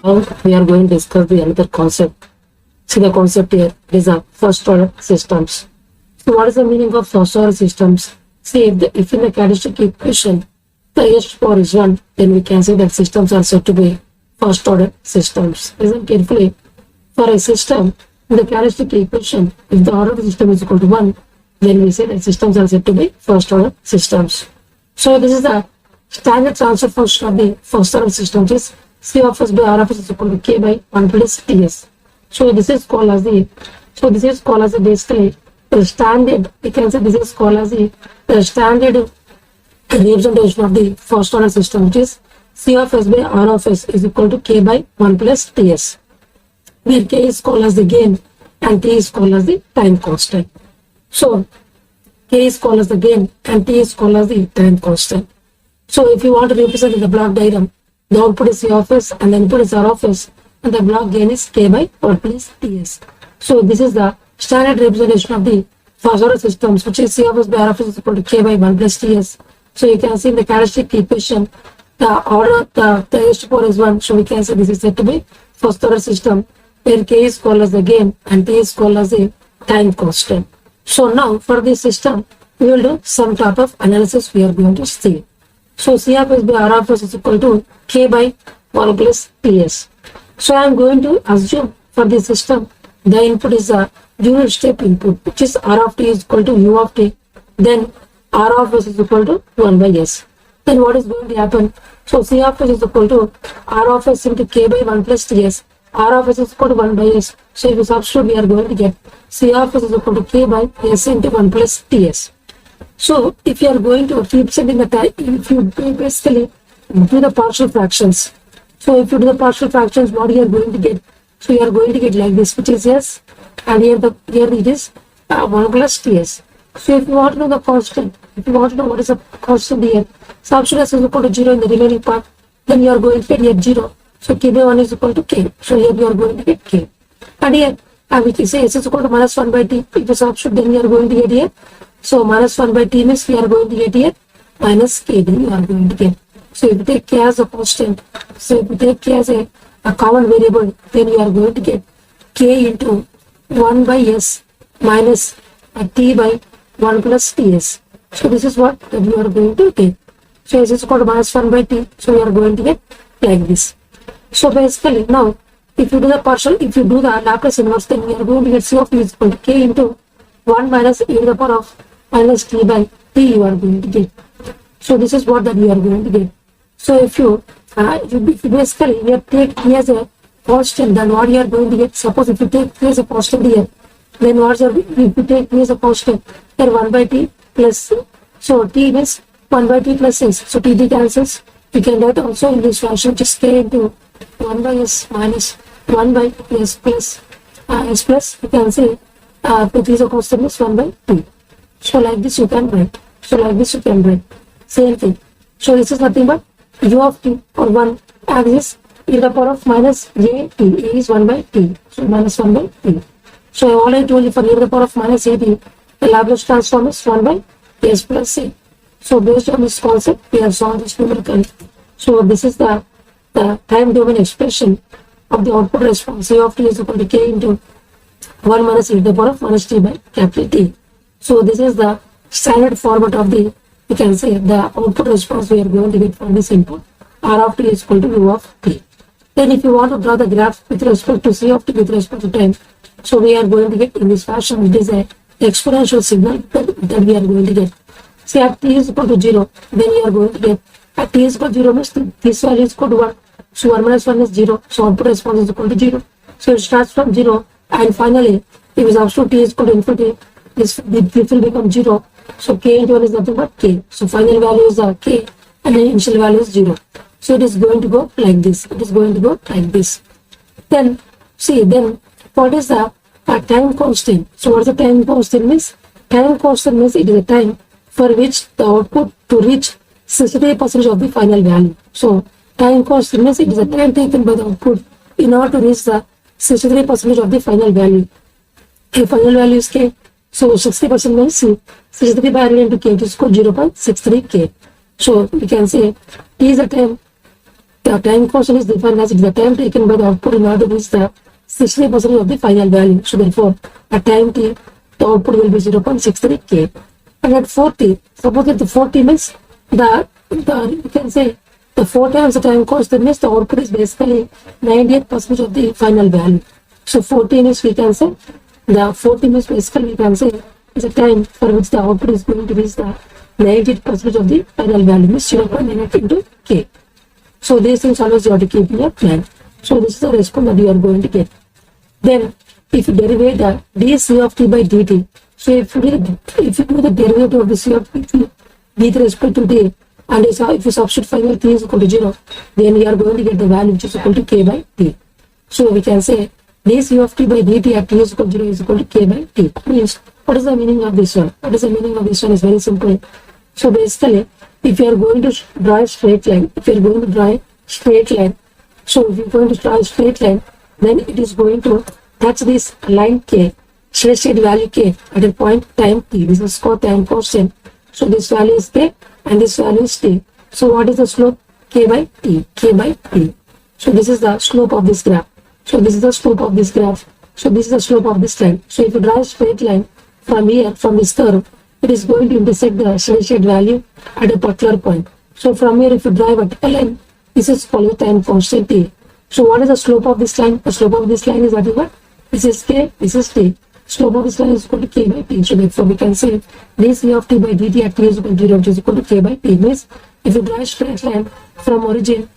Now we are going to discuss the another concept. See the concept here is a first order systems. So what is the meaning of first order systems? See if in the characteristic equation the highest power is 1, then we can say that systems are said to be first order systems. Listen carefully. For a system in the characteristic equation, if the order of the system is equal to 1, then we say that systems are said to be first order systems. So this is the standard transfer function of the first order systems is C of s by R of s is equal to K by 1 plus Ts. So this is called as the basically the standard, we can say this is called as the standard representation of the first order system, which is C of s by R of s is equal to K by 1 plus Ts, where K is called as the gain and T is called as the time constant. So K is called as the gain and T is called as the time constant. So if you want to represent in the block diagram, the output is C of s and the input is R of s and the block gain is K by 1 plus Ts. So this is the standard representation of the first order systems, which is C of s by R of s is equal to K by 1 plus Ts. So you can see in the characteristic equation, the order, the highest power is 1. So we can say this is said to be first order system, where K is called as the gain and T is called as the time constant. So now for this system, we will do some type of analysis we are going to see. So C of s by R of s is equal to K by 1 plus Ts. So I am going to assume for this system, the input is a unit step input, which is R of t is equal to U of t. Then R of s is equal to 1 by s. Then what is going to happen? So C of s is equal to R of s into K by 1 plus Ts. R of s is equal to 1 by s. So if you substitute, we are going to get C of s is equal to K by s into 1 plus Ts. So if you are going to represent in the time, if you basically do the partial fractions. So if you do the partial fractions, what you are going to get? So you are going to get like this, which is s, and here it is 1 plus Ts. So if you want to know the constant, if you want to know what is the constant here, substitute s is equal to 0 in the remaining part, then you are going to get here 0. So K by 1 is equal to K. So here you are going to get K. And here we can say s is equal to minus 1 by t. If you substitute, then you are going to get here. So minus 1 by t means we are going to get here minus K, then you are going to get. So if you take K as a constant, so if you take K as a common variable, then you are going to get K into 1 by s minus t by 1 plus Ts. So this is what you are going to get. So s is equal to minus 1 by t. So you are going to get like this. So basically now, if you do the Laplace inverse, then we are going to get C of t is equal to K into 1 minus e to the power of minus t by t you are going to get. So this is what that you are going to get. So if you basically you take t as a constant, then what you are going to get? Suppose if you take t as a constant here, then if you take t as a constant, then 1 by t plus, so t means 1 by t plus s. So t cancels. You can write also in this fashion, just k into 1 by s minus 1 by s plus s plus, you can say t is a constant is 1 by t. So like this you can write. Same thing. So this is nothing but u of t or 1 axis e to the power of minus j t. A is 1 by t. So minus 1 by t. So I already told you for e to the power of minus a t, the Laplace transform is 1 by s plus a. So based on this concept, we have solved this numerically. So this is the time domain expression of the output response. A of t is equal to k into 1 minus e to the power of minus t by capital T. So this is the standard format of the, you can say, the output response we are going to get from this input. R of t is equal to U of t. Then if you want to draw the graph with respect to C of t with respect to time, so we are going to get in this fashion, it is a exponential signal that we are going to get. See at t is equal to 0, then you are going to get, at t is equal to 0 means this value is equal to 1. So 1 minus 1 is 0, so output response is equal to 0. So it starts from 0 and finally, if it's absolute t is equal to infinity, this will become 0. So k into 1 is nothing but k. So final value is k and the initial value is 0. So it is going to go like this. Then see, then what is the time constant? So what is the time constant means? Time constant means it is a time for which the output to reach 63% of the final value. So time constant means it is a time taken by the output in order to reach the 63% of the final value. The final value is k. So 60% means 63 by into k, it is equal to 0.63 k. So we can say t is the time The time constant is defined as the time taken by the output in order to reach the 60% of the final value. So therefore, at time t, the output will be 0.63 k. And at 40, suppose that the 40 means you can say the 4 times the time constant means the output is basically 98% of the final value. So 14 is, we can say, the 40 means basically we can say is a time for which the output is going to reach the 98% of the final value means 0.98 into k. So these things always you have to keep in your plan. So this is the response that you are going to get. Then if you derivate the dc of t by dt, so if you do the derivative of the c of t with respect to t, and if you substitute final t is equal to 0, then you are going to get the value which is equal to k by t. So we can say dc of t by dt at t is equal to 0 is equal to k by t. Means what is the meaning of this one? What is the meaning of this one is very simple. So basically, if you are going to draw a straight line, so if you're going to draw a straight line, then it is going to touch this line k, state value k at a point time t. This is called time constant. So this value is k and this value is t. So what is the slope? K by t. So this is the slope of this graph. So this is the slope of this graph. So this is the slope of this line. So if you draw a straight line from here, from this curve, it is going to intersect the state value at a particular point. So from here, if you draw a vertical line, this is called time constant t. So what is the slope of this line? The slope of this line is what? This is k, this is t. Slope of this line is equal to k by t. So therefore we can say dc of t by dt at t is equal to 0, which is equal to k by t. Means if you draw a straight line from origin,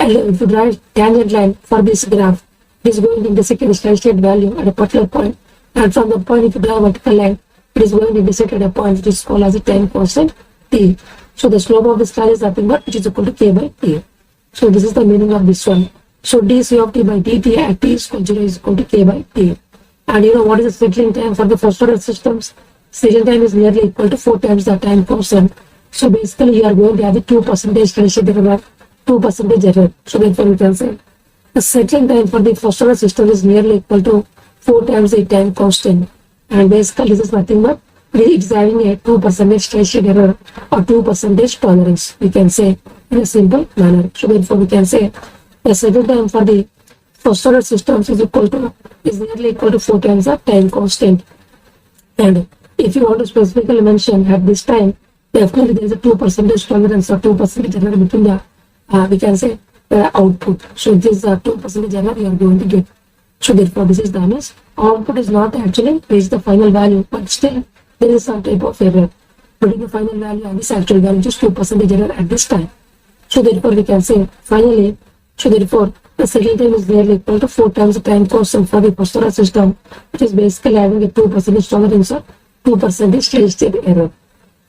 if you draw a tangent line for this graph, it is going to intersect the state value at a particular point. And from the point, if you draw a vertical line, it is going to intersect at a point which is called as a time constant t. So the slope of this line is nothing but which is equal to k by t. So this is the meaning of this one. So dc of t by dt at t is equal to 0 is equal to k by t. And you know what is the settling time for the first order systems? Settling time is nearly equal to 4 times the time constant. So basically you are going to have a 2% steady error, 2% error. So therefore we can say the settling time for the first order system is nearly equal to 4 times the time constant. And basically this is nothing but it is having a 2% steady error or 2% tolerance, we can say in a simple manner. So therefore we can say the settling time for the first order systems is nearly equal to 4 times the time constant. And if you want to specifically mention at this time, definitely there is a 2% tolerance or 2% error between the we can say output. So this is a 2% error you are going to get. So therefore this is the means output is not actually reach the final value, but still there is some type of error between the final value and this actual value, just 2% error at this time. So therefore we can say finally, so therefore the settling time is nearly equal to 4 times the time constant for the first order system, which is basically having a 2% tolerance or 2% steady state error.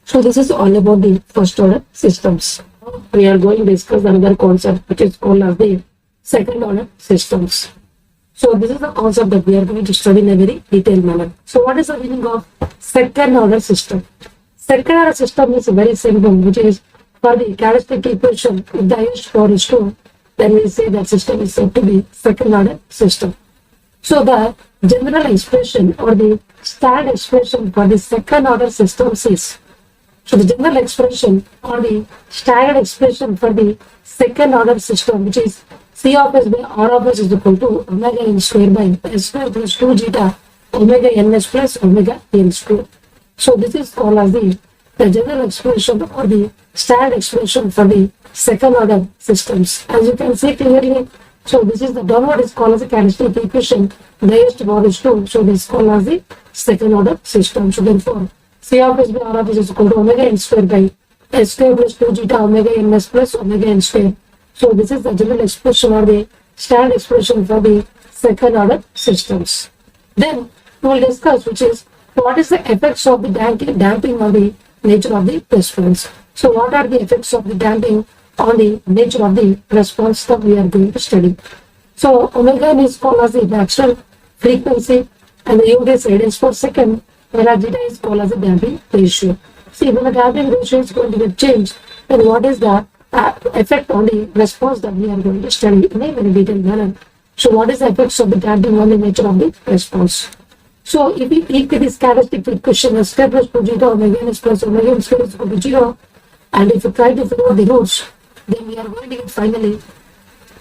So this is all about the first order systems. We are going to discuss another concept which is called as the second order systems. So this is the concept that we are going to study in a very detailed manner. So what is the meaning of second order system? Second order system is very simple, which is for the characteristic equation, if the highest power is 2, then we say that system is said to be second order system. So the general expression or the standard expression for the second order systems is, so the general expression or the standard expression for the second order system, which is C of s by R of s is equal to omega n square by s square plus 2 zeta omega ns plus omega n square. So this is called as the general expression or the standard expression for the second order systems. As you can see clearly, so this is the downward is called as the characteristic equation, the highest power is 2, so this is called as the second order system. So therefore C of s by R of s is equal to omega n square by s square plus 2 zeta omega ns plus omega n square. So this is the general expression or the standard expression for the second order systems. Then we will discuss which is what is the effects of the damping on the nature of the response. So what are the effects of the damping on the nature of the response that we are going to study? So omega n is called as the natural frequency and the unit is radians per second, whereas zeta is called as the damping ratio. See, when the damping ratio is going to get changed, then what is the effect on the response that we are going to study in a very detailed manner. So what is the effects of the damping on the nature of the response? So if we take this characteristic equation s square plus 2 zeta omega n plus omega n square is equal to 0, and if you try to figure out the roots, then we are going to get finally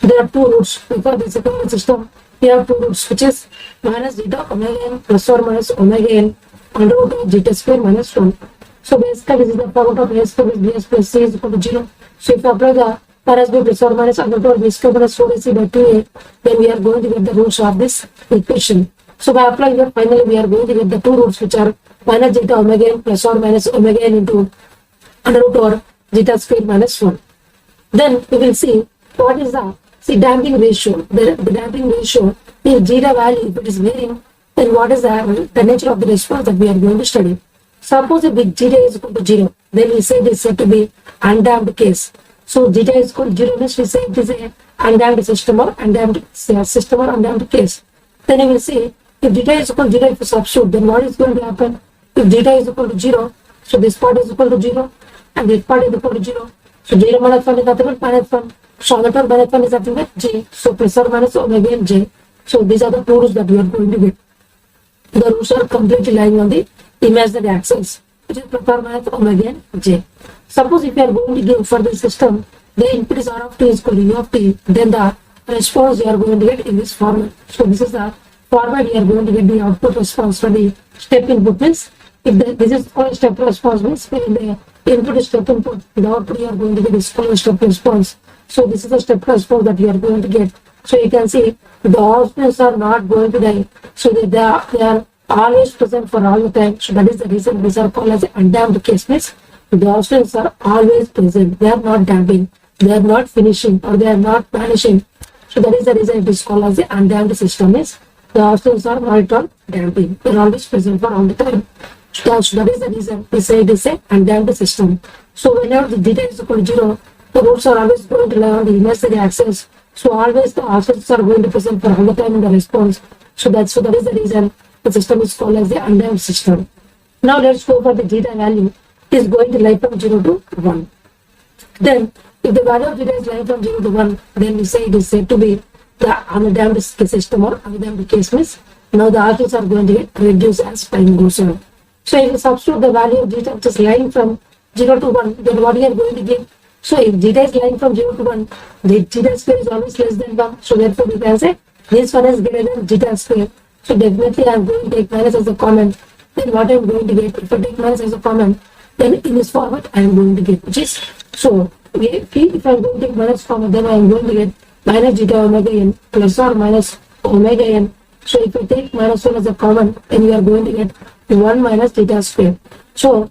There are two roots before the second system. We have two roots, which is minus zeta omega n plus or minus omega n under root of zeta square minus 1. So basically, this is the format of a square plus b plus c is equal to 0. So if you apply the minus b plus or minus under root of b square minus 4ac by 2a, then we are going to get the roots of this equation. So by applying that, finally we are going to get the two roots, which are minus zeta omega n plus or minus omega n into under root over zeta square minus 1. Then we will see what is the damping ratio. The damping ratio is zeta value. If it is varying, then what is the nature of the response that we are going to study. Suppose if zeta is equal to 0, then we say it is said to be undamped case. So zeta is equal to 0 means we say it is a undamped system or undamped case. Then you will see if zeta is equal to 0, if you substitute, then what is going to happen? If zeta is equal to 0, so this part is equal to 0 and this part is equal to 0. So 0 minus 1 is nothing but minus 1. So the term minus 1 is nothing but j. So plus or minus omega n j. So these are the two roots that we are going to get. The roots are completely lying on the imaginary axis, which is plus or minus omega n j. Suppose if you are going to give for this system, the input is r of t is equal to u of t, then the response you are going to get in this format. So this is the format you are going to get the output response for the step input means. If this is called step response means when the input is step input, the output you are going to get is called step response. So this is the step response that you are going to get. So you can see the oscillators are not going to die. So they are always present for all the time. So that is the reason these are called as undamped case means the oscillators are always present. They are not damping. They are not finishing or they are not vanishing. So that is the reason it is called as the undamped system is the oscillators are not at all damping. They are always present for all the time. So that is the reason we say it is a undamped system. So whenever the zeta is equal to 0, the roots are always going to lie on the imaginary axis. So always the oscillators are going to present for all the time in the response. So that is the reason the system is called as the undamped system. Now let's go for the zeta value. It is going to lie from 0 to 1. Then if the value of zeta is lying from 0 to 1, then we say it is said to be the undamped system or undamped case means now the oscillators are going to get reduced as time goes on. So if you substitute the value of zeta which is lying from 0 to 1, then what you are going to get? So if zeta is lying from 0 to 1, the zeta square is always less than 1. So therefore we can say this one is greater than zeta square. So definitely I am going to take minus as a comment. Then what I am going to get? If I take minus as a comment, then in this format I am going to get, which is, so if I am going to take minus format, then I am going to get minus zeta omega n plus or minus omega n. So if I take minus 1 as a common, then you are going to get 1 minus zeta square. So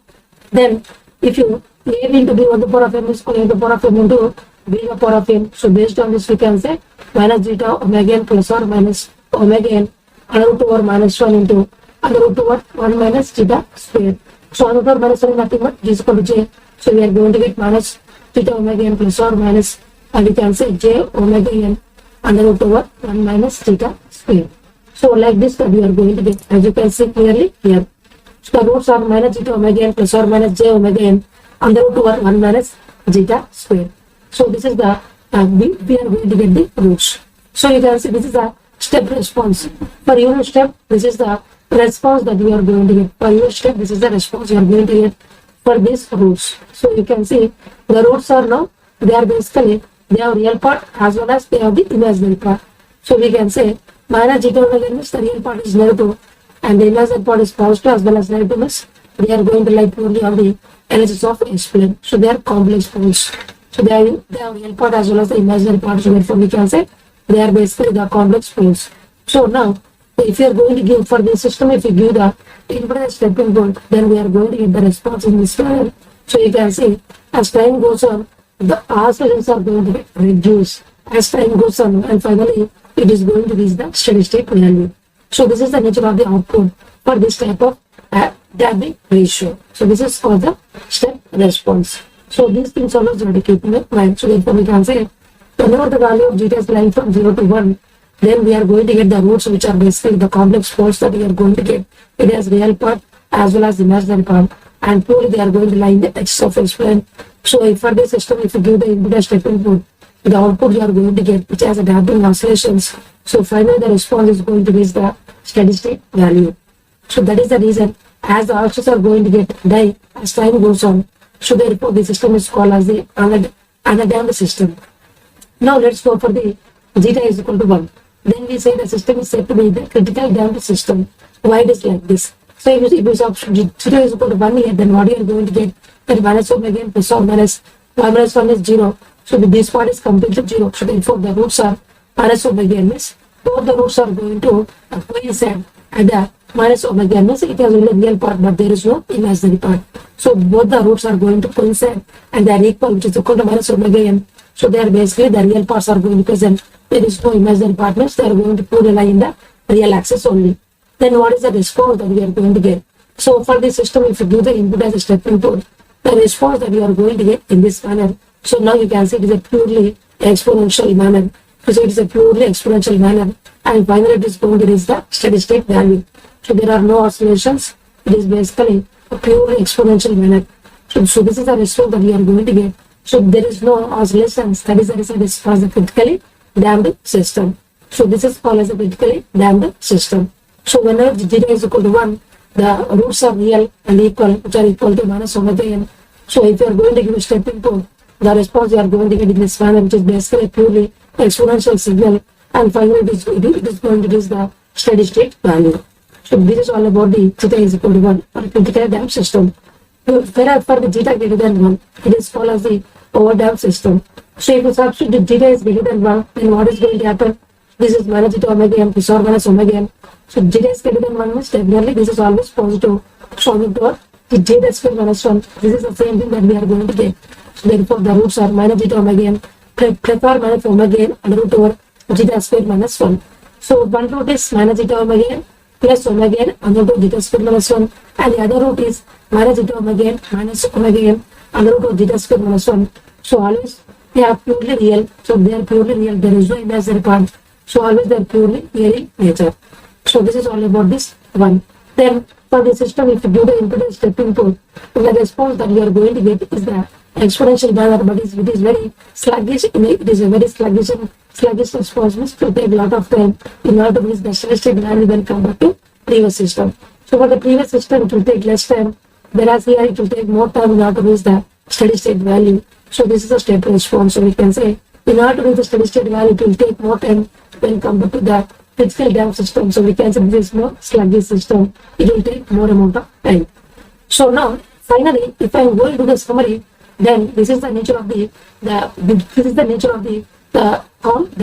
then if you a into b 1 to the power of m is equal to a to the power of m into b to the power of n. So based on this we can say minus zeta omega n plus or minus omega n under root over minus 1 into under root over 1 minus zeta square. So under root over minus 1 is nothing but g is equal to j. So we are going to get minus zeta omega n plus or minus, and we can say j omega n under root over 1 minus zeta square. So like this that we are going to get, as you can see clearly here. So the roots are minus zeta omega n plus or minus j omega n under root over 1 minus zeta square. So this is the we are going to get the roots. So you can see this is a step response. For unit step, this is the response that we are going to get. For unit step, this is the response you are going to get for these roots. So you can see the roots are now, they are basically, they have real part as well as they have the imaginary part. So we can say minus zeta omega means the real part is negative and the imaginary part is positive as well as negative means they are going to lie purely on the LHS of H plane. So they are complex poles. So they have real part as well as the imaginary part. So therefore we can say they are basically the complex poles. So now if you are going to give for this system, if you give the input as step input, then we are going to get the response in this manner. So you can see as time goes on, the oscillations are going to get reduced as time goes on, and finally it is going to reach the steady state value. So this is the nature of the output for this type of damping ratio. So this is called the step response. So these things are also to keep in mind. So therefore we can say whenever the value of zeta is lying from 0 to 1, then we are going to get the roots which are basically the complex poles that we are going to get. It has real part as well as imaginary part, and purely they are going to lie in the axis of H plane. So if for this system, if you give the input as step input, the output you are going to get which has a damping oscillations. So finally the response is going to reach the steady state value. So that is the reason as the oscillators are going to get die as time goes on. So therefore the system is called as the undamped system. Now let's go for the zeta is equal to 1. Then we say the system is said to be the critical damped system. Why it is like this? So if you substitute zeta is equal to 1 here, then what you are going to get? Then minus 1 again plus or minus 1 minus 1 is 0. So this part is completely 0. So therefore the roots are minus omega n means both the roots are going to coincide at the minus omega n means it has only real part but there is no imaginary part. So both the roots are going to coincide and they are equal, which is equal to minus omega n. So they are basically the real parts are going to present. There is no imaginary part means they are going to purely lie in the real axis only. Then what is the response that we are going to get? So for this system, if you do the input as a step input, the response that you are going to get in this manner. So now you can see it is a purely exponential manner. So it is a purely exponential manner, and finally it is going to reach the steady state value. So there are no oscillations. It is basically a purely exponential manner. So this is the response that we are going to get. So there is no oscillations. That is the result is called the critically damped system. So this is called as a critically damped system. So whenever zeta is equal to 1, the roots are real and equal, which are equal to minus omega n. So if you are going to give a step input, the response you are going to get in this manner, which is basically a purely exponential signal, and finally it is going to reach the steady state value. So this is all about the zeta is equal to 1 for a critically damped system. Whereas for the zeta greater than 1, it is called as the overdamped system. So if you substitute zeta is greater than 1, then what is going to happen? This is minus zeta omega n plus or minus omega n. So zeta is greater than 1 means definitely this is always positive. So the zeta square minus 1, this is the same thing that we are going to get. So therefore the roots are minus zeta omega n plus or minus omega n under root over zeta square minus 1. So one root is minus zeta omega n plus omega n under root of zeta square minus 1, and the other root is minus zeta omega n minus omega n under root of zeta square minus 1. So always they are purely real. So they are purely real. There is no imaginary part. So always they are purely real in nature. So this is all about this one. Then for the system, if you do the impedance step input, the response that we are going to get is the exponential manner, but it is very sluggish. It is a very sluggish response, means to take a lot of time in order to reach the steady state value when compared to previous system. So for the previous system, it will take less time, whereas here it will take more time in order to reach the steady state value. So this is a step response. So we can say in order to reach the steady state value, it will take more time when compared to the critical damped system. So we can say this is more sluggish system. It will take more amount of time. So now finally, if I am going to the summary, then this is the nature of the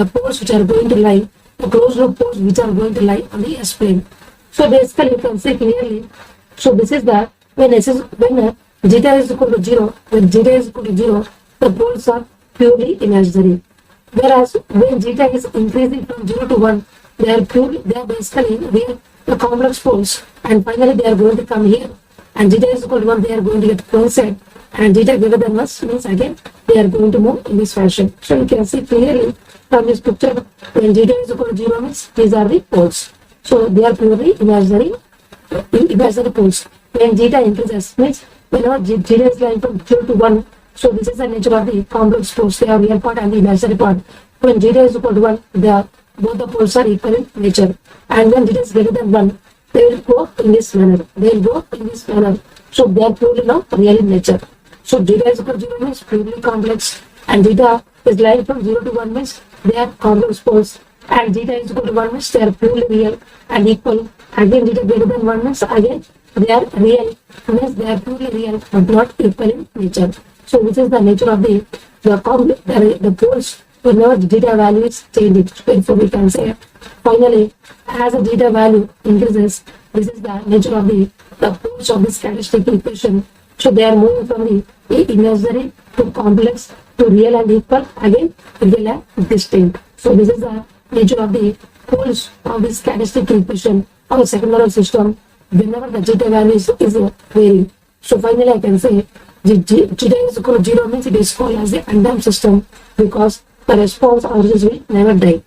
poles which are going to lie, the closed loop poles which are going to lie on the S plane. So basically you can see clearly. So this is the when zeta is equal to 0, when zeta is equal to 0, the poles are purely imaginary. Whereas when zeta is increasing from 0 to 1, they are basically real, the complex poles, and finally they are going to come here. And zeta is equal to 1, they are going to get coincide, and zeta greater than 1 means again they are going to move in this fashion. So you can see clearly from this picture, when zeta is equal to 0 means these are the poles. So they are purely imaginary poles. When zeta increases means whenever zeta is lying from 0 to 1, so this is the nature of the complex poles. They are real part and the imaginary part. When zeta is equal to 1, both the poles are equal in nature. And when zeta is greater than 1, they will go in this manner. So they are purely now real in nature. So zeta is equal to 0 means purely complex, and zeta is lying from 0 to 1 means they are complex poles, and zeta is equal to 1 means they are purely real and equal. Again zeta greater than 1 means again they are real, means they are purely real but not equal in nature. So this is the nature of the poles whenever the zeta value is changed. Therefore we can say finally as the zeta value increases, this is the nature of the poles of this characteristic equation. So they are moving from the imaginary to complex to real and equal, again real and distinct. So this is the nature of the poles of this characteristic equation of a second order system whenever the zeta value is varying. So finally I can say zeta is equal to 0 means it is called as the undamped system because the response origins will never die.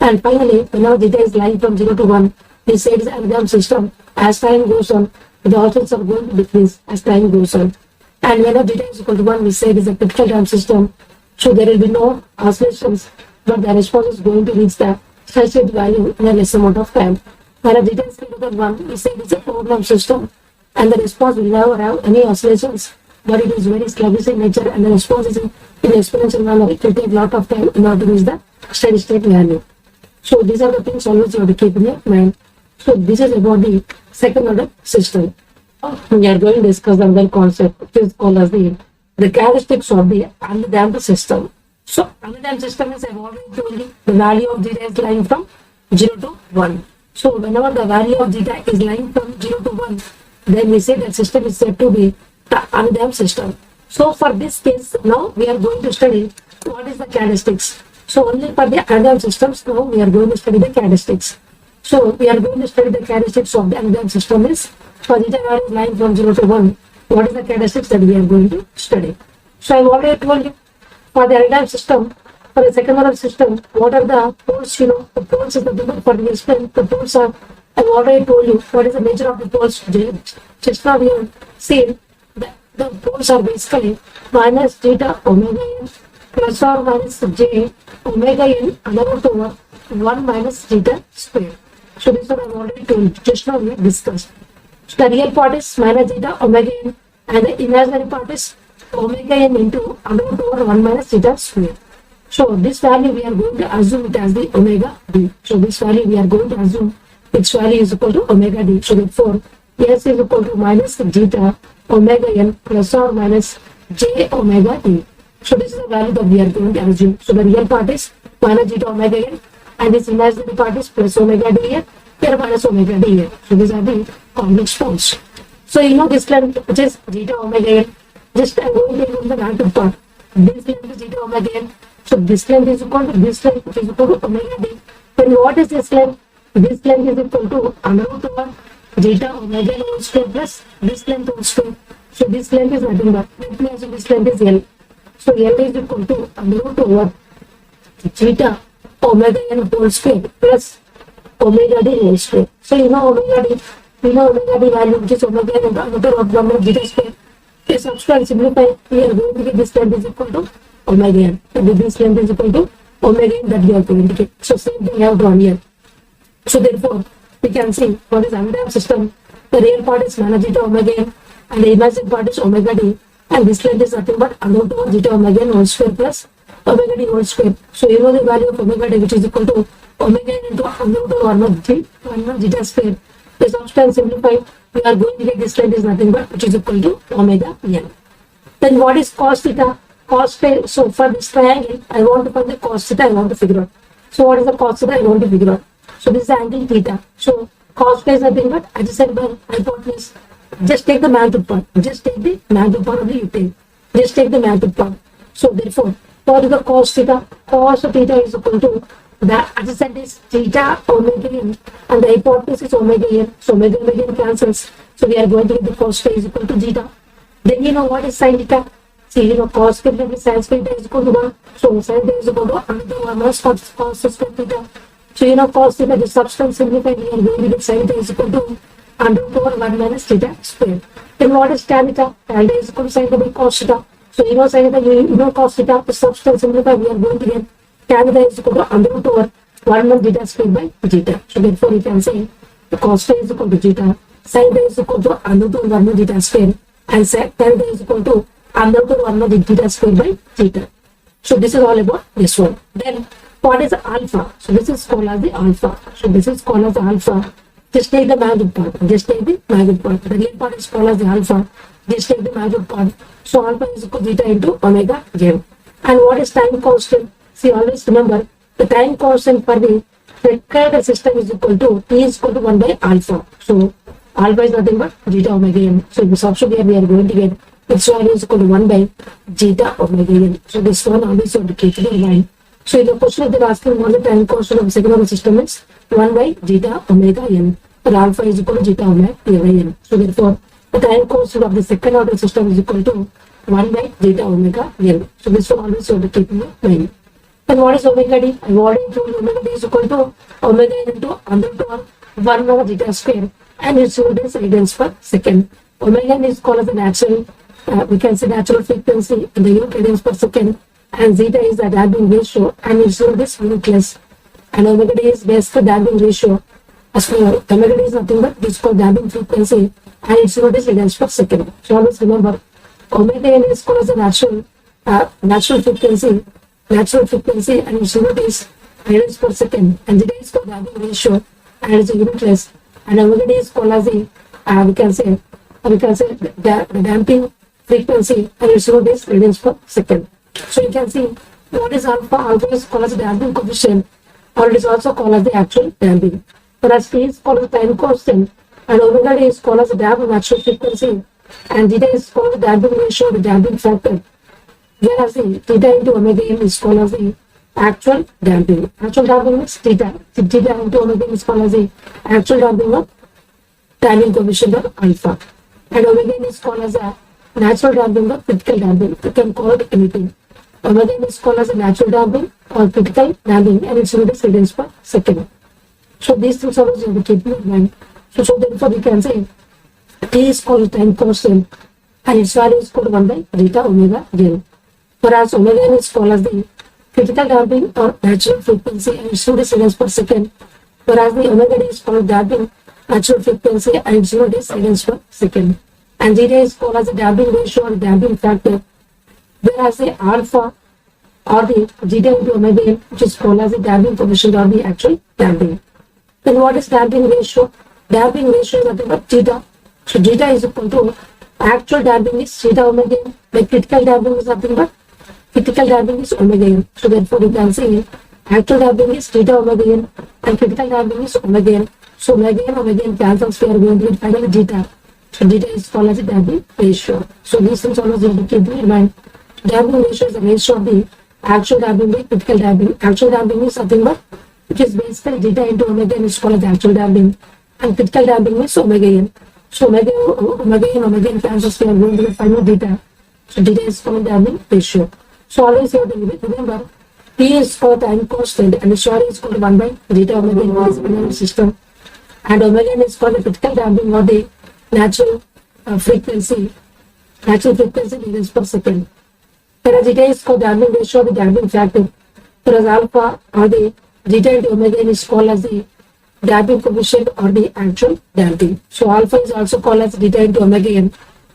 And finally, whenever zeta is lying from 0 to 1, we say it is an undamped system. As time goes on, the oscillations are going to decrease as time goes on. And whenever zeta is equal to 1, we say it is a critical damped system. So there will be no oscillations, but the response is going to reach the steady state value in a less amount of time. Whenever zeta is greater than 1, we say it is a overdamped system, and the response will never have any oscillations, but it is very sluggish in nature and the response is in exponential manner. It will take a lot of time in order to reach the steady state value. So these are the things always you have to keep in your mind. So this is about the second order system. We are going to discuss another concept which is called as the characteristics of the undamped system. So undamped system is, I've already told you, the value of zeta is lying from 0 to 1. So whenever the value of zeta is lying from 0 to 1, then we say that system is said to be the undamped system. So for this case, now we are going to study what is the characteristics. So only for the undamped systems, now we are going to study the characteristics. So we are going to study the characteristics of the undamped system is for zeta value is lying from 0 to 1. What is the characteristics that we are going to study? So I've already told you for the undamped system, for the second order system, what are the poles? The poles is the limit for the explain. The poles are, I've already told you what is the nature of the poles. Just now we have seen that the poles are basically minus zeta omega n plus or minus j omega n under root over 1 minus zeta square. So this one I've already told you. Just now we have discussed. So the real part is minus zeta omega n and the imaginary part is omega n into under root over 1 minus zeta square. So this value we are going to assume it as the omega d. So this value we are going to assume its value is equal to omega d. So therefore S is equal to minus zeta omega n plus or minus j omega d. So this is the value that we are going to assume. So the real part is minus zeta omega n and this imaginary part is plus omega d here, here minus omega d here. So these are the complex poles. So you know this length which is zeta omega n. Just I'm going to use the magnitude part. This length is zeta omega n. So this length is equal to this length which is equal to omega d. Then what is this length? This length is equal to under root over zeta omega n whole square plus this length whole square. So this length is nothing but this length is L. So L is equal to under root over zeta omega n whole square plus omega d whole square. So you know omega d value which is omega n under root over 1 zeta square. Okay, substitute simplify. We are going to get this length is equal to omega n. So this length is equal to omega n that we are going to get. So same thing we have drawn here. So therefore we can see what is undamped system. The real part is minus zeta omega n and the imaginary part is omega d, and this length is nothing but under root over zeta omega n whole square plus omega d whole square. So you know the value of omega d which is equal to omega n into under root over 1 zeta square. The substance simplified, we are going to get this length is nothing but which is equal to omega n. Then what is cos theta? Cos theta. So for this triangle, I want to find the cos theta. I want to figure out. So what is the cos theta? I want to figure out. So this is the angle theta. So cos theta is nothing but adjacent by hypotenuse. Just take the magnitude part. Just take the magnitude part only you take. Just take the magnitude part. So therefore, what is the cos theta? Cos theta is equal to the adjacent is theta omega n and the hypotenuse is omega n. So omega n cancels. So we are going to get the cos theta is equal to zeta. Then you know what is sin theta? See, you know cos theta plus sin theta is equal to 1. So sin theta is equal to under 1 minus cos square theta. So you know cos theta, the substance simplified, we are going to get sin theta is equal to under 1 minus theta square. Then what is tan theta? Tan theta is equal to sin theta by cos theta. So you know sin theta, you know cos theta, the substance simplified, we are going to get tan theta is equal to under 1 minus theta square by zeta. So therefore you can say the cos theta is equal to zeta, sin theta is equal to under 1 minus theta square, and tan theta is equal to under 1 minus theta square by zeta. So this is all about this one. Then what is alpha? So this is called as the alpha. So this is called as the alpha. Just take the magnitude part. Just take the magnitude part. The real part is called as the alpha. Just take the magnitude part. So alpha is equal to zeta into omega n. And what is time constant? See, always remember the time constant for the recurrent system is equal to T is equal to 1 by alpha. So alpha is nothing but zeta omega n. So this option here we are going to get its value is equal to 1 by zeta omega n. So this one always you have to keep in mind. So in the question if they are asking what the time constant of the second order system is 1 by zeta omega n, where alpha is equal to zeta omega n. So therefore the time constant of the second order system is equal to 1 by zeta omega n. So this one always you have to keep in mind. And what is omega d? I have already told you omega d is equal to omega n into under 1 over zeta square, and its unit is radians per second. Omega n is called as the natural, we can say natural frequency in the unit radians per second, and zeta is the damping ratio, and its unit is unitless. And omega d is based for damping ratio. As for omega d is nothing but this called damping frequency, and its unit is radians per second. So always remember omega n is called as a natural frequency, and its unit is radians per second, and zeta is called the damping ratio, and it's a unitless, and omega d is called as the the damping frequency, and its unit is radians per second. So you can see what is alpha. Alpha is called as the damping coefficient, or it is also called as the actual damping. Whereas T is called as the time constant, and omega d is called as the damping natural frequency, and zeta is called the damping ratio, the damping factor. Whereas the theta into omega n is called as the actual damping. Actual damping means theta. Theta into omega n is called as the actual damping of damping coefficient of alpha. And omega n is called as a natural damping or critical damping. You can call it anything. Omega n is called as a natural damping or critical damping, and its unit is radians per second. So these things are always you have to keep in mind. So therefore we can say T is called time constant, and its value is called 1 by zeta omega n. Whereas omega n is called as the critical damping or natural frequency, and its unit is radians per second. Whereas the omega d is called damping natural frequency, and its unit is radians per second. And zeta is called as the damping ratio or damping factor. Whereas the alpha or the zeta into omega n, which is called as the damping coefficient or the actual damping. Then what is damping ratio? Damping ratio is nothing but zeta. So zeta is equal to actual damping is zeta omega n. Like critical damping is nothing but critical damping is omega n. So therefore you can say actual damping is zeta omega n and critical damping is omega n. So omega n cancels. We are going to get finally zeta. So zeta is called as a damping ratio. So these things always you have to keep in mind. Damping ratio is the ratio of the actual damping by critical damping. Actual damping is nothing but which is basically zeta into omega n is called as actual damping, and critical damping is omega n. So omega n cancels. We are going to get final zeta. So zeta is called damping ratio. So always you have to remember T is called time constant, and the short is called 1 by zeta omega n is in the system, and omega n is called the critical damping or the natural frequency radians per second. Whereas zeta is called damping ratio or the damping factor. Whereas alpha or the zeta into omega n is called as the damping coefficient or the actual damping. So alpha is also called as zeta into omega n.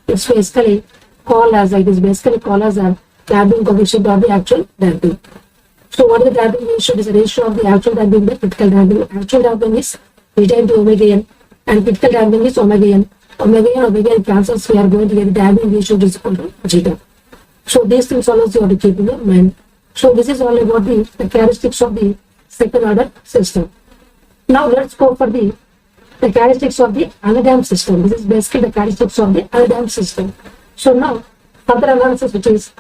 It's basically called as a damping coefficient or the actual damping. So what is the damping ratio? It is a ratio of the actual damping by critical damping. Actual damping is zeta into omega n, and critical damping is omega n. Omega n cancels. We are going to get the damping ratio which is equal to zeta. So these things always you have to keep in your mind. So this is all about the characteristics of the second order system. Now let's go for the characteristics of the undamped system. This is basically the characteristics of the undamped system. So now further analysis, which is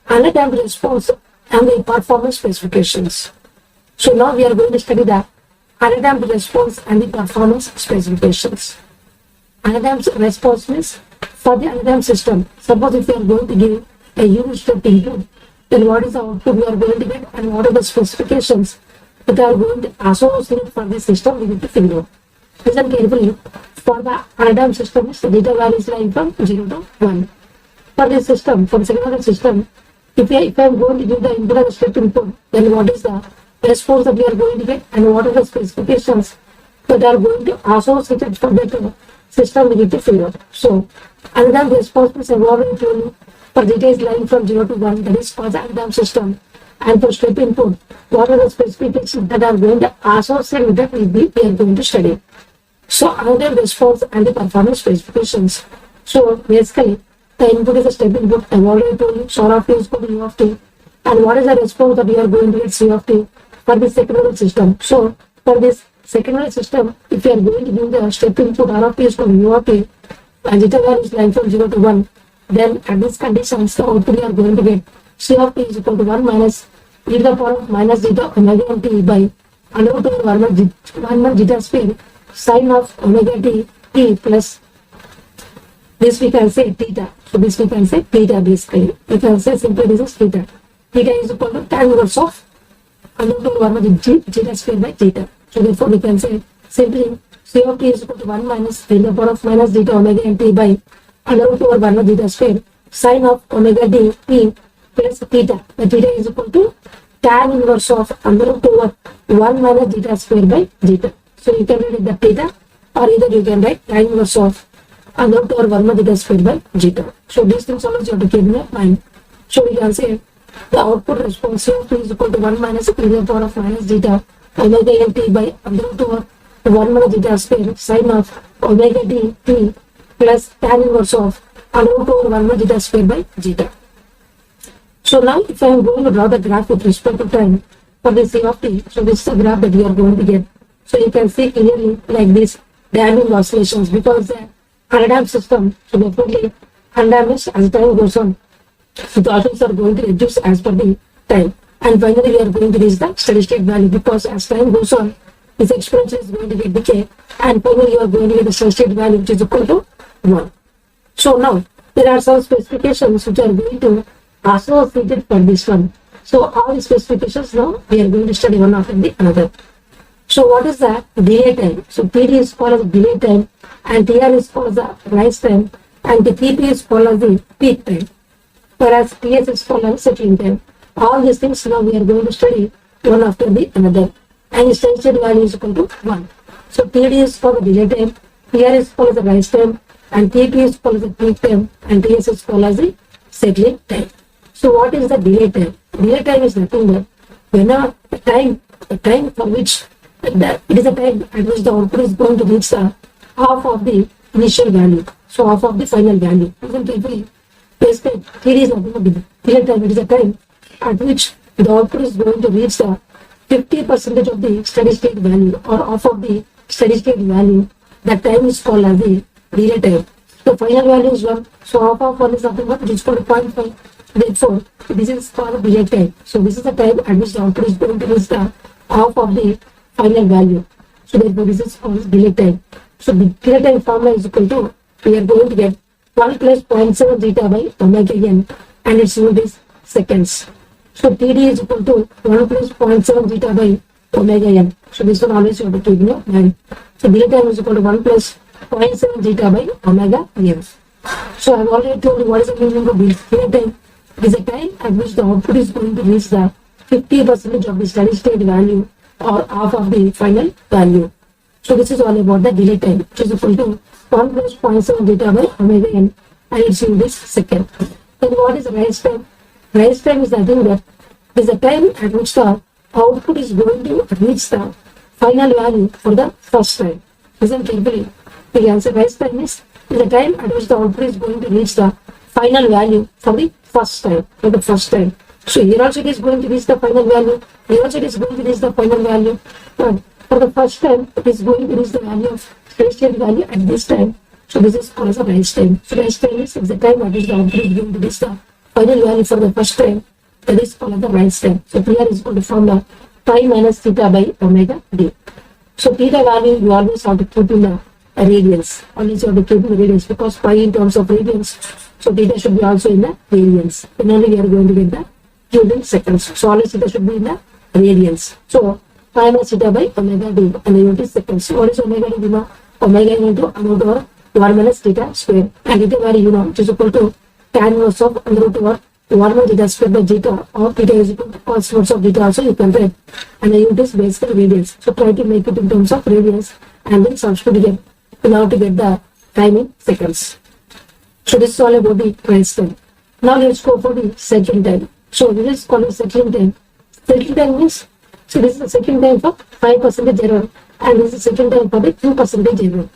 undamped response and the performance specifications. So now we are going to study the undamped response and the performance specifications. Undamped response means for the undamped system, suppose if we are going to give a unit step input, then what is the output we are going to get and what are the specifications that are going to associate for the system we need to figure out. Listen carefully. For the undamped system, data value is lying from 0 to 1. For this system, for the second order system, if I am going to give the input as a step input, then what is the response that we are going to get and what are the specifications that are going to associate for that system we need to figure out. So, undamped response means I've already told you for data is lying from 0 to 1, that is called the undamped system. And for step input, what are the specifications that are going to associate with that we are going to study. So undamped response and the performance specifications. So basically, the input is a step input. I've already told you, SOR of t is equal to u of t. And what is the response that you are going to get C of t for the second order system? So for this second order system, if you are going to give the step input R of t is equal to u of t, and data value is lying from 0 to 1, then at these conditions, the output you are going to get C of t is equal to 1 minus e to the power of minus zeta omega t by under root over 1 zeta square sine of omega t plus this we can say theta. So this we can say theta basically. We can say simply this is theta. Theta is equal to tan inverse of under root over 1 zeta square by theta. So therefore we can say simply C of t is equal to 1 minus e to the power of minus zeta omega t by under root over 1 zeta square sine of omega t plus theta. The theta is equal to tan inverse of under root over 1 minus zeta square by zeta. So you can write the theta, or either you can write tan inverse of and up to our 1 minute is squared by zeta. So these things always you have to keep in your mind. So we can say the output response here is equal to 1 minus e to the power of minus zeta omega n t by under root over 1 minus zeta square sine of omega t plus tan inverse of under root over 1 minus zeta square by zeta. So now if I am going to draw the graph with respect to time for the c of t, so this is the graph that we are going to get. So you can see clearly like this damping oscillations because the undamped system, so definitely undamped as time goes on. So the oscillations are going to reduce as per the time. And finally we are going to reach the steady state value because as time goes on, this exponential is going to get decay and finally you are going to get the steady state value which is equal to 1. So now there are some specifications which are going to associated for this one. So all the specifications now we are going to study one after the another. So what is the delay time? So TD is called as delay time and TR is called as the rise time and the TP is called as the peak time. Whereas TS is called as settling time. All these things now we are going to study one after the another. And the steady state value is equal to 1. So TD is called the delay time, TR is called as the rise time and TP is called as the peak time and TS is called as the settling time. So what is the delay time? Delay time is nothing but when the time for which it is a time at which the output is going to reach the half of the initial value. So half of the final value. For example, if we basically TD is nothing but delay time, it is a time at which the output is going to reach the 50% of the steady state value or half of the steady state value. That time is called as the delay time. The final value is 1. So half of 1 is nothing but it is called 0.5. Therefore, this is called delay time. So this is the time at which the output is going to reach the half of the final value. So therefore, this is called delay time. So the delay time formula is equal to, we are going to get 1 plus 0.7 zeta by omega n and its unit is seconds. So TD is equal to 1 plus 0.7 zeta by omega n. So this one always you have to keep in your mind. So delay time is equal to 1 plus 0.7 zeta by omega n. So I have already told you what is the meaning of delay time. It is a time at which the output is going to reach the 50% of the steady state value or half of the final value. So this is all about the delay time, which is equal to 1 plus 0.7 zeta by omega n and its unit is second. Then what is rise time? Rise time is nothing but it is a time at which the output is going to reach the final value for the first time. Listen carefully. The answer rise time is the time at which the output is going to reach the final value for the first time. So here also it is going to reach the final value. Here also it is going to reach the final value. But for the first time, it is going to reach the value of steady state value at this time. So this is called as a rise time. So rise time is the time at which the output is going to reach the final value for the first time. That is called as the rise time. So here is going to form the pi minus theta by omega d. So theta value you always have to keep in the radians. Always you have to keep in the radians because pi in terms of radians. So theta should be also in the radians. Then only we are going to get the joule in seconds. So always theta should be in the radians. So pi minus theta by omega d and the unit is seconds. So what is omega d? You know, omega into root over 1 minus theta square. And theta value you know which is equal to tan inverse of root over 1 minus theta square by zeta or theta is equal to cos inverse of theta also you can write. And the unit is basically radians. So try to make it in terms of radians and then substitute it in order to get the time in seconds. So this is all about the rise time. Now let's go for the settling time. So this is called settling time. Settling time means, so this is the settling time for 5% error and this is the settling time for the 2% error.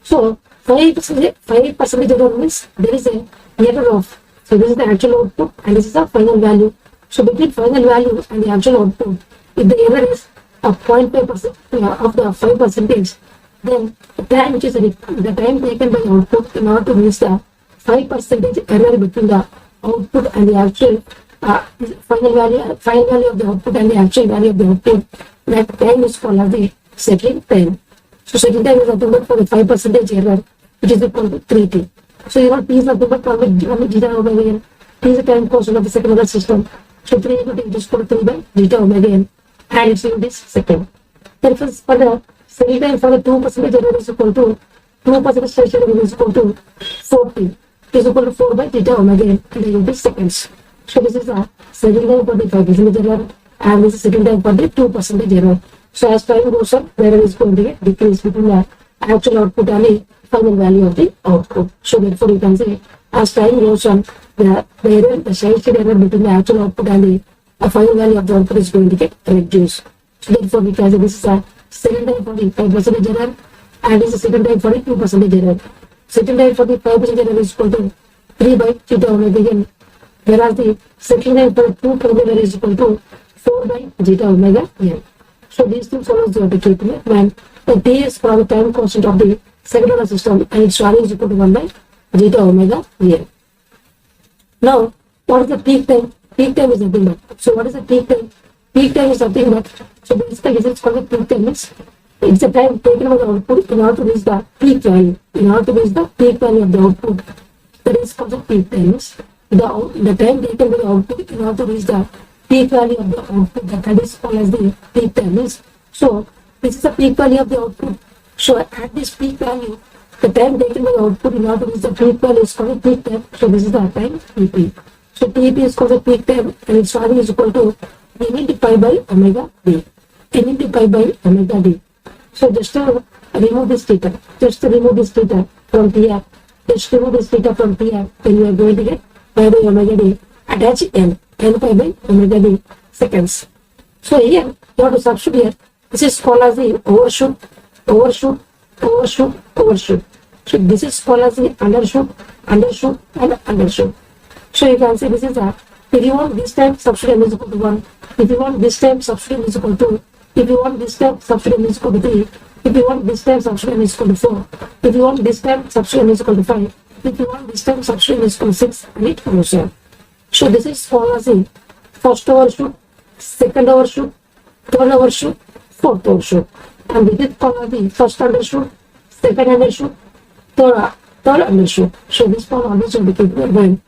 So 5% error means there is a error of, so this is the actual output and this is the final value. So between final value and the actual output, if the error is a 0.5% of the 5%, then the time which is the time taken by output in order to reach the 5% error between the output and the actual final value of the output and the actual value of the output, that time is called as the settling time. So settling time is nothing but for the 5% error, which is equal to 3t. So you know t is nothing but 1 by zeta omega n. T is the time constant of the second order system. So 3 into t is equal to 3 by zeta omega n and its unit is second. Then for the settling time for the 2% error is equal to 2% steady state error is equal to 4t. Is equal to 4 by theta omega n and the unit is seconds. So this is the settling time for the 5% error and this is settling time for the 2% error. So as time goes on, the error is going to get decreased between the actual output and the final value of the output. So therefore you can say as time goes on, the steady state error between the actual output and the final value of the output is going to get reduced. So therefore we can say this is a second time for the 5% error and this is a second time for the 2% error. Second time for the 5% error is equal to 3 by theta omega n, whereas the second time for the 2% error is equal to 4 by zeta omega n. So these things always you have to keep in mind. The T is for the time constant of the second order system and its value is equal to 1 by zeta omega n. Now, what is the peak time? Peak time is nothing but. So what is the peak time? Peak time is nothing but. So basically this is called the peak time. It's the time taken by the output in order to reach the peak value. In order to reach the peak value of the output. That is called the peak time. The time taken by the output in order to reach the peak value of the output, that is called as the peak time. So this is the peak value of the output. So at this peak value, the time taken by the output in order to reach the peak value is called the peak time. So this is the time TP. So TP is called the peak time and its value is equal to n into pi by omega d. N into pi by omega d. So just to remove this theta, from TR, just remove this theta from TR, then you are going to get pi by omega d, attach n pi by omega d seconds. So here you have to substitute here. This is called as the overshoot. So this is called as the undershoot, and undershoot. So you can say this is a, if you want this time substitute n is equal to 1, if you want this time substitute n is equal to 2, if you want this time substitute n is equal to 3, if you want this time substitute n is equal to 4, if you want this time substitute n is equal to 5, if you want this time substitute n is equal to 6, and it goes on. So this is called as the first overshoot, second overshoot, third overshoot, fourth overshoot. And this is called as the first undershoot, second undershoot, third undershoot. So this form always will be kept in mind.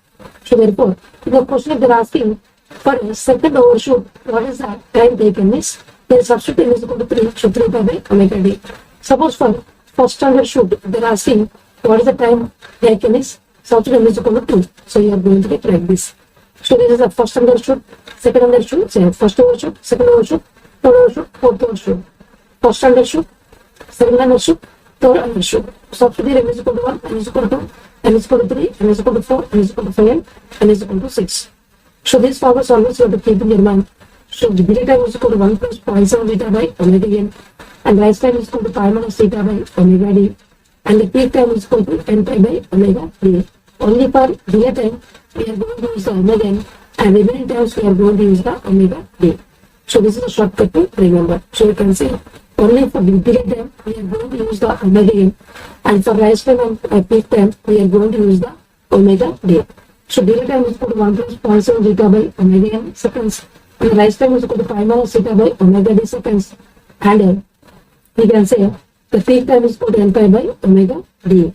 So therefore, in the question if they are asking for a second overshoot, what is the time taken is, then substitute n is equal to 3, so 3 pi by omega d. Suppose for first undershoot, they are asking what is the time taken is, substitute n is equal to 2, so you are going to get like this. So this is the first undershoot, second undershoot, say first overshoot, second overshoot, third overshoot, fourth overshoot. First undershoot, second undershoot, third undershoot. Substitute n is equal to 1, n is equal to 2, n is equal to 3, n is equal to 4, n is equal to 5, n is equal to 6. So these formulas always you have to keep in your mind. So the delay time is equal to 1 plus 0.7 zeta by omega n, and rise time is equal to pi minus zeta by omega d, and the peak time is equal to n pi by omega d. Only for delay time we are going to use the omega n, and remaining times we are going to use the omega d. So this is a shortcut to remember. So you can say only for the delay time we are going to use the omega n, and for rise time and peak time we are going to use the omega d. So delay time is equal to 1 plus 0.7 zeta by omega n seconds, and rise time is equal to pi minus zeta by omega d seconds, and we can say the peak time is equal to n pi by omega d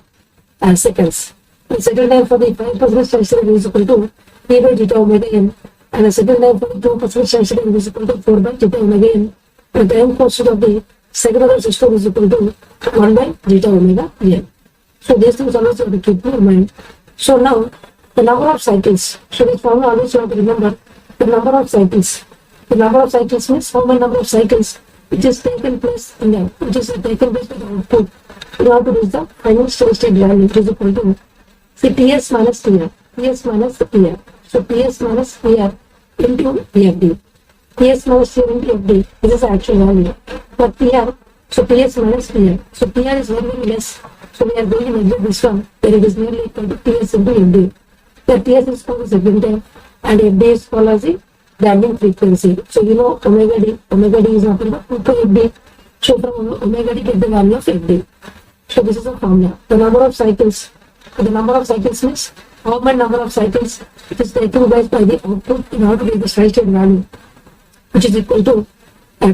seconds. The second time for the 5% steady is equal to 3 by zeta omega n, and the second time for the 2% steady is equal to 4 by zeta omega n, and the time constant of the second order system is equal to 1 by zeta omega n. So these things always you have to keep in your mind. So now the number of cycles. So this formula always you have to remember the number of cycles. The number of cycles means how many number of cycles which is taken place in the taken place by the output in order to reach the final steady state value, which is equal to Ts minus Tr. Ts minus Tr. So Ts minus Tr into Fd. Ts minus Tr into Fd. This is the actual value. For Tr, so Ts minus Tr. So Tr is very, very less. So we are going to neglect this one where it is nearly equal to Ts into Fd. The Ts is called the second time and Fd is called as the damping frequency. So you know omega d is nothing but 2 pi Fd. So from omega d get the value of Fd. So this is a formula. The number of cycles means how many number of cycles it is taken by the output in order to get the steady state value, which is equal to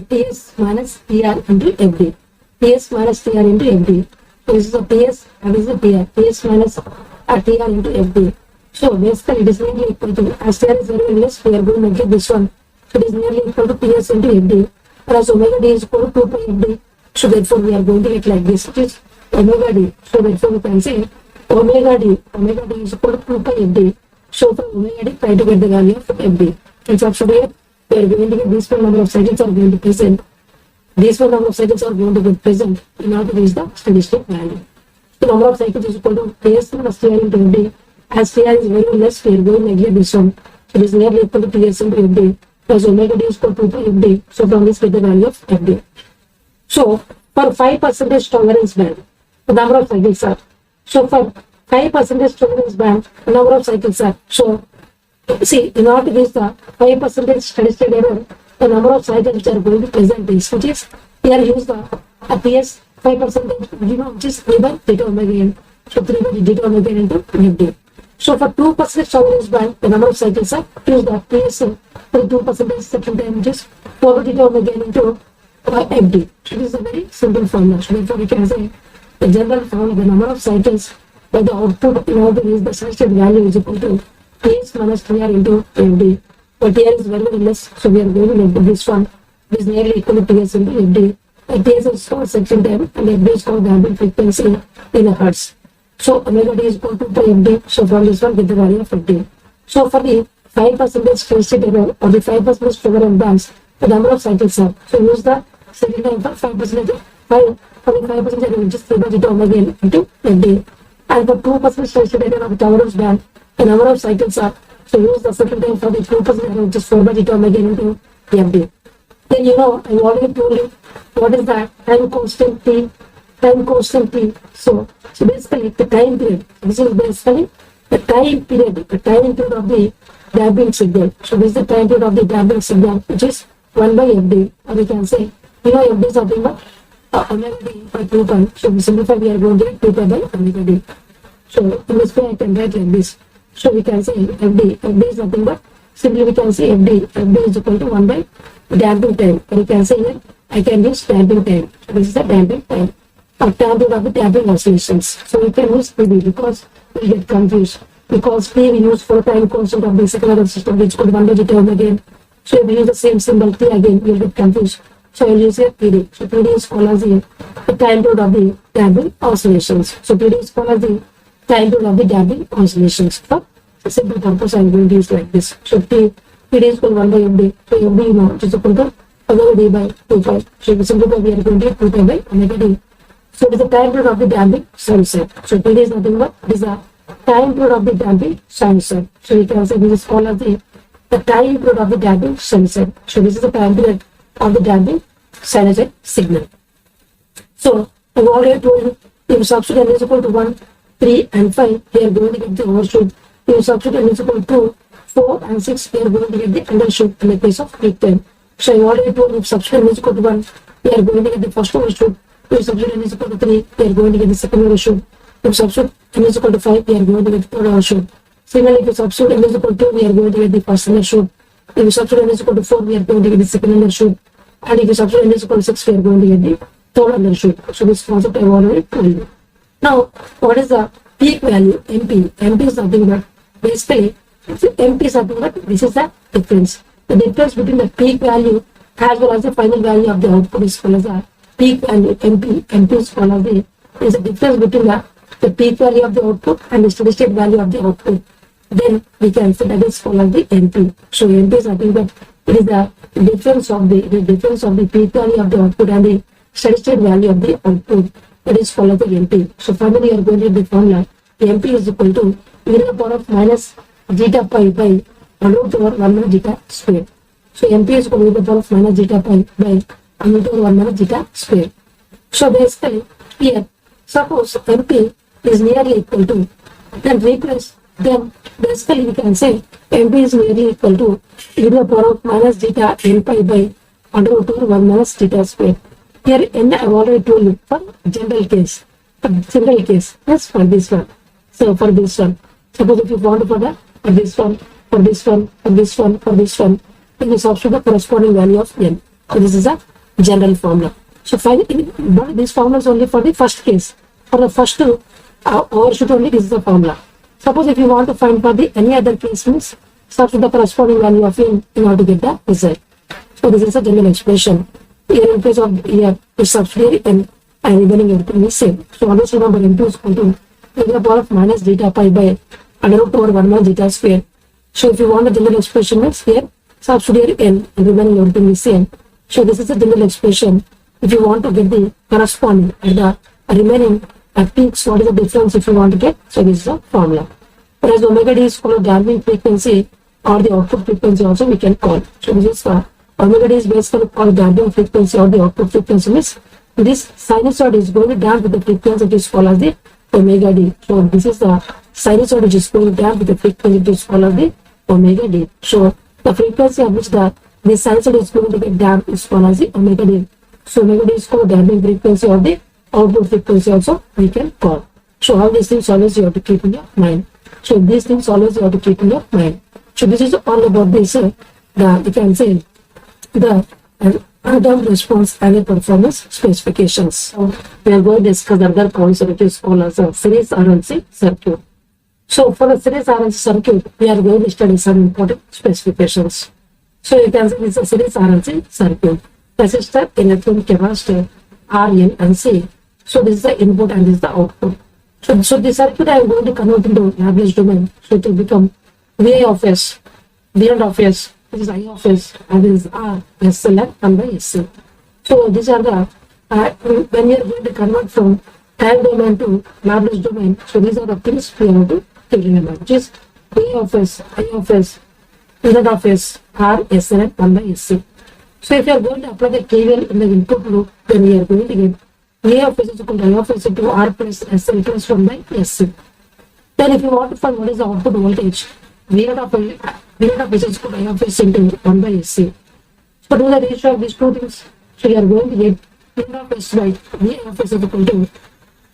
Ts minus Tr into Fd. Ts minus Tr into Fd. So this is a Ts and this is a Tr. Ts minus Tr into Fd. So basically it is nearly equal to, as Tr is very less, we are going to get this one. So it is nearly equal to Ts into Fd. Whereas omega d is equal to 2 pi Fd. So therefore we are going to get like this, which is omega d. So therefore we can say omega d is equal to 2 pi Fd. So from omega d, try to get the value of Fd. And substitute we are going to get these four number of cycles are going to present. These four number of cycles are going to get present in order to reach the steady state value. The number of cycles is equal to TS plus TR into FD. As TR is very less, we are going to get this one. It is nearly equal to TS into FD. Plus omega D is equal to 2 FD. So from this get the value of FD. So for 5% tolerance band, the number of cycles are. So for 5% tolerance band, the number of cycles are. So see, in order to reach the 5% steady state error, the number of cycles which are going to present is, which is here use the PS 5%, which is 3 by theta omega n. So 3 by theta omega n into FD. So for 2% tolerance band, the number of cycles are, use the PS for 2% second time, which is 4 by theta omega n into FD. So this is a very simple formula. So therefore we can say the general formula, the number of cycles by the output in order to reach the steady state value is equal to TS minus TR into FD. But TR is very less, so we are going to get this one. This is nearly equal to TS into FD. TS is called section time and FD is called damping frequency in a hertz. So omega D is equal to FD. So from this one get the value of FD. So for the 5% steady state error or the 5% tolerance bands, the number of cycles are. So use the second time for 5%, 5 for the 5% error, which is 3 by theta omega n into FD. And for 2% steady state error of the tolerance band, the number of cycles are. So use the second time for the 2% error, which is 4 by theta omega n into FD. Then I already told you what is that time constant T. Time constant T. So basically the time period. This is basically the time period of the damping signal. So this is the time period of the damping signal, which is 1 by FD. Or we can say, FD is nothing but omega D by 2 pi. So we simplify, we are going to get 2 pi by omega D. So in this way I can write like this. So we can say FD is nothing but, simply we can say FD is equal to 1 by damping time. Or we can say here, I can use damping time. So this is the damping time. Or time period of the damping oscillations. So we can use PD because we get confused. Because P we use for time constant of the second order system, which is called 1 by theta omega n. So if we use the same symbol T again, we will get confused. So I will use here PD. So PD is called as the time period of the damping oscillations. So PD is called as the time period of the damping oscillations. For simple purpose, I am going to use like this. So PD is equal to 1 by FD. So FD which is equal to omega D by 2 pi. So we simplify, we are going to get 2 pi by omega D. So it is the time period of the damping sinusoid. So PD is nothing but it is the time period of the damping sinusoid. So we can say this is called as the time period of the damping sinusoid. So this is the time period of the damping sinusoid signal. So I've already told you, if substitute n is equal to 1, 3 and 5, we are going to get the overshoot. If substitute n is equal to 4 and 6, we are going to get the undershoot in the case of peak time. So I already told you, if substitute n is equal to 1, we are going to get the first overshoot. If substitute n is equal to 3, we are going to get the second overshoot. If substitute n is equal to 5, we are going to get the third overshoot. Similarly, if substitute n is equal to 2, we are going to get the first undershoot. If substitute n is equal to 4, we are going to get the second undershoot. And if substitute n is equal to 6, we are going to get the third undershoot. So this concept I have already told you. Now, what is the peak value? MP. MP is nothing but basically MP is nothing but this is the difference. The difference between the peak value as well as the final value of the output is called as the peak value. MP. MP is called as the is the difference between the peak value of the output and the steady state value of the output. Then we can say that is called as the NP. So NP is nothing but it is the difference of the peak value of the output and the steady state value of the output. That is called as the NP. So finally you are going to get the formula. NP is equal to e to the power of minus zeta pi by root over 1 minus zeta square. So NP is equal to e to the power of minus zeta pi by root over 1 minus zeta square. So basically here, suppose NP is nearly equal to, then basically we can say NP is nearly equal to e to the power of minus zeta n pi by under root over 1 minus zeta square. Here n I have already told you for general case. Yes, for this one. So for this one, suppose if you want for this one, then you substitute the corresponding value of n. So this is a general formula. So finally, this formula is only for the first case. For the first two overshoot only, this is the formula. Suppose if you want to find for the any other case means substitute the corresponding value of n in order to get the result. So this is a general expression. Here in case of here is subsidiary n and remaining everything is same. So always remember n2 is equal to e to the power of minus zeta pi by under root over 1 minus zeta square. So if you want the general expression means here subsidiary n and remaining everything is same. So this is a general expression. If you want to get the corresponding and the remaining at peaks, what is the difference if you want to get? So this is the formula. Whereas omega d is called damping frequency or the output frequency also we can call. So this is omega d is basically called damping frequency or the output frequency means this sinusoid is going to damp with the frequency which is called as the omega d. So this is the sinusoid which is going to damp with the frequency which is called as the omega d. So the frequency at which the sinusoid is going to get damped is called as the omega d. So omega d is called damping frequency or the output frequency also we can call. So all these things always you have to keep in your mind. So these things always you have to keep in your mind. So this is all about this, you can say the random response and the performance specifications. So we are going to discuss another concept which is called as a series RLC circuit. So for the series RLC circuit, we are going to study some important specifications. So you can say this is a series RLC circuit. Resistor, electron, capacitor, R, L and C. So this is the input and this is the output. So the circuit I am going to convert into Laplace domain. So it will become V of S, V of S, this is I of S, and this is R, S, L, and 1 by SC. So these are the, when you are going to convert from time domain to Laplace domain, so these are the things we have to remember, which is V of S, I of S, Z of S, R, S, L, and 1 by SC. So if you are going to apply the KVL in the input loop, then we are going to get V of S is equal to I of S into R plus S L plus 1 by SC. Then if you want to find what is the output voltage, V of S is equal to I of S into 1 by SC. So do the ratio of these two things. So you are going to get V of S by V of S is equal to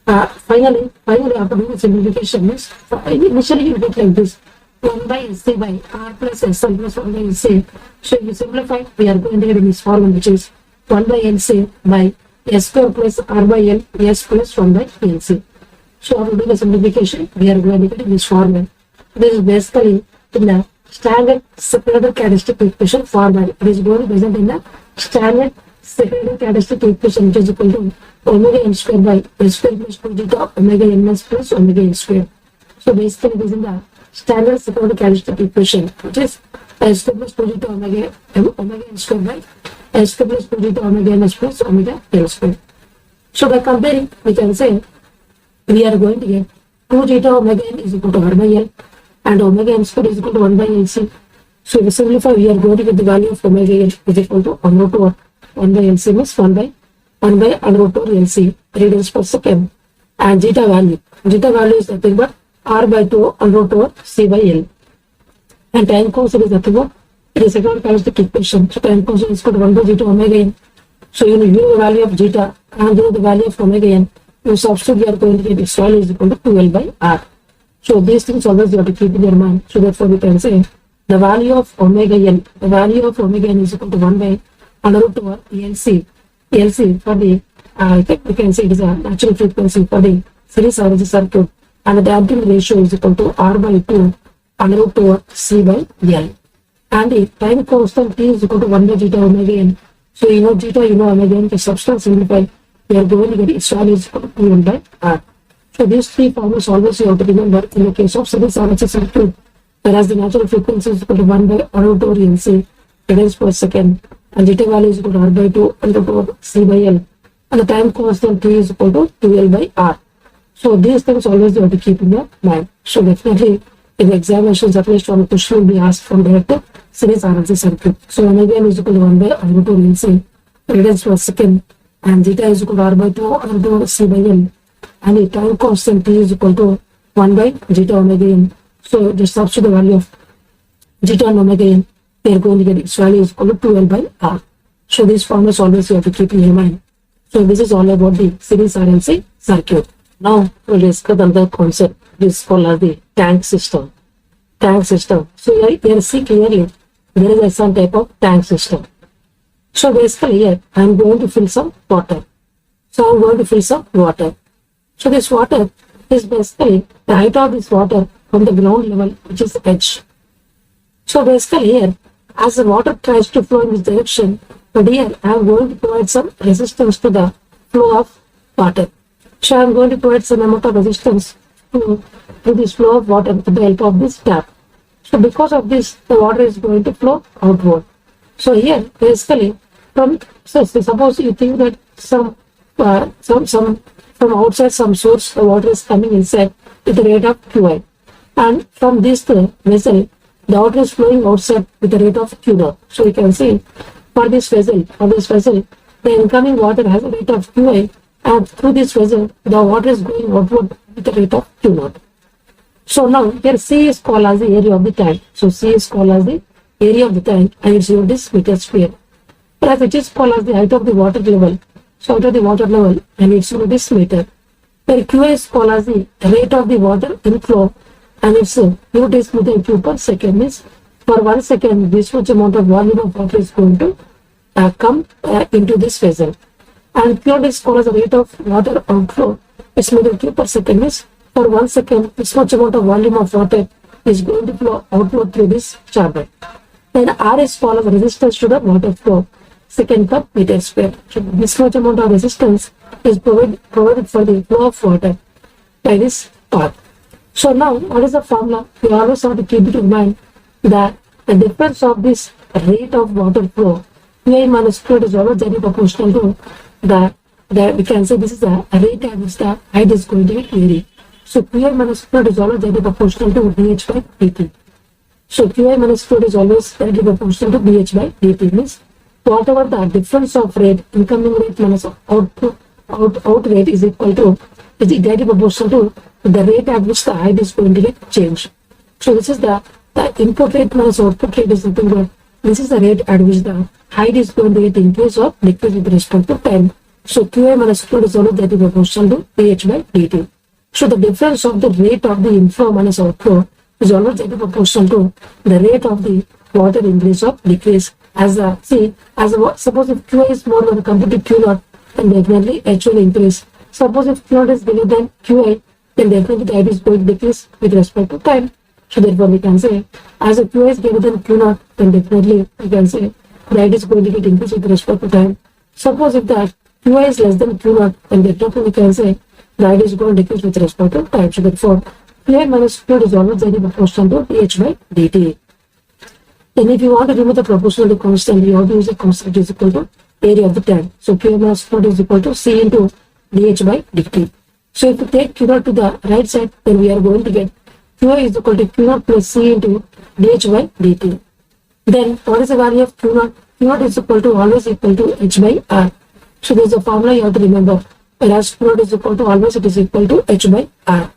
finally after doing the simplification means initially you get like this 1 by SC by R plus SL plus 1 by SC. So if you simplify, we are going to get this formula which is 1 by LC by S square plus R by L, S plus 1 by LC. So after doing the simplification, we are going to get this formula. This is basically in the standard separator characteristic equation format. It is going to present in the standard separator characteristic equation which is equal to omega n square by S square plus 2 theta omega n s plus omega n square. So basically it is in the standard separator characteristic equation which is S square plus 2 theta omega n square by S square plus 2 theta omega n s plus omega n square. So by comparing, we can say we are going to get 2 theta omega n is equal to R by L and omega n square is equal to 1 by LC. So if we simplify, we are going to get the value of omega n is equal to 1 over 1 by LC means 1 by under root over LC radians per second. And zeta value is nothing but R by 2 under root over C by L. And time constant is nothing but it is second characteristic equation. So time constant is equal to 1 by zeta omega n. So you know the value of zeta and you know the value of omega n. You substitute, we are going to get its value is equal to 2L by R. So these things always you have to keep in your mind. So therefore we can say the value of omega n is equal to 1 by under root over LC for the I think we can say it is a natural frequency for the series RLC circuit, and the damping ratio is equal to R by 2 under root over C by L. And the time constant T is equal to 1 by zeta omega n. So you know zeta, you know omega n, the substance simplified, we are going to get its value is equal to 2L by R. So these three formulas always you have to remember in the case of series RLC circuit, whereas the natural frequency is equal to 1 by R root over LC radians per second, and zeta value is equal to R by 2 under root over C by L, and the time constant T is equal to 2L by R. So these things always you have to keep in your mind. So definitely in the examinations at least one question will be asked from direct series RLC circuit. So omega n is equal to 1 by R root over LC radians per second, and zeta is equal to R by 2 R root over C by L, and the time constant T is equal to 1 by zeta omega n. So just substitute the value of zeta and omega n, we are going to get its value is equal to 2L by R. So these formulas always you have to keep in your mind. So this is all about the series RLC circuit. Now we'll discuss another concept. This is called as the tank system. So here see clearly there is some type of tank system. So basically here I am going to fill some water. So this water is basically the height of this water from the ground level, which is h. So basically here, as the water tries to flow in this direction, but here I am going to provide some resistance to the flow of water. So I am going to provide some amount of resistance to this flow of water with the help of this tap. So because of this, the water is going to flow outward. So here basically suppose you think that some some from outside some source, the water is coming inside with the rate of Qi. And from this vessel, the water is flowing outside with the rate of Q naught. So you can see for this vessel, the incoming water has a rate of Qi, and through this vessel, the water is going outward with the rate of Q naught. So now here C is called as the area of the tank. So C is called as the area of the tank, and its unit is meter square. Plus it is called as the height of the water level. So height of the water level, and its unit is meter. Where Q is called as the rate of the water inflow, and its unit is meter cube per second. Means for 1 second, this much amount of volume of water is going to come into this vessel. And Q is called as the rate of water outflow. It's meter cube per second. Means for 1 second, this much amount of volume of water is going to flow outward through this chamber. Then R is called as resistance to the water flow, second per meter square. So this much amount of resistance is provided for the flow of water by this path. So now, what is the formula? You always have to keep it in mind that the difference of this rate of water flow, Qi minus Q is always directly proportional to the we can say this is the rate at which the height is going to be varied. So Qi minus Q is always directly proportional to dH by dt. So Qi minus Q is always directly proportional to dH by dt. Means whatever the difference of rate, incoming rate minus out rate is equal to, is directly proportional to the rate at which the height is going to get changed. So this is the input rate minus output rate is nothing but this is the rate at which the height is going to get increased or decreased with respect to time. So Qi minus Q is always directly proportional to dH by dt. So the difference of the rate of the inflow minus outflow is always directly proportional to the rate of the water increase or decrease. Suppose if Qi is more when compared to Q naught, then definitely H will increase. Suppose if Q naught is greater than Qi, then definitely the height is going to decrease with respect to time. So therefore we can say, as if Qi is greater than Q naught, then definitely we can say the height is going to get increased with respect to time. Suppose if the Qi is less than Q naught, then definitely we can say the height is going to decrease with respect to time. So therefore, Qi minus Q is always directly proportional to dH by dt. Then if you want to remove the proportionality constant, you have to use a constant is equal to area of the tank. So Q minus Q is equal to C into dH by dt. So if you take Q naught to the right side, then we are going to get Q is equal to Q naught plus C into dH by dt. Then what is the value of Q naught? Q naught is equal to always equal to H by R. So there is a formula you have to remember. Whereas Q naught is equal to always it is equal to H by R.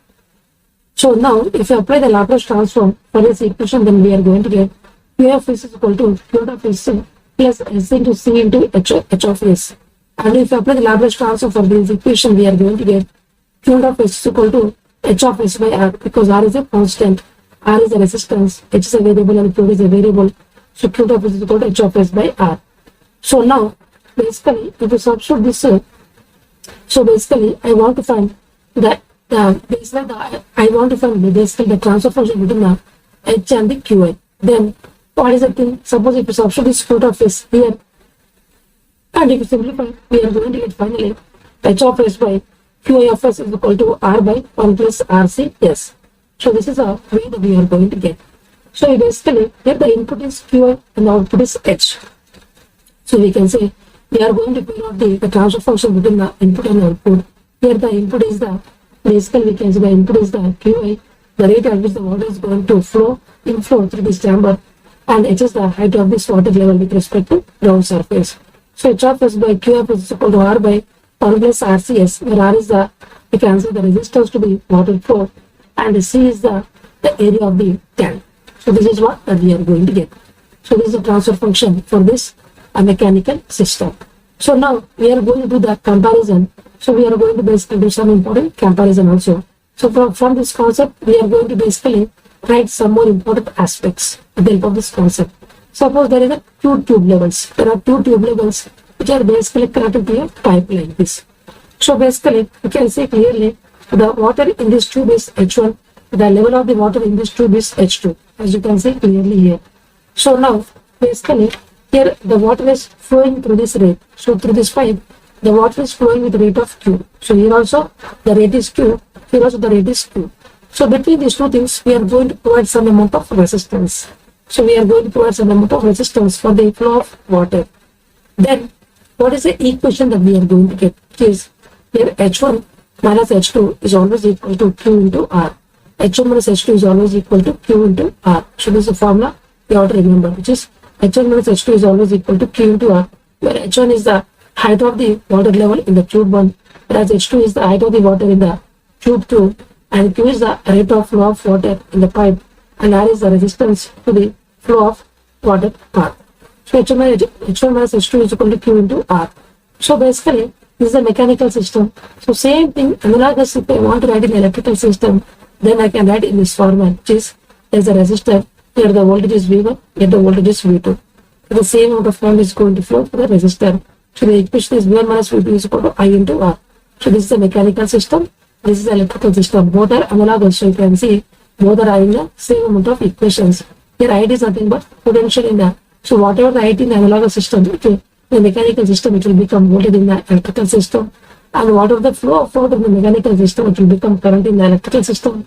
So now if you apply the Laplace transform for this equation, then we are going to get Q of S is equal to Q of S plus S into C into H of S. And if you apply the Laplace transform for this equation, we are going to get Q of S is equal to H of S by R, because R is a constant, R is a resistance, H is a variable and Q is a variable. So Q of S is equal to H of S by R. So now basically if you substitute this, so basically I want to find that basically the transfer function between the H and the Qi. Then what is the thing? Suppose if you substitute this Q of S here, and if you simplify, we are going to get finally H of S by Qi of S is equal to R by 1 plus RCS. So this is a way that we are going to get. So basically here the input is Qi and the output is H. So we can say we are going to figure out the transfer function between the input and output. Here the input is the, basically we can say the input is the Qi, the rate at which the water is going to inflow through this chamber, and H is the height of this water level with respect to ground surface. So H of S by Q of S is equal to R by 1 plus RCS, where R is the, we can say the resistance to the water flow, and C is the area of the tank. So this is what we are going to get. So this is the transfer function for this mechanical system. So now we are going to do the comparison. So we are going to basically do some important comparison also. So from this concept, we are going to basically write some more important aspects with the help of this concept. Suppose there is a two tube levels. There are two tube levels which are basically connected to a pipe like this. So basically, you can see clearly the water in this tube is H1. The level of the water in this tube is H2, as you can see clearly here. So now, basically, here the water is flowing through this rate. So through this pipe, the water is flowing with the rate of Q. So here also the rate is Q. Here also the rate is Q. So between these two things, we are going to provide some amount of resistance. So we are going to provide some amount of resistance for the flow of water. Then, what is the equation that we are going to get? which is here H1 minus H2 is always equal to Q into R. H1 minus H2 is always equal to Q into R. So this is a formula you have to remember, which is H1 minus H2 is always equal to Q into R, where H1 is the height of the water level in the tube 1, whereas H2 is the height of the water in the tube 2, and Q is the rate of flow of water in the pipe, and R is the resistance to the flow of water path. So H1 minus H2 is equal to Q into R. So basically, this is a mechanical system. So same thing, analogous, if I want to write in electrical system, then I can write in this format, which is there's a resistor, here the voltage is V1, here the voltage is V2. So the same amount of current is going to flow through the resistor. So the equation is V1 minus V2 is equal to I into R. So this is a mechanical system, this is an electrical system. Both are analogous, so you can see both are having the same amount of equations. Here IT is nothing but potential in the, so whatever the IT in the analogous system, okay, the mechanical system, it will become voltage in the electrical system, and whatever the flow of water in the mechanical system, it will become current in the electrical system,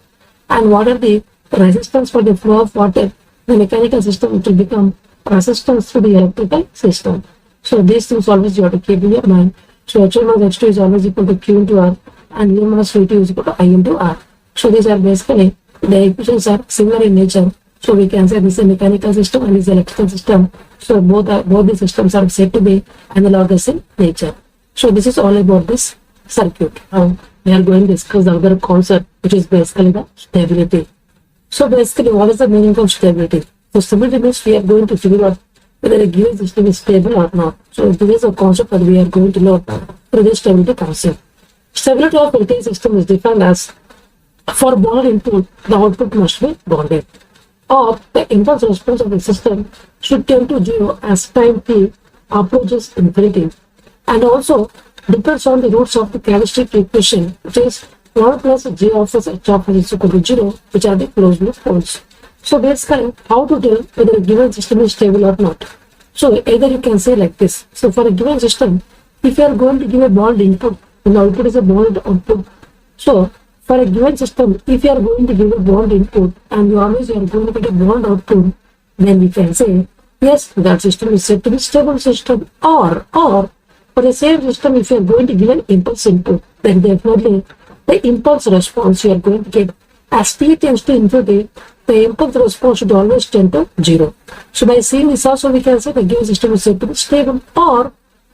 and what are the resistance for the flow of water in the mechanical system, it will become resistance to the electrical system. So these things always you have to keep in your mind. So H1 minus H2 is always equal to Q into R, and V1 minus V2 is equal to I into R. So these are basically, the equations are similar in nature. So we can say this is a mechanical system and this is electrical system. So both the systems are said to be analogous in nature. So this is all about this circuit. Now we are going to discuss the other concept, which is basically the stability. So basically, what is the meaning of stability? So stability means we are going to figure out whether a given system is stable or not. So this is a concept that we are going to learn through this stability concept. Stability of a system is defined as, for bond input, the output must be bounded, or the impulse response of the system should tend to 0 as time t approaches infinity, and also depends on the roots of the characteristic equation, which is 1 plus j of s h of s is equal to 0, which are the closed loop poles. So basically, how to tell whether a given system is stable or not? So either you can say like this. So for a given system, if you are going to give a bond input, and the output is a bond output. So for a given system, if you are going to give a bond input and you are going to get a bond output, then we can say, yes, that system is said to be stable system. Or for the same system, if you are going to give an impulse input, then definitely the impulse response you are going to get, as t tends to infinity, the impulse response should always tend to 0. So by seeing this also, we can say the given system is said to be stable. Or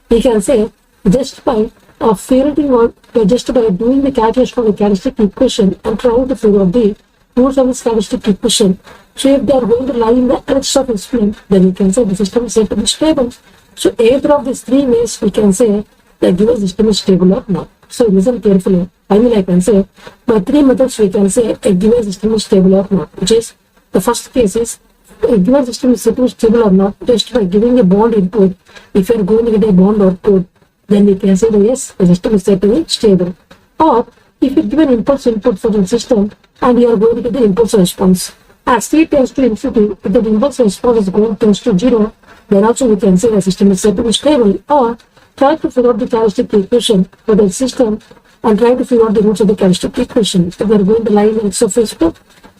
we can say, just by figuring out, just by doing the calculation of the characteristic equation and trying to figure out the roots of this characteristic equation. So if they are going to lie in the edge of its plane, then we can say the system is said to be stable. So either of these three ways we can say the given system is stable or not. So listen carefully. Finally, I can say by three methods we can say a given system is stable or not, which is the first case is a given system is said to be stable or not just by giving a bond input. If you are going to get a bond output, then we can say that yes, the system is said to be stable. Or if you give an impulse input for the system and you are going to get the impulse response, as t tends to infinity, if the impulse response is going tends to 0, then also we can say the system is said to be stable. Or try to figure out the characteristic equation for the system and try to figure out the roots of the characteristic equation. If they are going to lie in the surface group,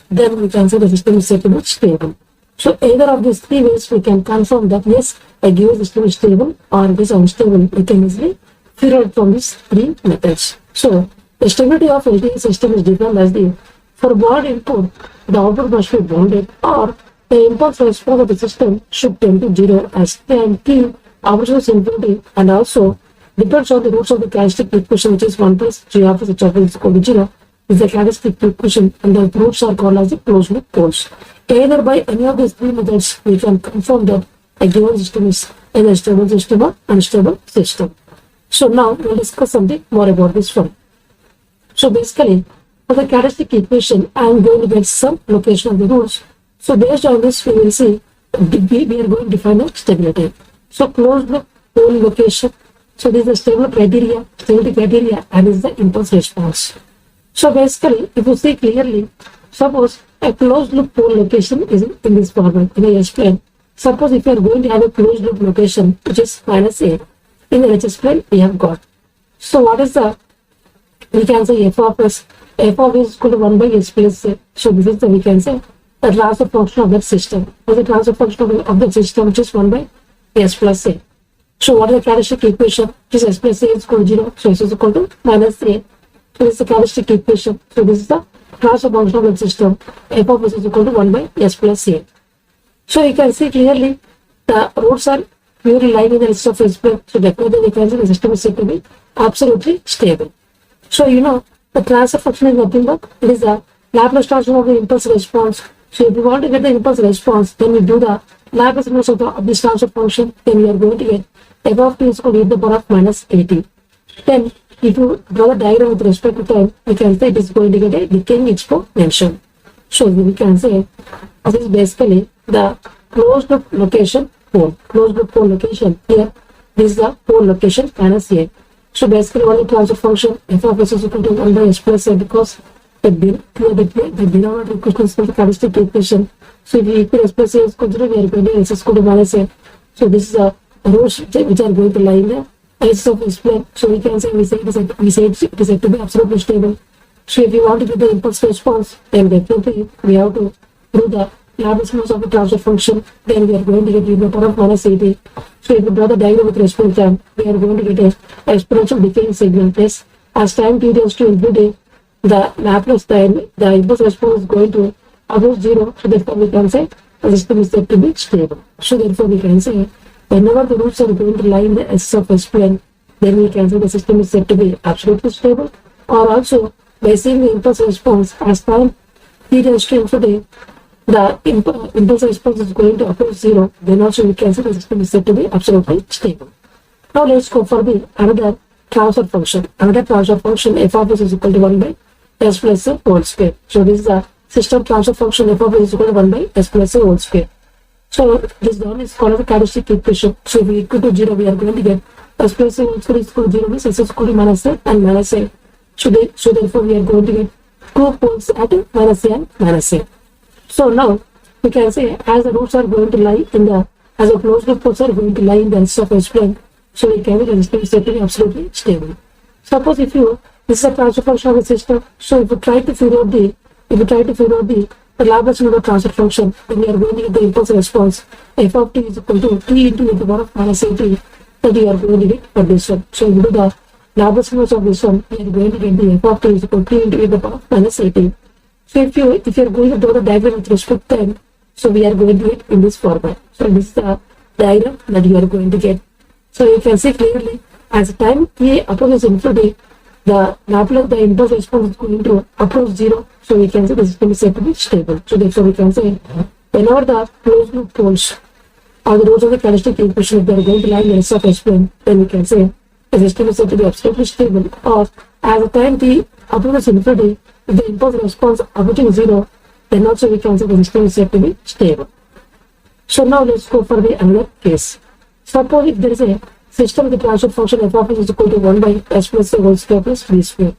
then we can say the system is said to be stable. So either of these three ways we can confirm that yes, a given system is stable or it is unstable. We can easily figure out from these three methods. So the stability of LTE system is defined as the, for bond input, the output must be bounded, or the impulse response of the system should tend to 0 as time t approaches infinity, and also depends on the roots of the characteristic equation, which is 1 plus j of s h of s is equal to 0 is the characteristic equation, and the roots are called as the closed loop poles. Either by any of these three methods, we can confirm that a given system is either a stable system or unstable system. So now we'll discuss something more about this one. So basically, for the characteristic equation, I am going to get some location of the roots. So based on this, we will see we are going to define a stability. So closed loop pole location. So this is the stability criteria, and this is the impulse response. So basically, if you see clearly, suppose a closed loop pole location is in this format, in a S plane. Suppose if you are going to have a closed loop location, which is minus A, in the HS plane we have got. So what is the, we can say f of s is equal to 1 by s plus A. So this is the, we can say, the transfer function of that system. Or the transfer function of the system, which is 1 by s plus A. So what is the characteristic equation? This s plus a is equal to 0. So s is equal to minus a. So this is the characteristic equation. So this is the transfer function of the system. F of s is equal to 1 by s plus a. So you can see clearly the roots are purely lying in the list of s plane. So definitely we can see the system is said to be absolutely stable. So the transfer function is nothing but it is the Laplace transform of the impulse response. So if you want to get the impulse response, then we do the Laplace inverse of this transfer function. Then we are going to get f of t is equal to e to the power of minus 80. Then if you draw the diagram with respect to time, we can say it is going to get a decaying exponential. So we can say this is basically the closed loop location pole. Closed loop pole location here. This is the pole location minus a. So basically only transfer function f of s is equal to 1 by s plus a because the denominator equation is the characteristic equation. So if you equal s plus a is equal to 0, we are going to s is equal to minus a. So this is the rules which are going to lie in the axis of s plane. So we can say it is said to be absolutely stable. So if you want to get the impulse response, then definitely we have to do the Laplace inverse of the transfer function. Then we are going to get e to the power of minus 80. So if you draw the diagram with respect to time, we are going to get a exponential decaying signal. Yes, as time t tends to infinity, the Laplace, the impulse response is going to approach 0. So therefore we can say the system is said to be stable. So therefore we can say whenever the roots are going to lie in the axis of s plane, then we can say the system is said to be absolutely stable. Or also by seeing the impulse response as time t tends to infinity, the impulse response is going to approach 0, then also we can say the system is said to be absolutely stable. Now let's go for the another transfer function. Another transfer function f of s is equal to 1 by s plus a whole square. So this is the system transfer function f of s is equal to 1 by s plus a whole square. So this one is called the characteristic equation. So if we equal to 0, we are going to get s plus a whole square is equal to 0 means s is equal to minus a and minus a. So therefore we are going to get 2 poles at minus a and minus a. So now we can say as the roots are going to lie in the, as the closed loop poles are going to lie in the axis of s plane, so we can say the system is said to be absolutely stable. Suppose if this is a transfer function of a system, so if you try to figure out the Laplace inverse transfer function, then we are going to get the impulse response f of t is equal to t into e to the power of minus 80 that we are going to get for this one. So if you do the Laplace inverse of this one, we are going to get the f of t is equal to t into e to the power of minus 80. So if you are going to draw the diagram with respect to time, so we are going to get in this format. So this is the diagram that you are going to get. So you can see clearly as time t approaches infinity, the impulse response is going to approach 0. So we can say the system is said to be stable. So therefore we can say whenever the closed loop poles or the roots of the characteristic equation, if they are going to lie in the axis of s plane, then we can say the system is said to be absolutely stable. Or as the time t approaches infinity, if the impulse response approaching 0, then also we can say the system is said to be stable. So now let's go for the another case. Suppose if there is a system with the transfer function f of s is equal to 1 by s plus a whole square plus b square.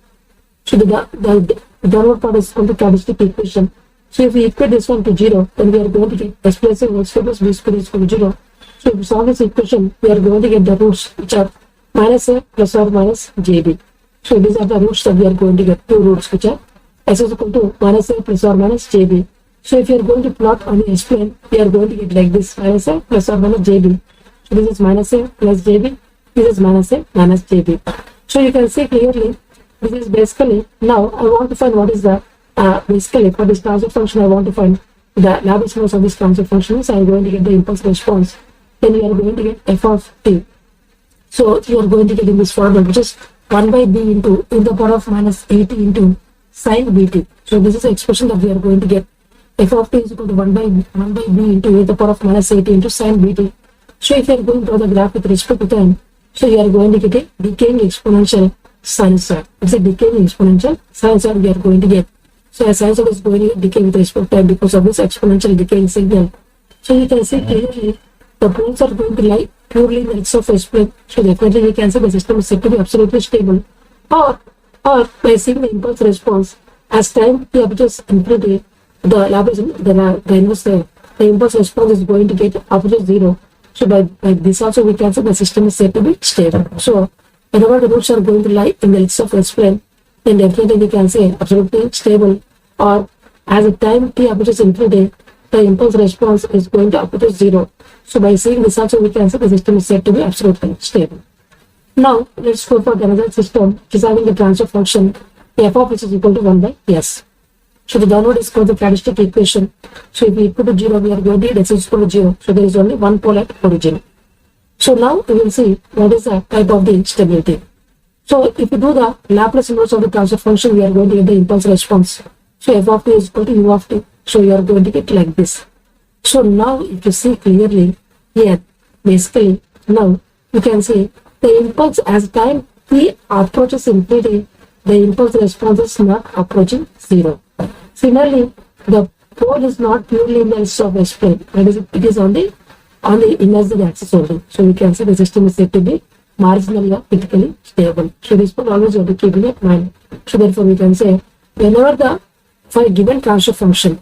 So the downward part is equal to characteristic equation. So if we equate this one to 0, then we are going to get s plus a whole square plus b square is equal to 0. So if we solve this equation, we are going to get the roots which are minus a plus or minus jb. So these are the roots that we are going to get, two roots which are s is equal to minus a plus or minus jb. So if you are going to plot on the s plane, we are going to get like this minus a plus or minus jb. So this is minus a plus jb, this is minus a minus jb. So you can see clearly this is basically, now I want to find what is the basically for this transfer function I want to find the Laplace inverse of this transfer function. So I am going to get the impulse response. Then you are going to get f of t. So you are going to get in this format which is 1 by b into e to the power of minus 80 into sin bt. So this is the expression that we are going to get. F of t is equal to 1 by b into e to the power of minus 80 into sin bt. So if you are going to draw the graph with respect to time, so you are going to get a decaying exponential sinusoid. It's a decaying exponential sinusoid we are going to get. So a sinusoid is going to decay with respect to time because of this exponential decaying signal. So you can see clearly the poles are going to lie purely in the axis of s plane. So definitely we can say the system is said to be absolutely stable. Or by seeing the impulse response as time t approaches infinity, the impulse response is going to get approaches 0. So by this also we can say the system is said to be stable. So whenever the roots are going to lie in the axis of s plane, then definitely we can say absolutely stable. Or as the time t approaches infinity, the impulse response is going to approach 0. So by seeing this also, we can say the system is said to be absolutely stable. Now, let's go for another system which is having a transfer function f of x is equal to 1 by s. So the downward is called the characteristic equation. So if we equal to 0, we are going to get x is equal to 0. So there is only one pole at origin. So now we will see what is the type of the stability. So if you do the Laplace inverse of the transfer function, we are going to get the impulse response. So f of t is equal to u of t. So you are going to get like this. So now if you see clearly here, basically now you can see the impulse as time t approaches infinity, the impulse response is not approaching 0. Similarly, the pole is not purely in the x of s plane, that is, it is on the imaginary axis only. So we can say the system is said to be marginally or critically stable. So this point always you have to keep in mind. So therefore we can say whenever for a given transfer function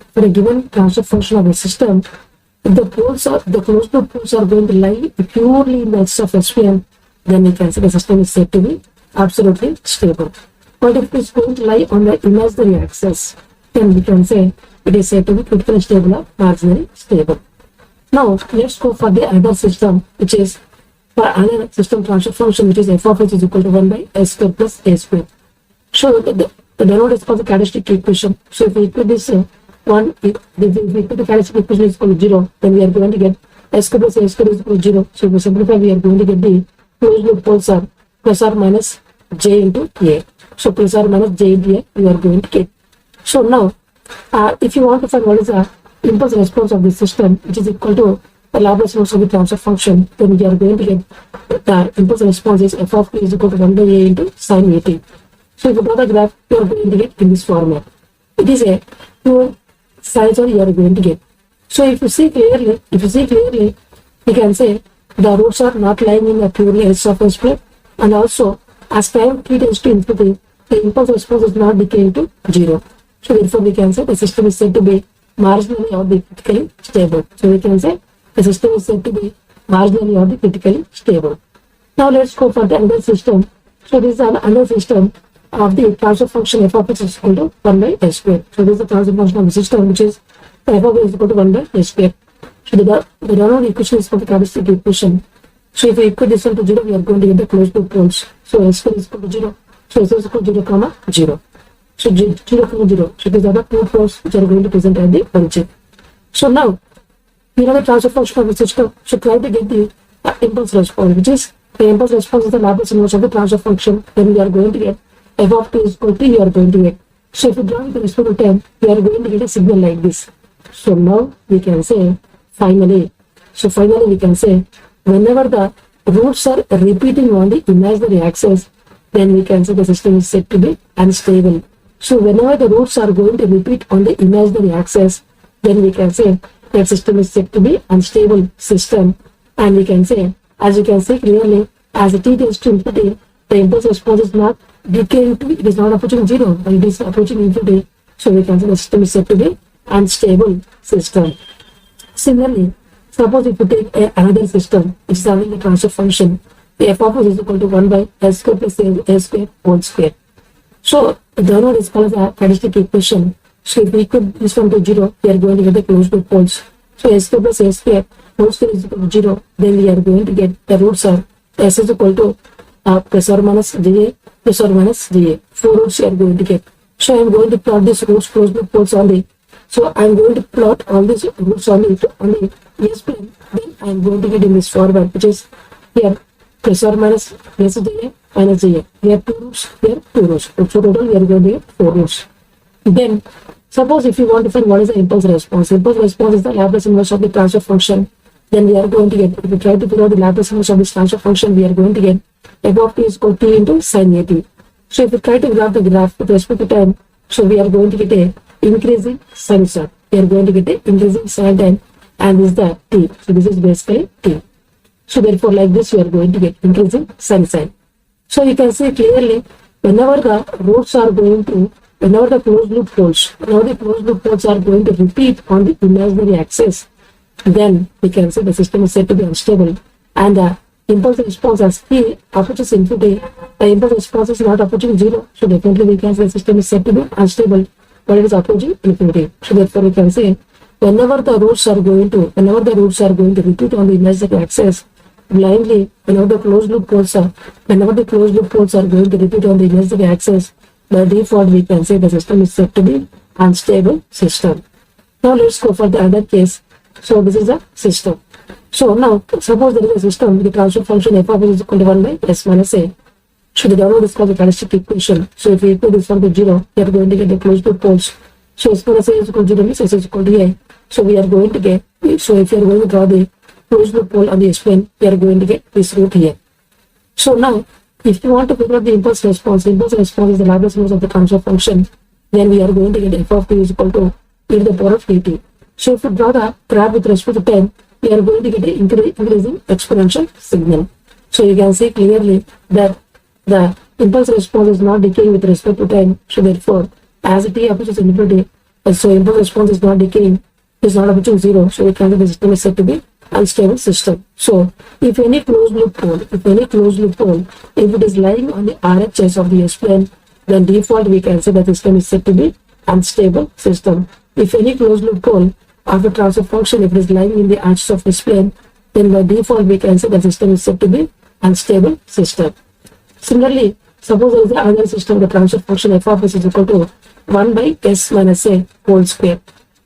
of a system, if the closed loop poles are going to lie purely in the x of s plane, then we can say the system is said to be absolutely stable. But if it is going to lie on the imaginary axis, then we can say it is said to be critically stable or marginally stable. Now let's go for the other system, which is for another system transfer function, which is f of x is equal to 1 by s square plus a square. So the denote is called the characteristic equation. So if we equate this if we equate the characteristic equation is equal to 0, then we are going to get s square plus a square is equal to 0. So if we simplify, we are going to get the closed loop poles are plus or minus j into a. So plus or minus j into a we are going to get. So now if you want to find what is the impulse response of the system, which is equal to the Laplace inverse of the transfer function, then we are going to get the impulse response is f of t is equal to 1 by a into sin at. So if you draw the graph, you are going to get in this format. It is a pure sinusoid you are going to get. So if you see clearly, we can say the roots are not lying in a purely s of s plane, and also as time t tends to infinity, the impulse response is not decaying to 0. So therefore we can say the system is said to be marginally or critically stable. So we can say the system is said to be marginally or critically stable. Now let's go for the another system. So this is another system of the transfer function f of x is equal to 1 by s square. So this is the transfer function of the system, which is f of x is equal to 1 by s square. So the downward equation is called the characteristic equation. So if we equate this one to 0, we are going to get the closed loop poles. So s square is equal to 0. So s is equal to 0 comma 0. So 0 comma 0. So these are the two poles which are going to present at the origin. So now we know the transfer function of the system. So try to get the impulse response, which is the impulse response is the Laplace inverse of the transfer function. Then we are going to get f of t is equal to you are going to get. So if you draw the respect to time, we are going to get a signal like this. So now we can say finally we can say whenever the roots are repeating on the imaginary axis, then we can say the system is said to be unstable. So whenever the roots are going to repeat on the imaginary axis, then we can say that system is said to be unstable system. And we can say, as you can see clearly, as the t tends to infinity, the impulse response is not decaying to, it is not approaching 0, but it is approaching infinity. So we can say the system is said to be unstable system. Similarly, suppose if you take another system which is having a transfer function, the f of x is equal to 1 by s square plus a square whole square. So the downward is called the characteristic equation. So if we equate this one to 0, we are going to get the closed loop poles. So s square plus a square whole square is equal to 0, then we are going to get the roots are s is equal to plus or minus ga plus or minus ga. 4 roots we are going to get. So I am going to plot these roots closed loop poles on the. So I am going to plot all these roots on the s plane. Then I am going to get in this format, which is here plus or minus s ga minus ga. We have 2 roots, here 2 roots. So total we are going to get 4 roots. Then suppose if you want to find what is the impulse response. Impulse response is the Laplace inverse of the transfer function. Then we are going to get, if we try to figure out the Laplace inverse of this transfer function, we are going to get f of t is equal to t into sin at. So if we try to graph the graph with respect to time, so we are going to get a increasing sinusoid. We are going to get a increasing sinusoid, and this is the t. So this is basically t. So therefore like this we are going to get increasing sinusoid. So you can see clearly whenever the roots are going to, whenever the closed loop poles are going to repeat on the imaginary axis, then we can say the system is said to be unstable, and the impulse response as t approaches infinity, the impulse response is not approaching 0. So definitely we can say the system is said to be unstable, but it is approaching infinity. So therefore we can say whenever the roots are going to repeat on the imaginary axis blindly, whenever the closed loop poles are going to repeat on the imaginary axis, by default we can say the system is said to be unstable system. Now let's go for the other case. So this is a system. So now suppose there is a system with the transfer function f of s is equal to 1 by s minus a. So the downward is called the characteristic equation. So if we equate this one to 0, we are going to get the closed loop poles. So s minus a is equal to 0 means s is equal to a. So we are going to get, so if you are going to draw the closed loop pole on the S-plane, we are going to get this root here. So now, if you want to figure out the impulse response is the Laplace inverse of the transfer function, then we are going to get f of t is equal to e to the power of dt. So if you draw the graph with respect to time, we are going to get an increasing exponential signal. So you can see clearly that the impulse response is not decaying with respect to time. So therefore, as t approaches infinity, so impulse response is not decaying, is not approaching 0. So we can say the system is said to be unstable system. So if any closed loop pole, if it is lying on the RHS of the S-plane, then default we can say that the system is said to be unstable system. If any closed loop pole of a transfer function, if it is lying in the axis of S-plane, then by default we can say the system is said to be unstable system. Similarly, suppose there is another system, the transfer function f of s is equal to 1 by s minus a whole square.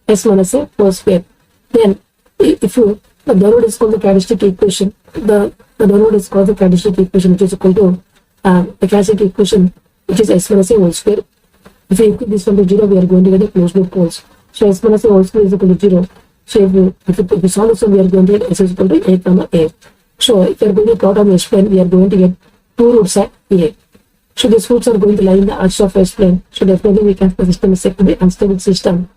Then if you, the downward is called the characteristic equation, the downward is called the characteristic equation, which is equal to the characteristic equation, which is s minus a whole square. If you equate this one to 0, we are going to get a closed loop poles. So s minus a whole square is equal to 0. So if you solve this one, we are going to get s is equal to a comma a. So if you are going to plot on the S-plane, we are going to get two roots at a. So these roots are going to lie in the axis of S-plane. So definitely we can say the system is said to be unstable system.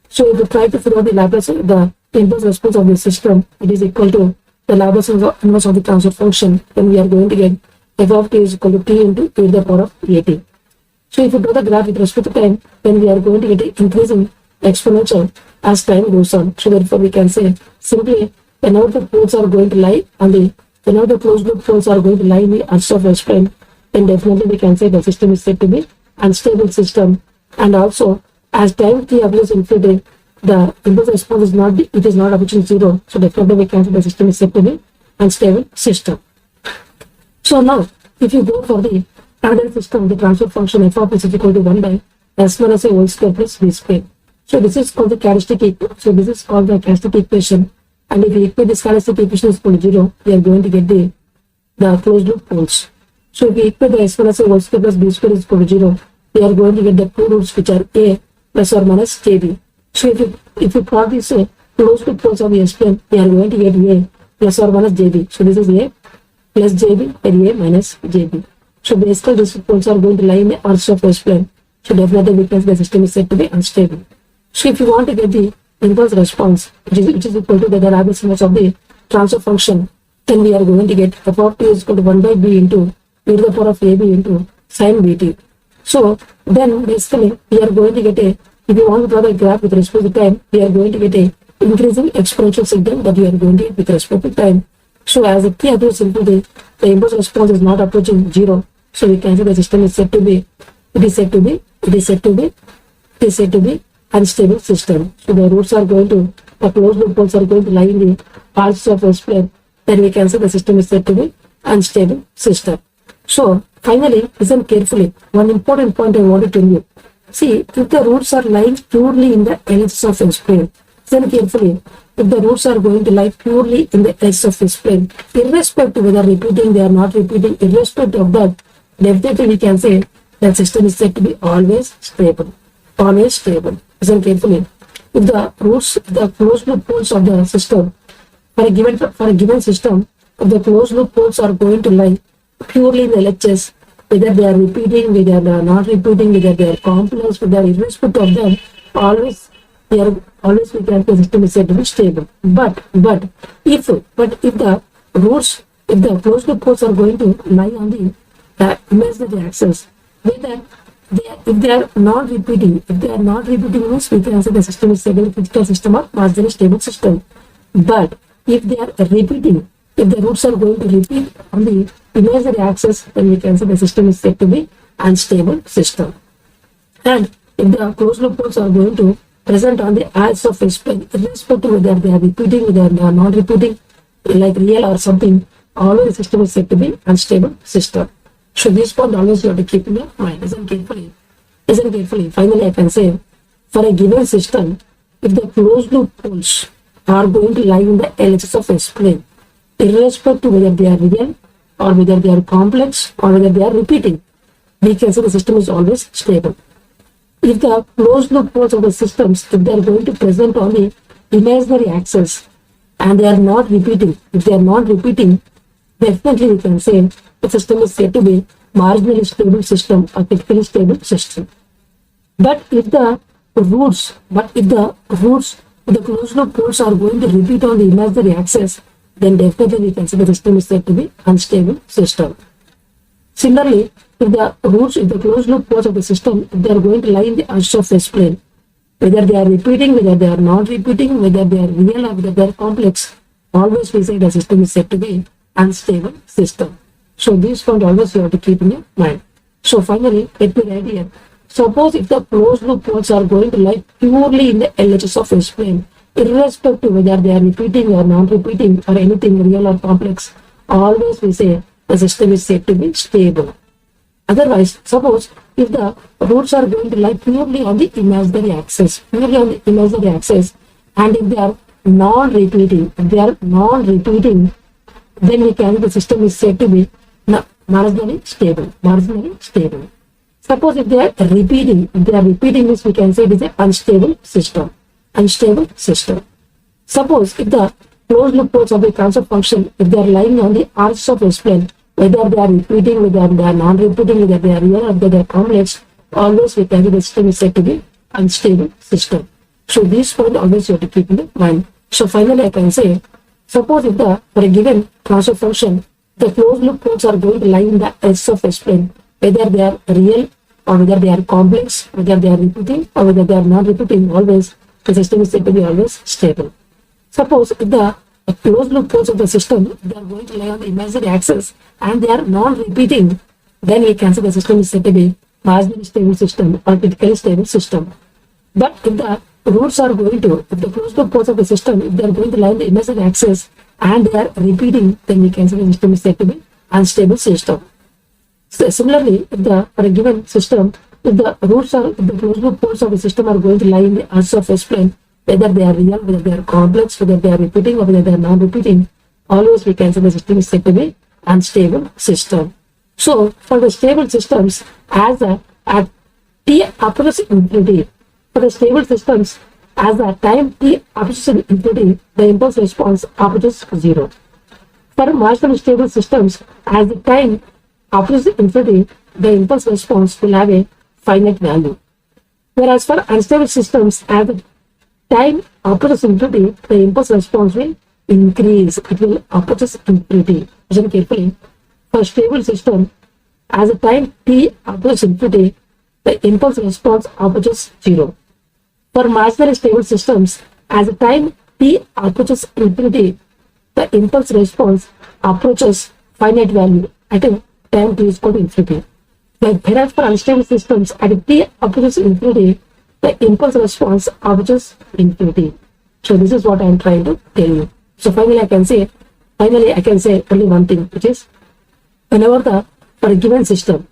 So if you try to figure out the Laplace, the impulse response of the system, it is equal to the Laplace inverse of the transfer function. Then we are going to get f of t is equal to t into e to the power of at. So if you draw the graph with respect to time, then we are going to get an increasing exponential as time goes on. So therefore we can say simply whenever the poles are going to lie on the, whenever the closed loop poles are going to lie in the axis of S-plane, then definitely we can say the system is said to be unstable system. And also as time t approaches infinity, the impulse response is not, it is not approaching 0. So definitely we can say the system is said to be unstable system. So now if you go for the another system, the transfer function f of s is equal to 1 by s minus a whole square plus b square. So this is called the characteristic equation. And if we equate this characteristic equation is equal to 0, we are going to get the closed loop poles. So if we equate the s minus a whole square plus b square is equal to 0, we are going to get the two roots which are a plus or minus jb. So if you plot this closed loop poles of the S-plane, we are going to get a plus or minus jb. So this is a plus jb and a minus jb. So basically these poles are going to lie in the axis of S-plane. So definitely we can say the system is said to be unstable. So if you want to get the impulse response, which is equal to the Laplace inverse of the transfer function, then we are going to get f of t is equal to 1 by b into e to the power of ab into sin bt. So then basically we are going to get a, if you want to draw the graph with respect to time, we are going to get a increasing exponential signal that we are going to get with respect to time. So as the t approaches infinity, the impulse response is not approaching 0. So we can say the system is said to be, it is said to be unstable system. So the roots are going to, the closed loop poles are going to lie in the axis of S-plane. Then we can say the system is said to be unstable system. So finally, listen carefully. One important point I want to tell you. See, if the roots are lying purely in the edges of S-plane, listen carefully. If the roots are going to lie purely in the edges of S-plane, irrespective whether repeating, they are not repeating, irrespective of that, definitely we can say that system is said to be always stable. Always stable. Listen carefully. If the roots, the closed loop poles of the system, for a given system, if the closed loop poles are going to lie purely in the LHS, whether they are repeating, whether they are not repeating, whether they are complex, whether irrespective of them, always we can say the system is said to be stable. But if the roots, if the closed loop poles are going to lie on the imaginary axis, whether if they are not repeating, means we can say the system is stable physical system or marginally stable system. But if they are repeating, if the roots are going to repeat on the imaginary axis, then we can say the system is said to be unstable system. And if the closed loop poles are going to present on the axis of S-plane, irrespective whether they are repeating, whether they are not repeating, like real or something, always the system is said to be unstable system. So this point always you have to keep in your mind. Listen carefully. Listen carefully. Finally, I can say, for a given system, if the closed loop poles are going to lie in the LHS of S-plane, irrespective whether they are real or whether they are complex or whether they are repeating, we can say the system is always stable. If the closed loop poles of the systems, if they are going to present on the imaginary axis and they are not repeating, if they are not repeating, definitely we can say the system is said to be marginally stable system or critically stable system. But if the roots, if the closed loop poles are going to repeat on the imaginary axis, then definitely we can say the system is said to be unstable system. Similarly, if the closed loop poles of the system, if they are going to lie in the axis of S-plane, whether they are repeating, whether they are not repeating, whether they are real or whether they are complex, always we say the system is said to be unstable system. So this point always you have to keep in your mind. So finally, let me write here. Suppose if the closed loop poles are going to lie purely in the LHS of S-plane, irrespective whether they are repeating or not repeating or anything real or complex, always we say the system is said to be stable. Otherwise, suppose if the roots are going to lie purely on the imaginary axis, and if they are non-repeating, then we can the system is said to be marginally stable. Suppose if they are repeating, means we can say it is an unstable system. Suppose if the closed loop poles of the transfer function, if they are lying on the arcs of S-plane, whether they are repeating, whether they are non-repeating, whether they are real or whether they are complex, always we can say the system is said to be unstable system. So this point always you have to keep in mind. So finally I can say, suppose if for a given transfer function, the closed loop poles are going to lie in the S of S-plane, whether they are real or whether they are complex, whether they are repeating or whether they are not repeating, always the system is said to be always stable. Suppose if the closed loop poles of the system, they are going to lie on the imaginary axis and they are non-repeating, then we can say the system is said to be marginally stable system or critically stable system. But if the roots are going to, if the closed loop poles of the system, if they are going to lie on the imaginary axis and they are repeating, then we can say the system is said to be unstable system. So similarly, if for a given system, if the closed loop poles of the system are going to lie in the axis of S-plane, whether they are real, whether they are complex, whether they are repeating or whether they are non-repeating, always we can say the system is said to be unstable system. So for the stable systems, at t approaches infinity, for the stable systems, as the time t approaches infinity, the impulse response approaches 0. For marginally stable systems, as the time approaches infinity, the impulse response will have a finite value. Whereas for unstable systems, as the time approaches infinity, the impulse response will increase. It will approaches infinity. Listen carefully. For stable system, as the time t approaches infinity, the impulse response approaches 0. For marginally stable systems, as the time t approaches infinity, the impulse response approaches finite value at a time t is equal to infinity. Whereas for unstable systems, at t approaches infinity, the impulse response approaches infinity. So this is what I am trying to tell you. So finally I can say only one thing, which is whenever for a given system,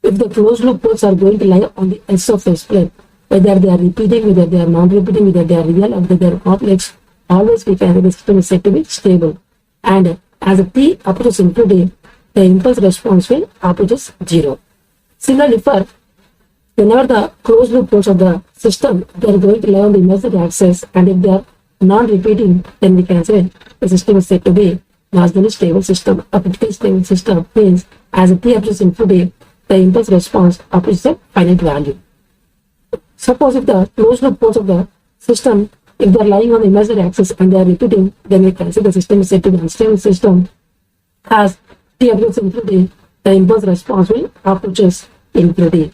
if the closed loop poles are going to lie on the S of S-plane, whether they are repeating, whether they are non-repeating, whether they are real or whether they are complex, always we can say the system is said to be stable. And as t approaches infinity, the impulse response will approaches 0. Similarly, whenever the closed loop poles of the system, they are going to lie on the imaginary axis, and if they are non-repeating, then we can say the system is said to be marginally stable system. A critically stable system means as t approaches infinity, the impulse response approaches a finite value. Suppose if the closed loop poles of the system, if they are lying on the imaginary axis and they are repeating, then we can say the system is said to be unstable system. As t approaches infinity, the impulse response will approaches infinity.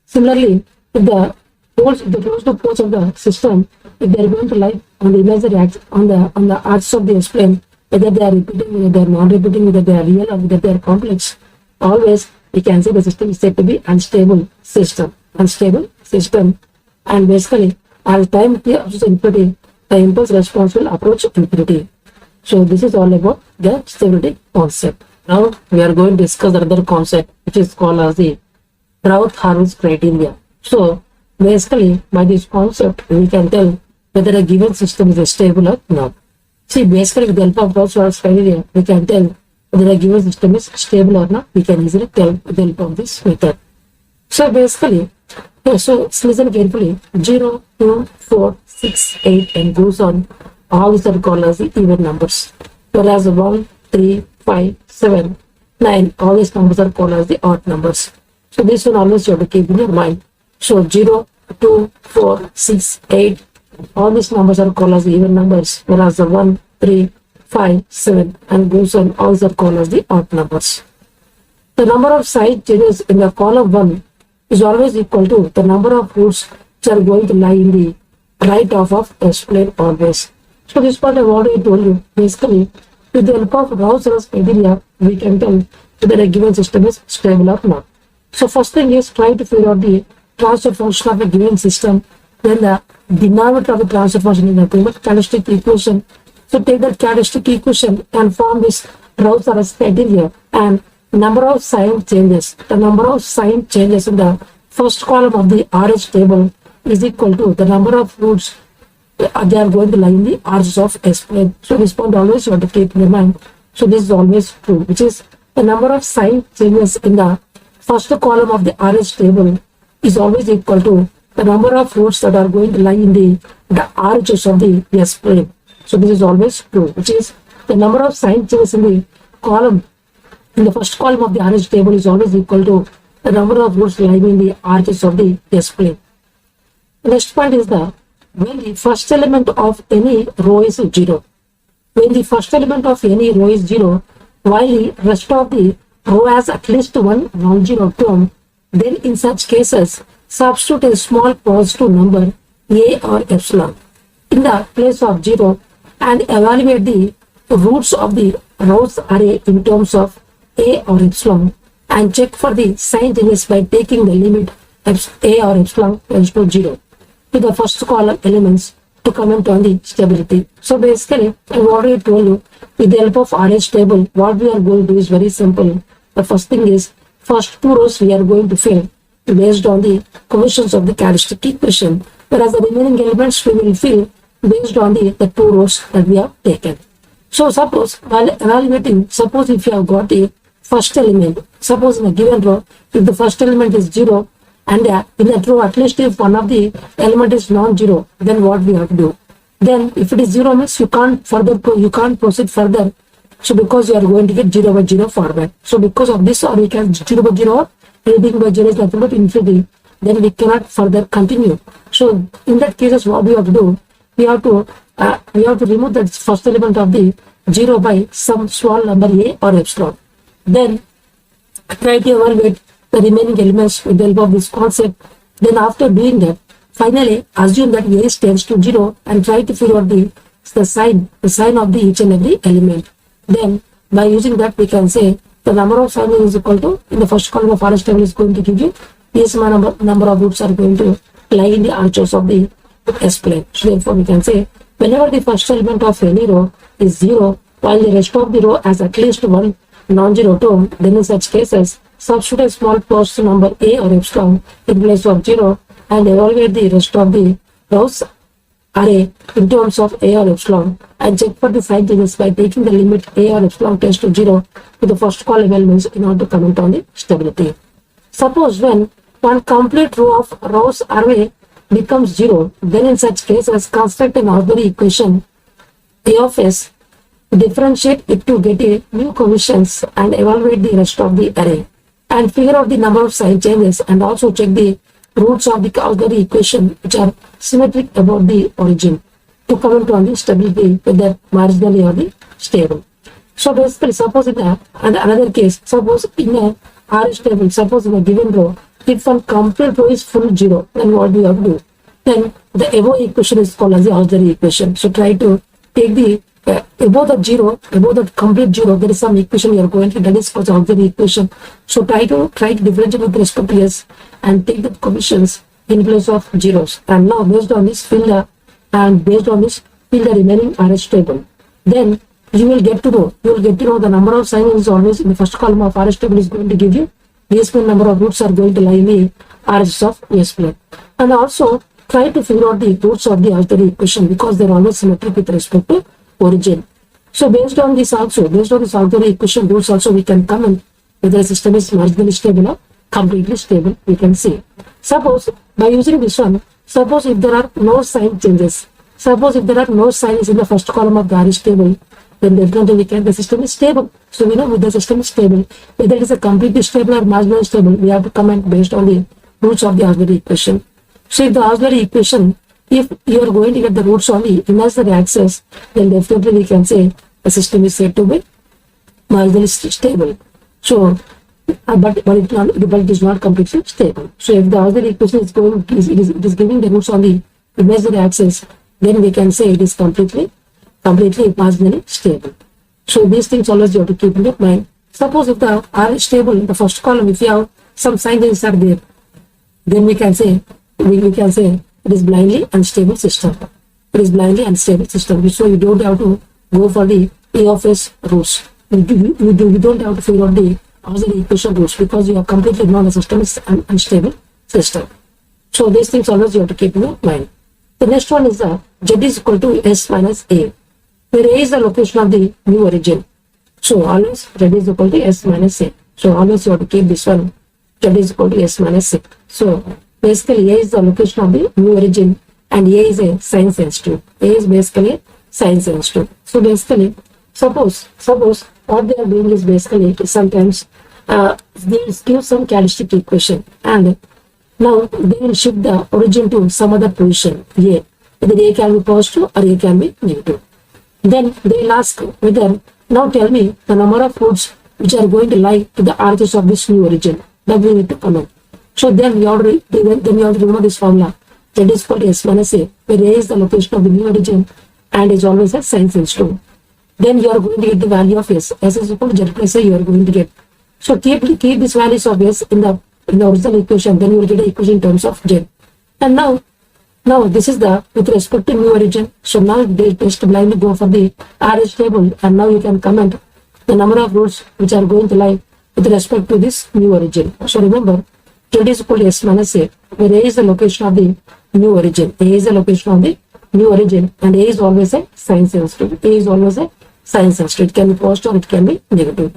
Similarly, if the closed loop poles of the system, if they are going to lie on the imaginary axis, on the arcs of the S-plane, whether they are repeating, whether they are non-repeating, whether they are real or whether they are complex, always we can say the system is said to be unstable system. system, and basically as time t approaches infinity, the impulse response will approach infinity. So this is all about the stability concept. Now we are going to discuss another concept which is called as the Routh-Harvey's criteria. So basically by this concept we can tell whether a given system is stable or not. See, basically with the help of Routh-Harvey's criteria we can tell whether a given system is stable or not. We can easily tell with the help of this method. So basically, so listen carefully. 0, 2, 4, 6, 8 and goes on. All these are called as the even numbers. Whereas 1, 3, 5, 7, 9, all these numbers are called as the odd numbers. So this one always you have to keep in your mind. So 0, 2, 4, 6, 8, all these numbers are called as the even numbers. Whereas 1, 3, 5, 7 and goes on, all these are called as the odd numbers. The number of side changes in the column 1 is always equal to the number of roots which are going to lie in the right half of S plane always. So this part I've already told you. Basically, with the help of Routh-Harvey's criteria, we can tell whether a given system is stable or not. So first thing is try to figure out the transfer function of a given system. Then the denominator of the transfer function is nothing but characteristic equation. So take that characteristic equation and form this Routh-Harvey's criteria and number of sign changes. The number of sign changes in the first column of the RH table is equal to the number of roots they are going to lie in the arches of S plane. So this point always you have to keep in mind. So this is always true, which is the number of sign changes in the first column of the RH table is always equal to the number of roots that are going to lie in the arches of the S plane. So this is always true, which is the number of sign changes in the column in the first column of the RH table is always equal to the number of roots lying in the arches of the S plane. The next point is the when the first element of any row is 0. When the first element of any row is 0, while the rest of the row has at least one non-zero term, then in such cases, substitute a small positive number a or epsilon in the place of 0 and evaluate the roots of the rows array in terms of a or epsilon and check for the sign changes by taking the limit a or epsilon tends to 0 to the first column elements to comment on the stability. So basically, I've already told you with the help of RH table, what we are going to do is very simple. The first thing is, first two rows we are going to fill based on the coefficients of the characteristic equation, whereas the remaining elements we will fill based on the two rows that we have taken. So suppose while evaluating, suppose if you have got the first element, suppose in a given row, if the first element is 0, and in that row at least if one of the element is non-zero, then what we have to do? Then if it is 0 means you can't proceed further. So because you are going to get 0 by 0 format. So because of this, or we can 0 by 0 or anything by 0 is nothing but infinity, then we cannot further continue. So in that cases what we have to do? We have to remove that first element of the 0 by some small number a or epsilon. Then try to evaluate the remaining elements with the help of this concept. Then after doing that, finally assume that a tends to 0 and try to figure out the sign of the each and every element. Then by using that we can say the number of signs is equal to, in the first column of RH table is going to give you this number of roots are going to lie in the arches of the S plane. So therefore we can say whenever the first element of any row is 0 while the rest of the row has at least one non-zero term, then in such cases substitute a small positive number a or epsilon in place of 0 and evaluate the rest of the rows array in terms of a or epsilon and check for the sign changes by taking the limit a or epsilon tends to 0 to the first column elements in order to comment on the stability. Suppose when one complete row of rows array becomes 0, then in such cases construct an ordinary equation a of s, differentiate it to get a new coefficients and evaluate the rest of the array and figure out the number of sign changes and also check the roots of the ordinary equation which are symmetric about the origin to comment on the stability whether marginally or the stable. So basically suppose in another case, suppose in a RH table, suppose in a given row, if one complete row is full 0, then what do you have to do? Then the above equation is called as the auxiliary equation. So try to take the above the complete 0, there is some equation you are going to, that is called the auxiliary equation. So try to differentiate with respect to s and take the coefficients in place of zeros. And now based on this fill the remaining RH table. Then you will get to know the number of signs is always in the first column of RH table is going to give you base plane number of roots are going to lie in the RHS of S plane. And also try to figure out the roots of the auxiliary equation because they are always symmetric with respect to origin. So based on this auxiliary equation roots also we can comment whether the system is marginally stable or completely stable, we can see. Suppose by using this one, suppose if there are no sign changes, suppose if there are no signs in the first column of the RH table, then definitely the system is stable. So we know if the system is stable, whether it is a completely stable or marginally stable, we have to comment based on the roots of the auxiliary equation. So if the auxiliary equation, if you are going to get the roots on the imaginary axis, then definitely we can say the system is said to be marginally stable. So, but it is not completely stable. So if the auxiliary equation it is giving the roots on the imaginary axis, then we can say it is completely marginally stable. So these things always you have to keep in your mind. Suppose if the RH table in the first column, if you have some signs are there, then we can say it is blindly unstable system. It is blindly unstable system. So you don't have to go for the A of S roots. You don't have to figure out the auxiliary equation roots because you have completely known the system is an unstable system. So these things always you have to keep in your mind. The next one is the Z is equal to S minus A, where A is the location of the new origin. So always Z is equal to S minus A. So always you have to keep this one Z is equal to S minus A. So basically A is the location of the new origin and A is a sign sensitive. A is basically a sign sensitive. So basically suppose what they are doing is basically sometimes they give some characteristic equation and now they will shift the origin to some other position A. Either A can be positive or A can be negative. Then they will ask whether, now tell me the number of roots which are going to lie to the RHS of this new origin. That we need to comment. So then you have to remember this formula. Z is equal to S minus A, where A is the location of the new origin and is always a sign sensitive. Then you are going to get the value of S. S is equal to Z plus A you are going to get. So keep these values of S in the original equation, then you will get an equation in terms of Z. And now this is the with respect to new origin. So now they just blindly go for the RH table and now you can comment the number of roots which are going to lie with respect to this new origin. So remember, Z is equal to S minus A, where A is the location of the new origin. A is the location of the new origin and A is always a sign sensitive. A is always a sign sensitive. It can be positive or it can be negative.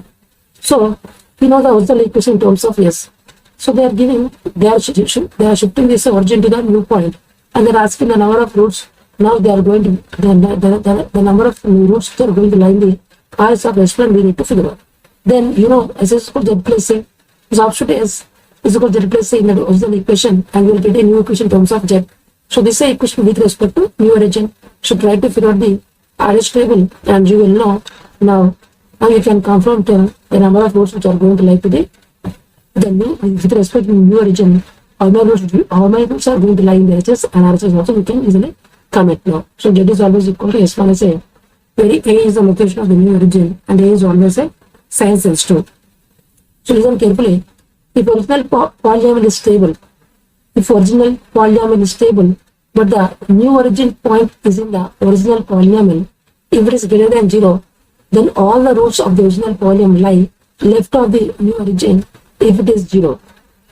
So we know the original equation in terms of S. So they are shifting this origin to the new point and they are asking the number of roots. Now they are going to the number of new roots they are going to lie in the RHS of S plane we need to figure out. Then S is equal to Z plus A. Substitute S is equal to Z plus A in the original equation and you will get a new equation in terms of Z. So this is a equation with respect to new origin. So try to figure out the RH table and you will know now you can confront the number of roots which are going to lie to the new with respect to new origin. How many roots are going to lie in the RHS and RHS also we can easily comment now. So Z is always equal to S minus A, where A is the location of the new origin and A is always a sign sensitive. So listen carefully. If original polynomial is stable, but the new origin point is in the original polynomial, if it is greater than 0, then all the roots of the original polynomial lie left of the new origin. If it is 0,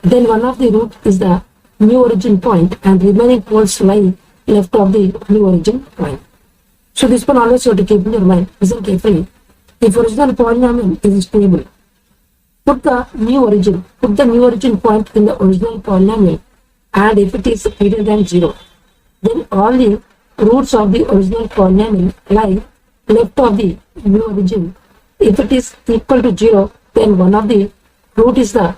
then one of the root is the new origin point and remaining poles lie left of the new origin point. So this one always you have to keep in your mind. Listen carefully. If original polynomial is stable, put the new origin point in the original polynomial and if it is greater than 0, then all the roots of the original polynomial lie left of the new origin. If it is equal to 0, then one of the root is the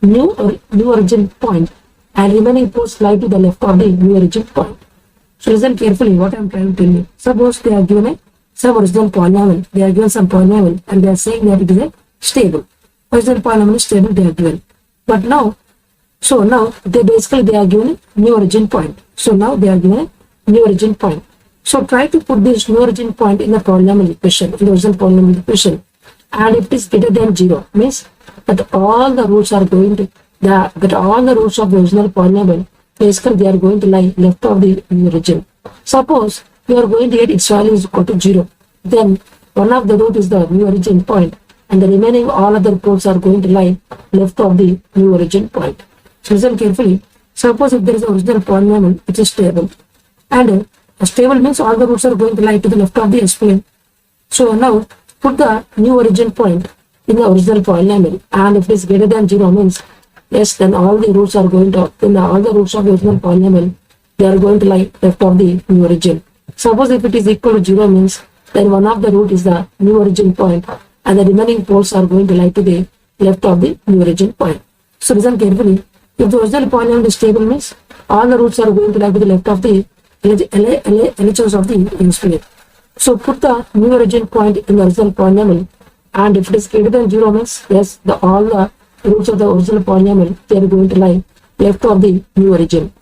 new origin point and remaining poles lie to the left of the new origin point. So listen carefully what I am trying to tell you. Suppose they are given some original polynomial, they are given some polynomial and they are saying that it is a stable. Original polynomial is stable, they are given. But now they are given a new origin point. So now they are given a new origin point. So try to put this new origin point in the polynomial equation, in the original polynomial equation. And if it is greater than 0, means that all the roots are going to all the roots of the original polynomial basically they are going to lie left of the new origin. Suppose we are going to get its value is equal to 0. Then one of the root is the new origin point and the remaining all other poles are going to lie left of the new origin point. So listen carefully. Suppose if there is an original polynomial which is stable and a stable means all the roots are going to lie to the left of the S-plane. So now put the new origin point in the original polynomial and if it is greater than 0 means yes, then all the roots are going to, then all the roots of the original polynomial, they are going to lie left of the new origin. Suppose if it is equal to 0 means then one of the root is the new origin point and the remaining poles are going to lie to the left of the new origin point. So listen carefully. If the original polynomial is stable means all the roots are going to lie to the left of the LHS of the S-plane. So put the new origin point in the original polynomial and if it is greater than 0 means yes, all the roots of the original polynomial they are going to lie left of the new origin.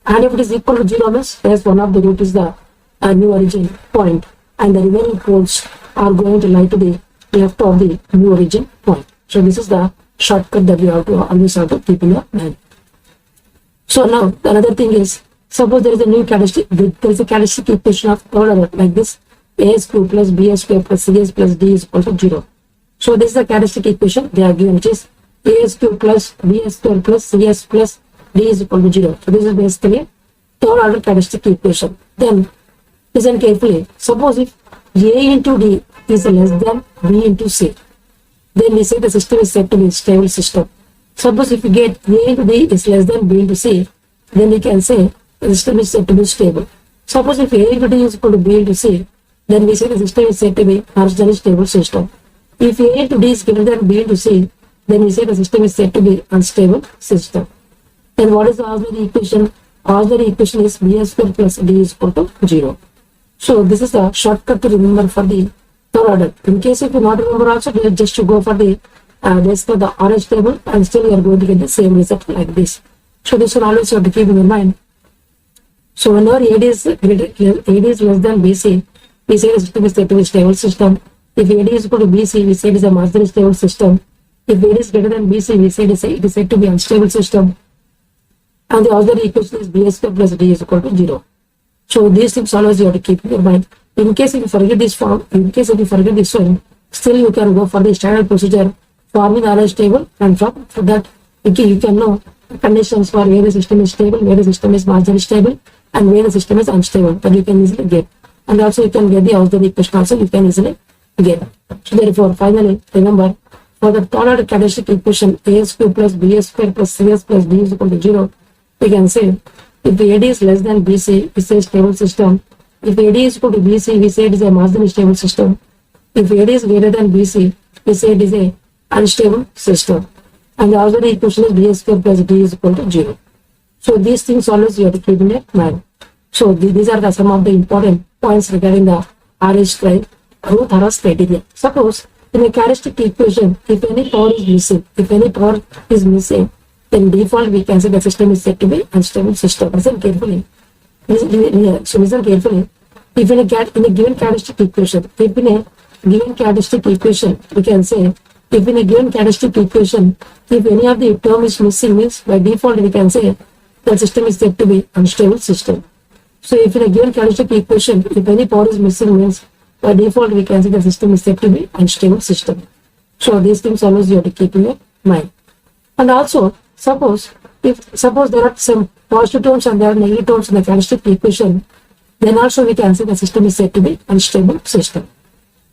And if it is equal to 0 means yes, one of the root is the new origin point and the remaining poles are going to lie to the left of the new origin point. So this is the shortcut that you have to always have to keep in your mind. So now the another thing is, suppose there is a new characteristic, there is a characteristic equation of third order like this: a square plus b square plus cs plus d is equal to 0. So this is the characteristic equation they are given, which is a square plus b square plus cs plus d is equal to 0. So this is basically a third order characteristic equation. Then listen carefully. Suppose if a into d is less than b into c, then we say the system is said to be a stable system. Suppose if you get a into d is less than b into c, then we can say the system is said to be stable. Suppose if a into d is equal to b into c, then we say the system is said to be marginally stable system. If a into d is greater than b into c, then we say the system is said to be unstable system. Then what is the auxiliary equation? Auxiliary equation is b square plus d is equal to 0. So this is the shortcut to remember for the third order. In case if you not remember also, just to go for the basically the orange table and still you are going to get the same result like this. So this will always you have to keep in your mind. So whenever AD is less than BC, we say the system is said to be a stable system. If AD is equal to BC, we say it is a marginally stable system. If AD is greater than BC, we say it is said to be unstable system. And the auxiliary equation is B square plus D is equal to 0. So these things always you have to keep in your mind. In case if you forget this form, still you can go for the standard procedure, forming the orange table, and from that you can know conditions for where the system is stable, where the system is marginally stable, and where the system is unstable, that you can easily get. And also you can get the auxiliary equation also you can easily get. So therefore, finally, remember, for the third order characteristic equation a square plus b square plus cs plus d is equal to 0, we can say if the AD is less than BC, we say stable system. If AD is equal to BC, we say it is a marginally stable system. If AD is greater than BC, we say it is a unstable system. And the auxiliary equation is b square plus d is equal to 0. So these things always you have to keep in your mind. So these are some of the important points regarding the RH Root-Haras criteria. Suppose in a characteristic equation, if any power is missing, then default we can say the system is said to be unstable system. Listen carefully. Listen carefully. If in a given characteristic equation, we can say if in a given characteristic equation, if any of the term is missing means by default we can say the system is said to be unstable system. So if in a given characteristic equation, if any power is missing means by default we can say the system is said to be unstable system. So these things always you have to keep in your mind. And also suppose there are some positive terms and there are negative terms in the characteristic equation, then also we can say the system is said to be unstable system.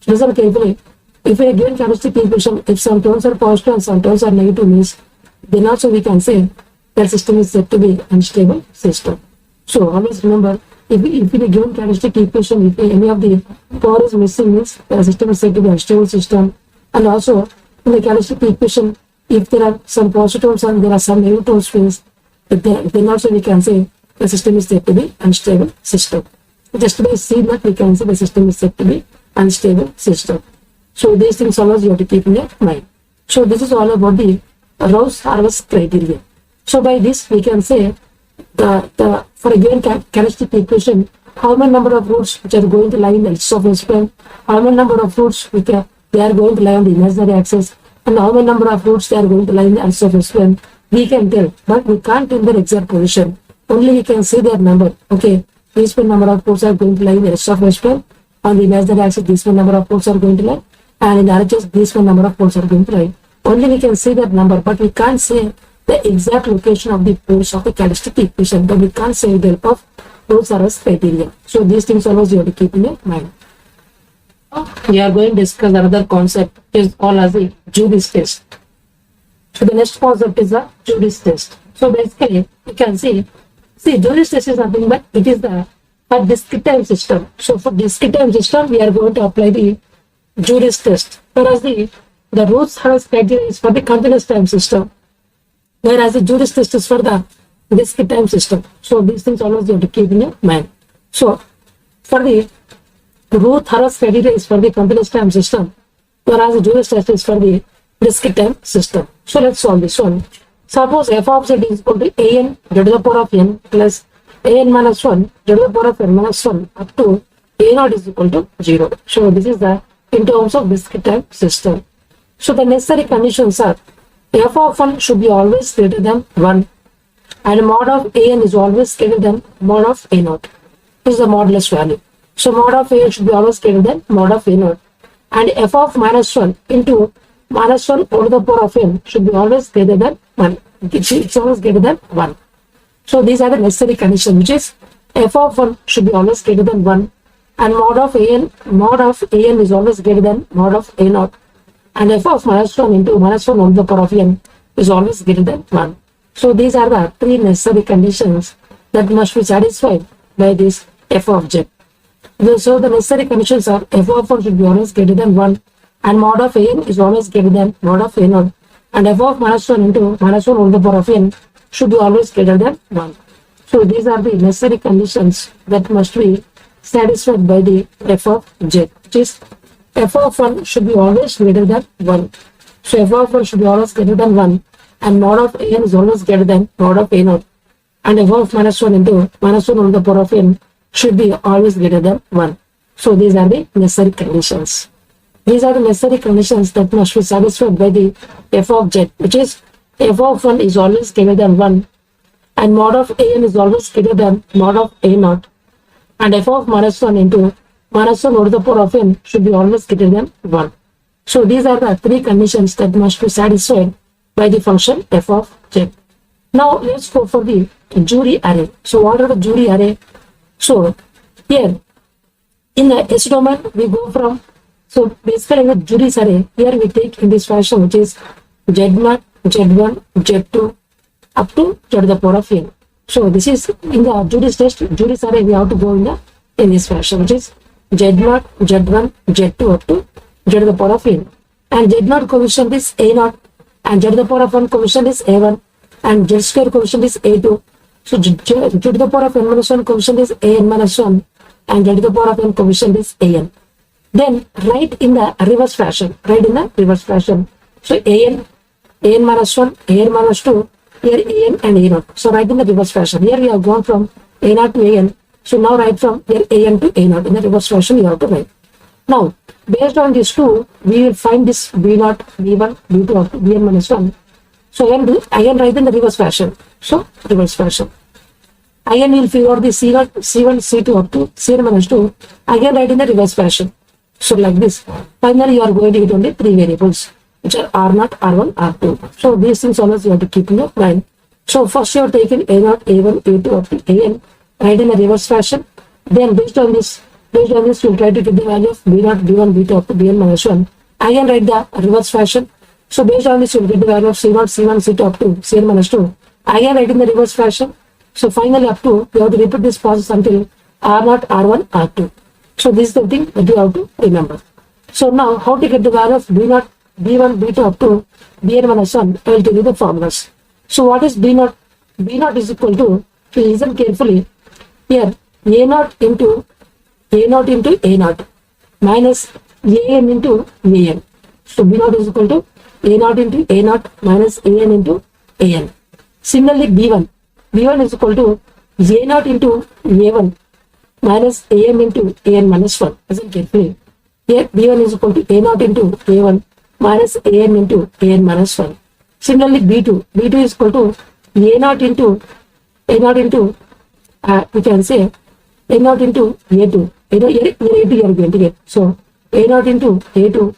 So listen carefully. If in a given characteristic equation, if some terms are positive and some terms are negative means, then also we can say that system is said to be unstable system. So always remember, if in a given characteristic equation, if any of the power is missing means the system is said to be unstable system. And also in the characteristic equation, if there are some positive terms and there are some negative terms means, then also we can say the system is said to be unstable system. Just by seeing that we can say the system is said to be unstable system. So these things always you have to keep in your mind. So this is all about the Rouse-Haras criteria. So by this we can say for a given characteristic equation, how many number of roots which are going to lie in the axis of S-plane, how many number of roots which they are going to lie on the imaginary axis, and how many number of roots they are going to lie in the axis of S-plane, we can tell, but we can't tell their exact position. only we can see their number. Okay, this number of ports are going to lie in the rest of H on the imaginary axis. This number of ports are going to lie, and in the RHS this number of ports are going to lie. Only we can see that number, but we can't say the exact location of the ports of the characteristic equation, but we can't say with the help of Rolls-Royce criteria. So these things always you have to keep in your mind. We are going to discuss another concept is called as the Jury's test. So the next concept is the Jury's test. So basically you can see Jury's test is nothing but it is the for discrete time system. So for discrete time system we are going to apply the Jury's test, whereas the Rolls-Royce criteria is for the continuous time system, whereas the Jury's test is for the discrete time system. So these things always you have to keep in your mind. So for the Rolls-Royce criteria is for the continuous time system, whereas the Jury's test is for the discrete time system. So let's solve this one. Suppose f of z is equal to an to the power of n plus an minus 1 to the power of n minus 1 up to a naught is equal to 0. So this is the in terms of discrete time system. So the necessary conditions are f of 1 should be always greater than 1 and mod of an is always greater than mod of a naught. This is the modulus value. So mod of a should be always greater than mod of a naught, and f of minus 1 into minus 1 over the power of n should be always greater than 1. It's always greater than 1. So these are the necessary conditions, which is f of 1 should be always greater than 1 and mod of an is always greater than mod of a naught, and f of minus 1 into minus 1 over the power of n is always greater than 1. So these are the three necessary conditions that must be satisfied by this f of z. So the necessary conditions are f of 1 should be always greater than 1 and mod of n is always greater than mod of a naught, and f of minus 1 into minus 1 over the power of n should be always greater than 1. So these are the necessary conditions that must be satisfied by the f of z, which is f of 1 should be always greater than 1. So f of 1 should be always greater than 1 and mod of n is always greater than mod of a naught, and f of minus 1 into minus 1 over the power of n should be always greater than 1. So these are the necessary conditions. These are the necessary conditions that must be satisfied by the f of z, which is f of 1 is always greater than 1 and mod of an is always greater than mod of a naught, and f of minus 1 into minus 1 over the power of n should be always greater than 1. So these are the three conditions that must be satisfied by the function f of z. Now let's go for the Jury array. So what are the Jury array? So here in the S domain we go from, so basically in the Jury's array here we take in this fashion, which is z0, z1, z2 up to z to the power of n. So this is in the Jury's test, Jury's array we have to go in this fashion, which is z0, z1, z2 up to z to the power of n, and z0 coefficient is a0 and z to the power of 1 coefficient is a1 and z square coefficient is a2. So z to the power of n minus 1 coefficient is an minus 1 and z to the power of n coefficient is an. Then write in the reverse fashion, So an minus 1, an minus 2, here an and a0. So write in the reverse fashion. Here we have gone from a0 to an. So now write from here an to a0. In the reverse fashion you have to write. Now based on these two, we will find this b0, b1, b2 up to bn minus 1. So again write in the reverse fashion. So reverse fashion. Again we will figure out the c1, c2 up to cn minus 2. Again write in the reverse fashion. So like this. Finally you are going to get only three variables, which are R0, R1, R2. So these things always you have to keep in your mind. So first you have taken A0, A1, A2 up to AN, write in a reverse fashion. Then based on this you will try to get the value of B0, B1, B2 up to Bn minus 1. Again write the reverse fashion. So based on this you will get the value of C0, C1, C2 up to Cn minus 2. Again write in the reverse fashion. So finally up to, you have to repeat this process until R0, R1, R2. So this is the thing that you have to remember. So now how to get the value of B0, B1, B2 up to Bn minus 1, I will tell you the formulas. So what is B0? B0 is equal to, if you listen carefully, here A0 into A0 minus An into An. So B0 is equal to A0 into A0 minus An into An. Similarly B1 is equal to A0 into A1 minus An into An minus 1. Listen carefully. Here B1 is equal to A0 into A1 minus An into An minus 1. Similarly B2 is equal to A0 into A naught into, we can say A naught into A2. A2 you are going to get. So A naught into A2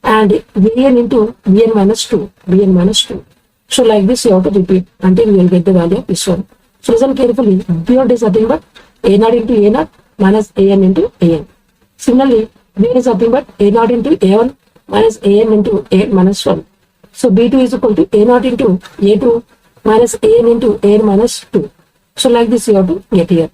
and Bn into Bn minus 2. Bn minus 2. So like this you have to repeat until you will get the value of this one. So listen carefully. B naught is nothing but A naught into A naught minus An into An. Similarly, Bn is nothing but A naught into A1 minus An into An minus 1. So B2 is equal to A naught into A2 minus An into An minus 2. So like this you have to get here.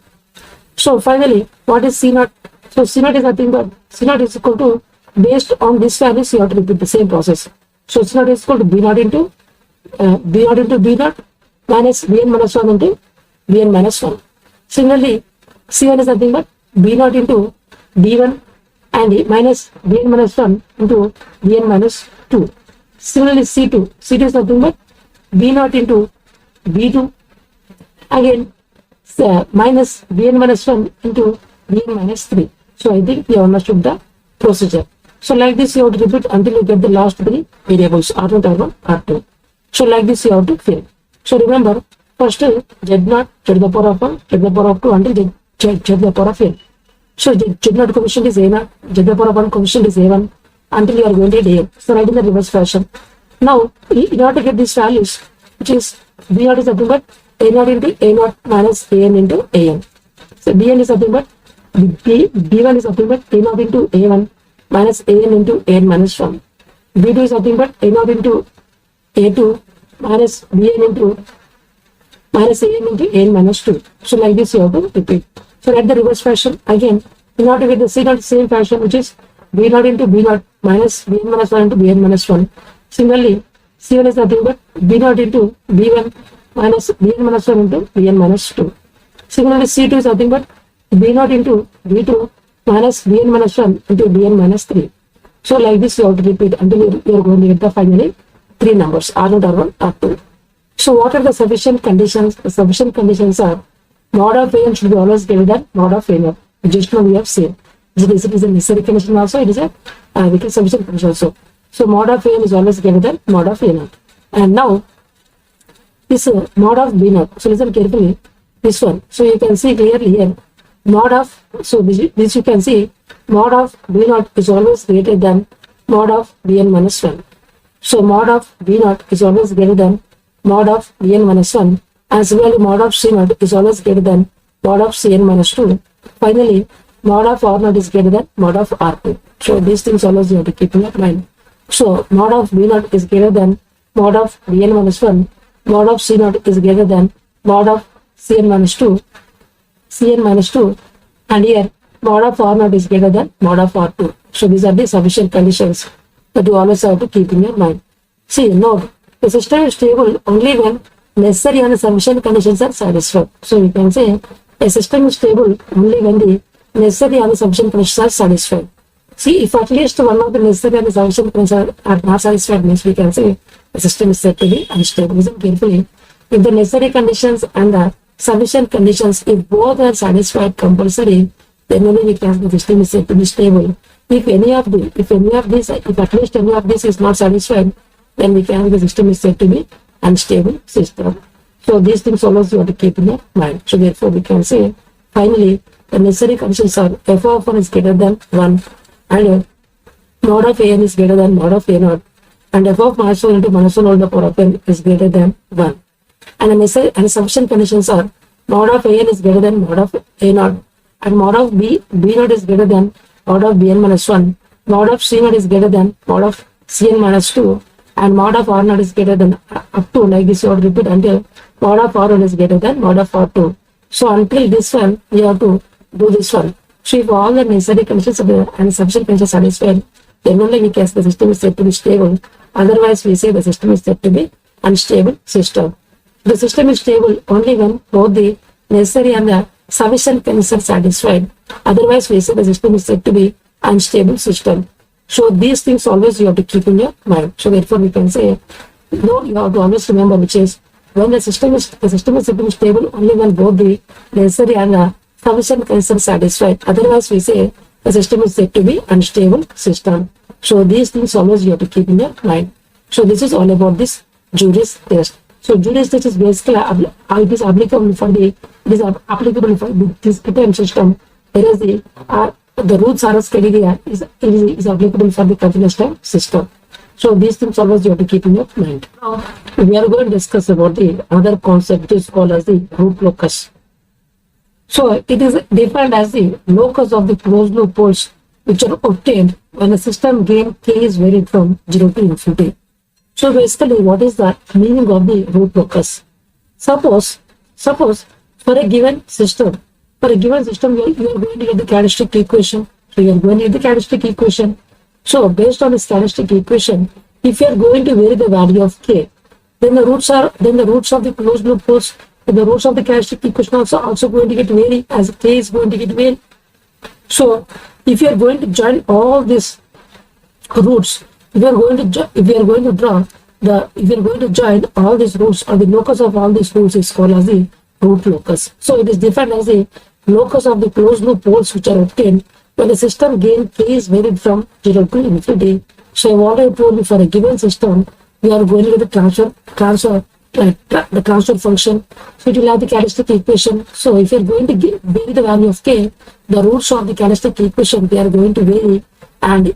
So finally, what is C naught? So C naught is nothing but C naught is equal to, based on this values you have to repeat the same process. So C naught is equal to B naught into B naught minus Bn minus 1 into Bn minus 1. Similarly, C1 is nothing but B naught into B1 and minus Bn minus 1 into Bn minus 2. Similarly, C2 is nothing but B naught into B2 again minus Bn minus 1 into Bn minus 3. So I think you understood the procedure. So like this you have to repeat until you get the last three variables R1, R1, R2. So like this you have to fill. So remember, first Z naught, Z the power of 1, Z the power of 2 until Z the power of n. So Z naught coefficient is A naught, Z the power of 1 coefficient is A1 until you are going to get A. So write in the reverse fashion. Now, in order to get these values, which is B naught is nothing but A naught into A naught minus An into An. So Bn is nothing but B1 is nothing but A naught into A1 minus An into An minus 1. B2 is nothing but A naught into A2 minus Bn into minus An into An minus 2. So like this you have to repeat. So write the reverse fashion again. In order to get the C naught same fashion, which is B naught into B naught minus Bn minus 1 into Bn minus 1. Similarly, C1 is nothing but B naught into B1 minus Bn minus 1 into Bn minus 2. Similarly, C2 is nothing but B naught into B2 minus Bn minus 1 into Bn minus 3. So like this you have to repeat until you are going to get the finally three numbers R0, R1, R2. So what are the sufficient conditions? The sufficient conditions are mod of An should be always greater than mod of A naught. Just now we have seen. It is a necessary condition also, it is a sufficient condition also. So mod of An is always greater than mod of A naught. And now this mod of B naught. So listen carefully, this one. So you can see clearly here, mod of, so this you can see, mod of B naught is always greater than mod of Bn minus 1. So mod of B naught is always greater than mod of Bn minus 1, and similarly mod of C naught is always greater than mod of Cn minus 2. Finally, mod of R naught is greater than mod of R2. So these things always you have to keep in your mind. So mod of B naught is greater than mod of Bn minus 1, mod of C naught is greater than mod of Cn minus 2, and here mod of R naught is greater than mod of R2. So these are the sufficient conditions that you always have to keep in your mind. See, note, the system is stable only when necessary and sufficient conditions are satisfied. So we can say a system is stable only when the necessary and sufficient conditions are satisfied. See, if at least one of the necessary and sufficient conditions are not satisfied, means we can say the system is said to be unstable. Listen carefully. If the necessary conditions and the sufficient conditions, if both are satisfied compulsory, then only we can say the system is said to be stable. If at least any of this is not satisfied, then we can say the system is said to be unstable system. So these things always you have to keep in your mind. So therefore we can say finally the necessary conditions are f of 1 is greater than 1 and mod of An is greater than mod of A naught, and f of minus 1 into minus 1 all the power of n is greater than 1. And the necessary and sufficient conditions are mod of An is greater than mod of A naught, and mod of B naught is greater than mod of Bn minus 1, mod of C naught is greater than mod of Cn minus 2, and mod of R naught is greater than up to, like this you have to repeat until mod of R1 is greater than mod of R2. So until this one, you have to do this one. So if all the necessary conditions and sufficient conditions are satisfied, then only we can say the system is said to be stable. Otherwise, we say the system is said to be unstable system. The system is stable only when both the necessary and the sufficient conditions are satisfied. Otherwise, we say the system is said to be unstable system. So these things always you have to keep in your mind. So therefore, we can say, no, you have to always remember, which is when the system is said to be stable only when both the necessary and the sufficient conditions are satisfied. Otherwise, we say the system is said to be unstable system. So these things always you have to keep in your mind. So this is all about this jury's test. So jurisdiction is basically it is applicable for this ATM system, whereas the roots RS criteria is applicable for the continuous time system. So these things always you have to keep in your mind. Now we are going to discuss about the other concept which is called as the root locus. So it is defined as the locus of the closed loop poles which are obtained when the system gain k is varied from 0 to infinity. So basically what is the meaning of the root locus? Suppose for a given system you are going to get the characteristic equation. So you are going to get the characteristic equation. So based on this characteristic equation, if you are going to vary the value of k, then the roots of the closed loop poles, the roots of the characteristic equation also going to get varied as k is going to get varied. So if you are going to join all these roots, if you are going to join all these roots, or the locus of all these roots is called as the root locus. So it is defined as the locus of the closed loop poles which are obtained when the system gain k is varied from 0 to infinity. So I've already told you for a given system, we are going to get the transfer function. So it will have the characteristic equation. So if you are going to vary the value of k, the roots of the characteristic equation they are going to vary, and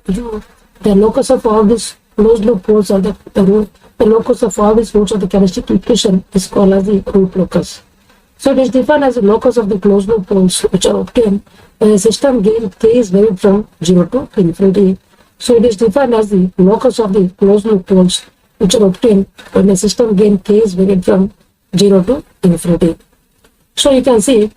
the locus of all these closed loop poles, or the locus of all these roots of the characteristic equation is called as the root locus. So it is defined as the locus of the closed loop poles which are obtained when the system gain k is varied from 0 to infinity. So it is defined as the locus of the closed loop poles which are obtained when the system gain k is varied from 0 to infinity. So you can see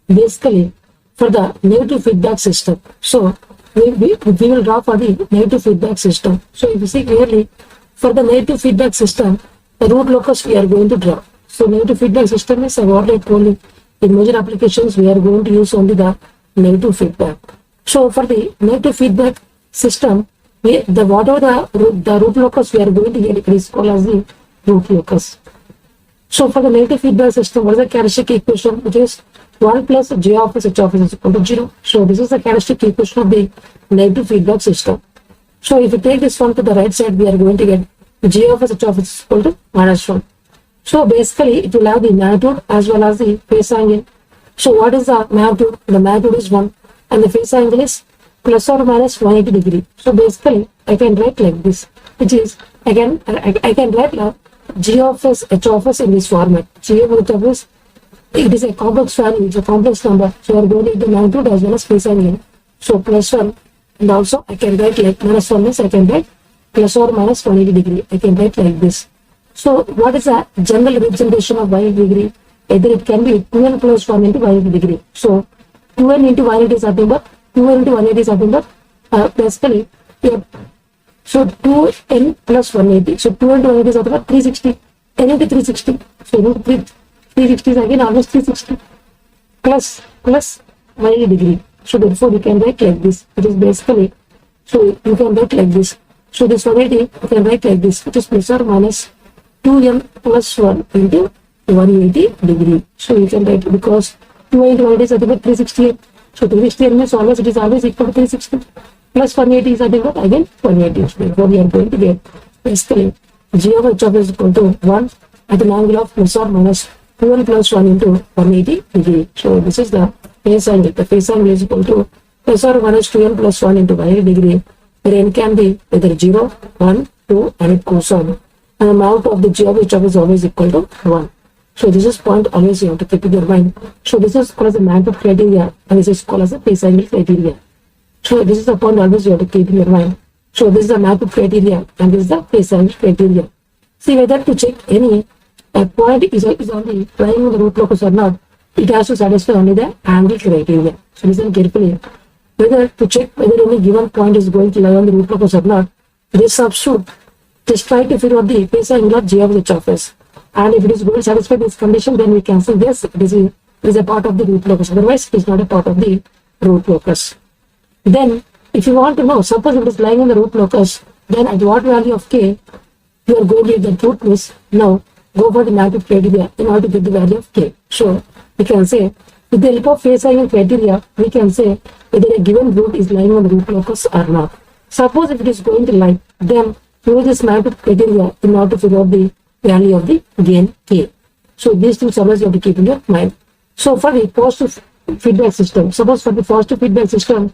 basically for the negative feedback system. So we will draw for the negative feedback system. So if you see clearly, for the negative feedback system, the root locus we are going to draw. So negative feedback system is, I've already told you, in major applications we are going to use only the negative feedback. So for the negative feedback system, whatever the root locus we are going to get, it is called as the root locus. So for the negative feedback system, what is the characteristic equation? Which is 1 plus j of s h of s is equal to 0. So this is the characteristic equation of the negative feedback system. So if you take this one to the right side, we are going to get j of s h of s is equal to -1. So basically it will have the magnitude as well as the phase angle. So what is the magnitude? The magnitude is 1 and the phase angle is plus or minus 180 degree. So basically I can write like this, which is I can write g of s h of s in this format. G of h of s, it is a complex value, it's a complex number. So we are going to get the magnitude as well as phase angle. So plus 1, and also I can write like -1 means I can write plus or minus 180 degree. I can write like this. So what is the general representation of 180 degree? Either it can be 2n plus 1 into 180 degree. So 2n into 180 is nothing but 2n into 180 is nothing but basically so 2n plus 180. So 2n into 180 is nothing but 360. n into 360. So 360 is again almost 360 plus 180 degree. So therefore you can write like this. It is basically, so you can write like this. So this 180 you can write like this, which is plus or minus 2n plus 1 into 180 degree. So you can write, because 2 into 180 is nothing but 368. So 368 means it is always equal to 360 plus 180 is nothing but again 180. So therefore we are going to get basically g of h of s is equal to 1 at an angle of plus or minus 2n plus 1 into 180 degree. So this is the phase angle. The phase angle is equal to plus or minus 2n plus 1 into 180 degree, where n can be either 0, 1, 2 and it goes on. And the amount of the g of h of is always equal to 1. So this is point always you have to keep in your mind. So this is called as the magnitude criteria and this is called as the phase angle criteria. So this is the point always you have to keep in your mind. So this is the magnitude criteria and this is the phase angle criteria. See whether to check any point is only lying on the root locus or not, it has to satisfy only the angle criteria. So listen carefully. Whether to check whether any given point is going to lie on the root locus or not, this substitute just try to figure out the phase angle of g of h of s. And if it is going to satisfy this condition, then we can say yes, it is a part of the root locus. Otherwise, it is not a part of the root locus. Then, if you want to know, suppose it is lying in the root locus, then at what value of k you are going to get the root means. Now, go for the magnitude criteria in order to get the value of k. So, we can say, with the help of phase angle criteria, we can say whether a given root is lying on the root locus or not. Suppose if it is going to lie, then use this magnitude criteria in order to figure out the value of the gain k. So these things always you have to keep in your mind. So for the positive feedback system, suppose for the positive feedback system,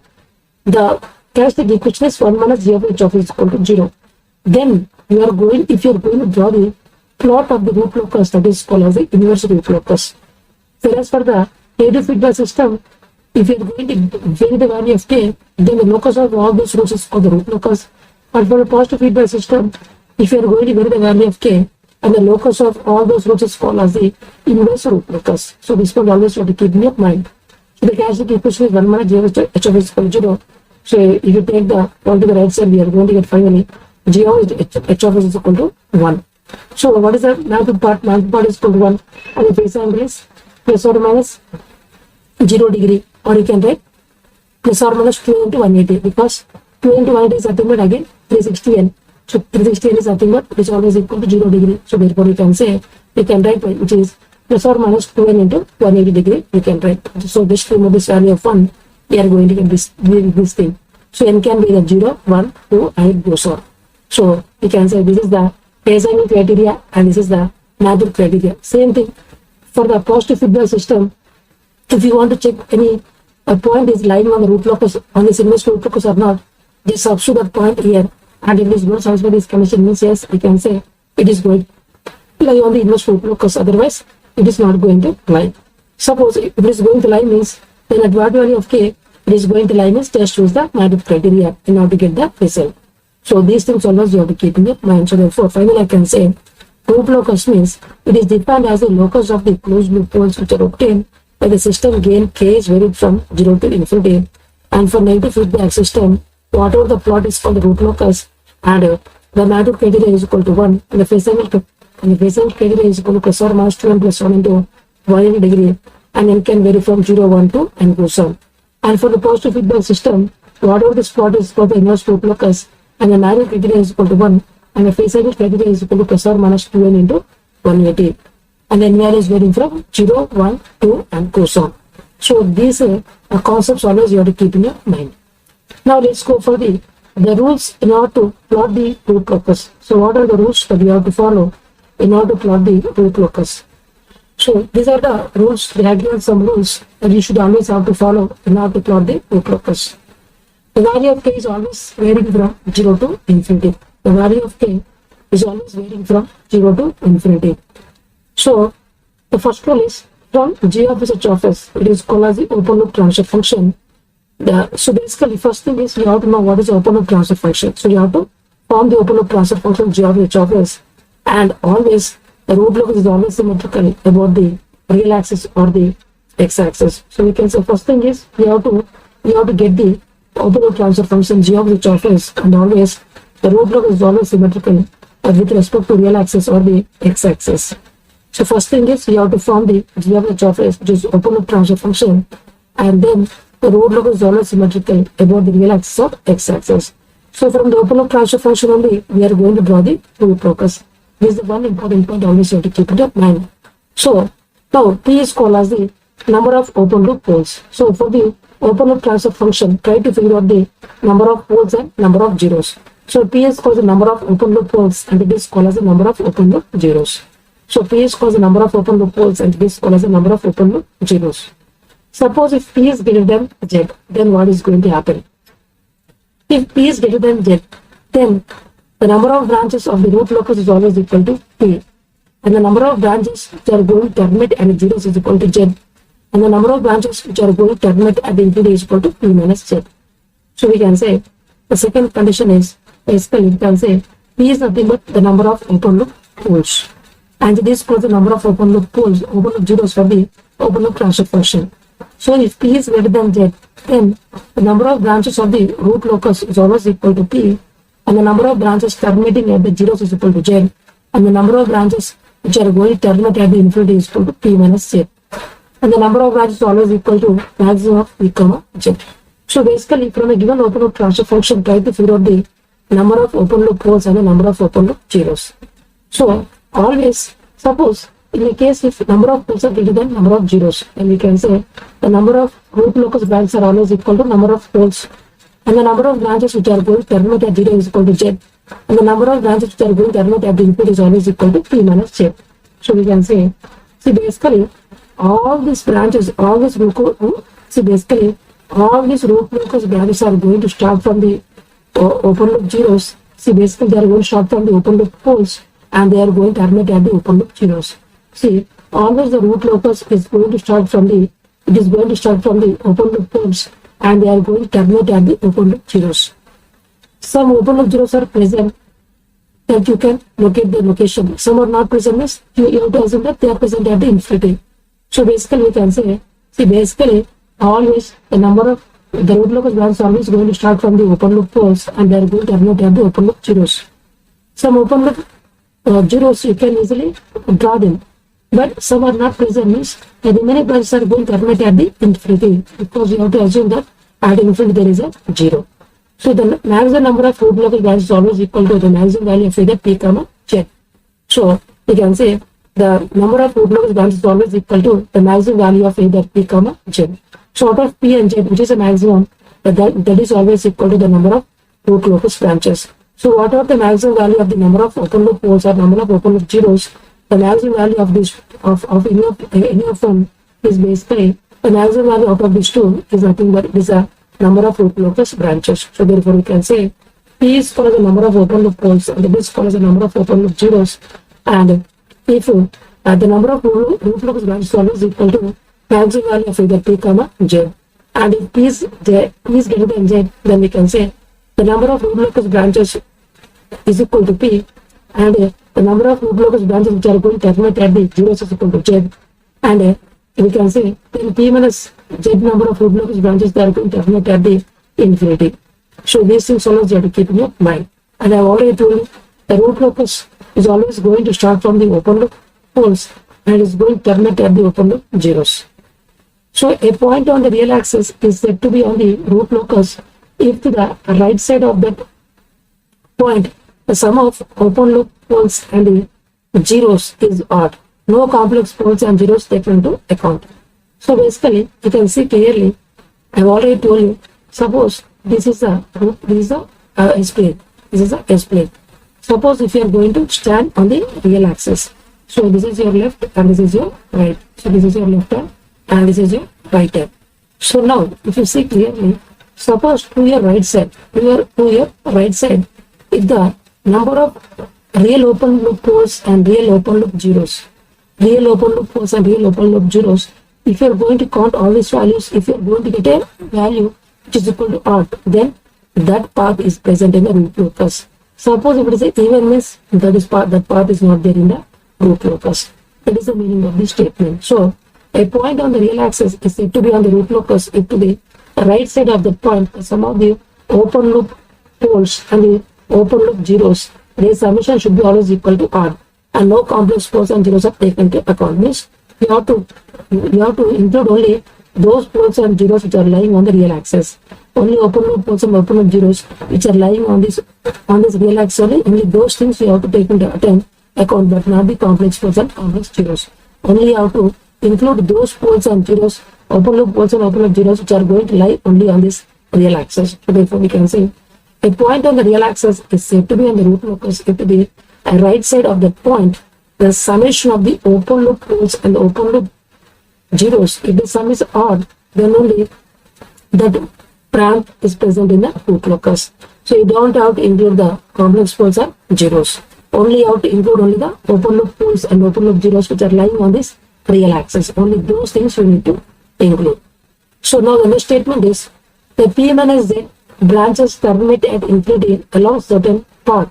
the characteristic equation is 1 minus g of h of is equal to 0. Then you are going, if you are going to draw the plot of the root locus, that is called as the inverse root locus. Whereas for the negative feedback system, if you are going to vary the value of k, then the locus of all those roots is called the root locus. But for the positive feedback system, if you are going to vary the value of k, and the locus of all those roots is called as the inverse root locus. So this one always you have to keep in your mind. So the characteristic equation is 1 minus g of h of is equal to 0. So if you take the one to the right side, we are going to get finally g of h of is equal to 1. So what is the magnitude part? Magnitude part is equal to 1, and the phase angle is plus or minus 0 degree, or you can write plus or minus 2 into 180, because 2 into 180 is nothing but again 360n. So 360n is nothing but, which is always equal to 0 degree. So therefore you can say, you can write which is plus or minus 2n into 180 degree, you can write. So just remove this value of 1, we are going to get this thing. So n can be the 0, 1, 2, and it goes on. So you can say this is the phase angle criteria and this is the magnitude criteria. Same thing for the positive feedback system. If you want to check any a point is lying on the root locus, on this inverse root locus or not, just substitute that point here, and if it is not satisfied this condition, means yes, we can say it is going to lie on the inverse root locus, otherwise it is not going to lie. Suppose if it is going to lie means, then at what value of k it is going to lie means, just choose the magnitude criteria in order to get the result. So these things always you have to keep in your mind. So therefore finally I can say root locus means it is defined as the locus of the closed loop poles which are obtained by the system gain k is varied from 0 to infinity. And for negative feedback system, whatever the plot is called the root locus, and the magnitude criteria is equal to 1, and the phase angle criteria is equal to plus or minus 2 and plus 1 into 180 degree, and n can vary from 0, 1, 2 and goes on. And for the positive feedback system, whatever this plot is called the inverse root locus, and the magnitude criteria is equal to 1, and the phase angle criteria is equal to plus or minus 2n into 180, and then n is varying from 0, 1, 2 and goes on. So these concepts always you have to keep in your mind. Now let's go for the rules in order to plot the root locus. So what are the rules that you have to follow in order to plot the root locus? So these are the rules. They have given some rules that you should always have to follow in order to plot the root locus. The value of k is always varying from 0 to infinity. The value of k is always varying from 0 to infinity. So the first rule is from g of h of s, it is called as the open loop transfer function. So basically first thing is you have to know what is the open loop transfer function. So you have to form the open loop transfer function g of h of s, and always the root locus is always symmetrical about the real axis or the x-axis. So we can say first thing is you have to get the open loop transfer function g of h of s, and always the root locus is always symmetrical with respect to real axis or the x-axis. So first thing is you have to form the g of h of s, which is open loop transfer function, and then the root locus is always symmetrical about the real axis or x-axis. So from the open loop transfer function only, we are going to draw the root locus. This is the one important point always you have to keep in mind. So now P is called as the number of open loop poles. So for the open loop transfer function, try to figure out the number of poles and number of zeros. So P is called the number of open loop poles, and it is called as the number of open loop zeros. So P is called the number of open loop poles, and it is called as the number of open loop zeros. Suppose if P is greater than Z, then what is going to happen? If P is greater than Z, then the number of branches of the root locus is always equal to P, and the number of branches which are going to terminate at zeros is equal to Z, and the number of branches which are going to terminate at the infinity is equal to P minus Z. So we can say the second condition is basically we can say P is nothing but the number of open loop poles, and it is called the number of open loop poles, open loop zeros for the open loop transfer function. So if P is greater than Z, then the number of branches of the root locus is always equal to P, and the number of branches terminating at the zeros is equal to Z, and the number of branches which are going to terminate at the infinity is equal to P minus Z, and the number of branches is always equal to maximum of P comma Z. So basically from a given open loop transfer function, try to figure out the number of open loop poles and the number of open loop zeros. So always suppose in the case if number of poles are greater than number of zeros, then we can say the number of root locus branches are always equal to number of poles, and the number of branches which are going to terminate at 0 is equal to Z, and the number of branches which are going to terminate at the input is always equal to P minus J. So we can say, see basically all these branches, all these root locus branches are going to start from the open loop zeros. See basically they are going to start from the open loop poles and they are going to terminate at the open loop zeros. See, always the root locus is going to start from the open loop poles and they are going to terminate at the open loop zeros. Some open loop zeros are present that you can locate the location. Some are not present, means you have to assume that they are present at the infinity. So basically we can say, see basically always the root locus branches are always going to start from the open loop poles and they are going to terminate at the open loop zeros. Some open loop zeros you can easily draw them, but some are not present, means the remaining branches are going to terminate at the infinity, because you have to assume that at infinity there is a 0. So the maximum number of root locus branches is always equal to the maximum value of either P, Z. So we can say the number of root locus branches is always equal to the maximum value of either P, Z. So out of P and Z, which is a maximum, that is always equal to the number of root locus branches. So whatever the maximum value of the number of open loop poles or number of open loop zeros, the maximum value of this of any of them is basically the maximum value out of these two is nothing but it is a number of root locus branches. So therefore we can say P is called as the number of open loop poles and this is called as the number of open loop zeros, and if the number of root locus branches is always equal to maximum value of either P, Z, and if P is greater than Z, then we can say the number of root locus branches is equal to P, and the number of root locus branches which are going to terminate at the zeros is equal to Z, and we can say then P minus Z number of root locus branches that are going to terminate at the infinity. So these things always you have to keep in your mind. And I have already told you the root locus is always going to start from the open loop poles and is going to terminate at the open loop zeros. So a point on the real axis is said to be on the root locus if to the right side of that point the sum of open loop poles and the zeros is odd. No complex poles and zeros taken into account. So basically you can see clearly, I have already told you, suppose this is a S-plane. This is a S-plane. Suppose if you are going to stand on the real axis. So this is your left and this is your right. So this is your left hand and this is your right hand. So now if you see clearly, suppose to your right side, if the number of real open loop poles and real open loop zeros, if you are going to count all these values, if you are going to get a value which is equal to odd, then that path is present in the root locus. Suppose if it is a even, means that path is not there in the root locus. That is the meaning of this statement. So a point on the real axis is said to be on the root locus if to the right side of the point the sum of the open loop poles and the open loop zeros, their summation should be always equal to odd and no complex poles and zeros are taken into account. Means you have to include only those poles and zeros which are lying on the real axis. Only open loop poles and open loop zeros which are lying on this real axis, only those things you have to take into account, but not the complex poles and complex zeros. Only you have to include those poles and zeros, open loop poles and open loop zeros which are going to lie only on this real axis. So therefore we can say a point on the real axis is said to be on the root locus if to the right side of that point the summation of the open loop poles and the open loop zeros, if the sum is odd, then only that branch is present in the root locus. So you don't have to include the complex poles and zeros. Only you have to include only the open loop poles and open loop zeros which are lying on this real axis. Only those things you need to include. So now the next statement is the P minus Z branches terminate at infinity along certain path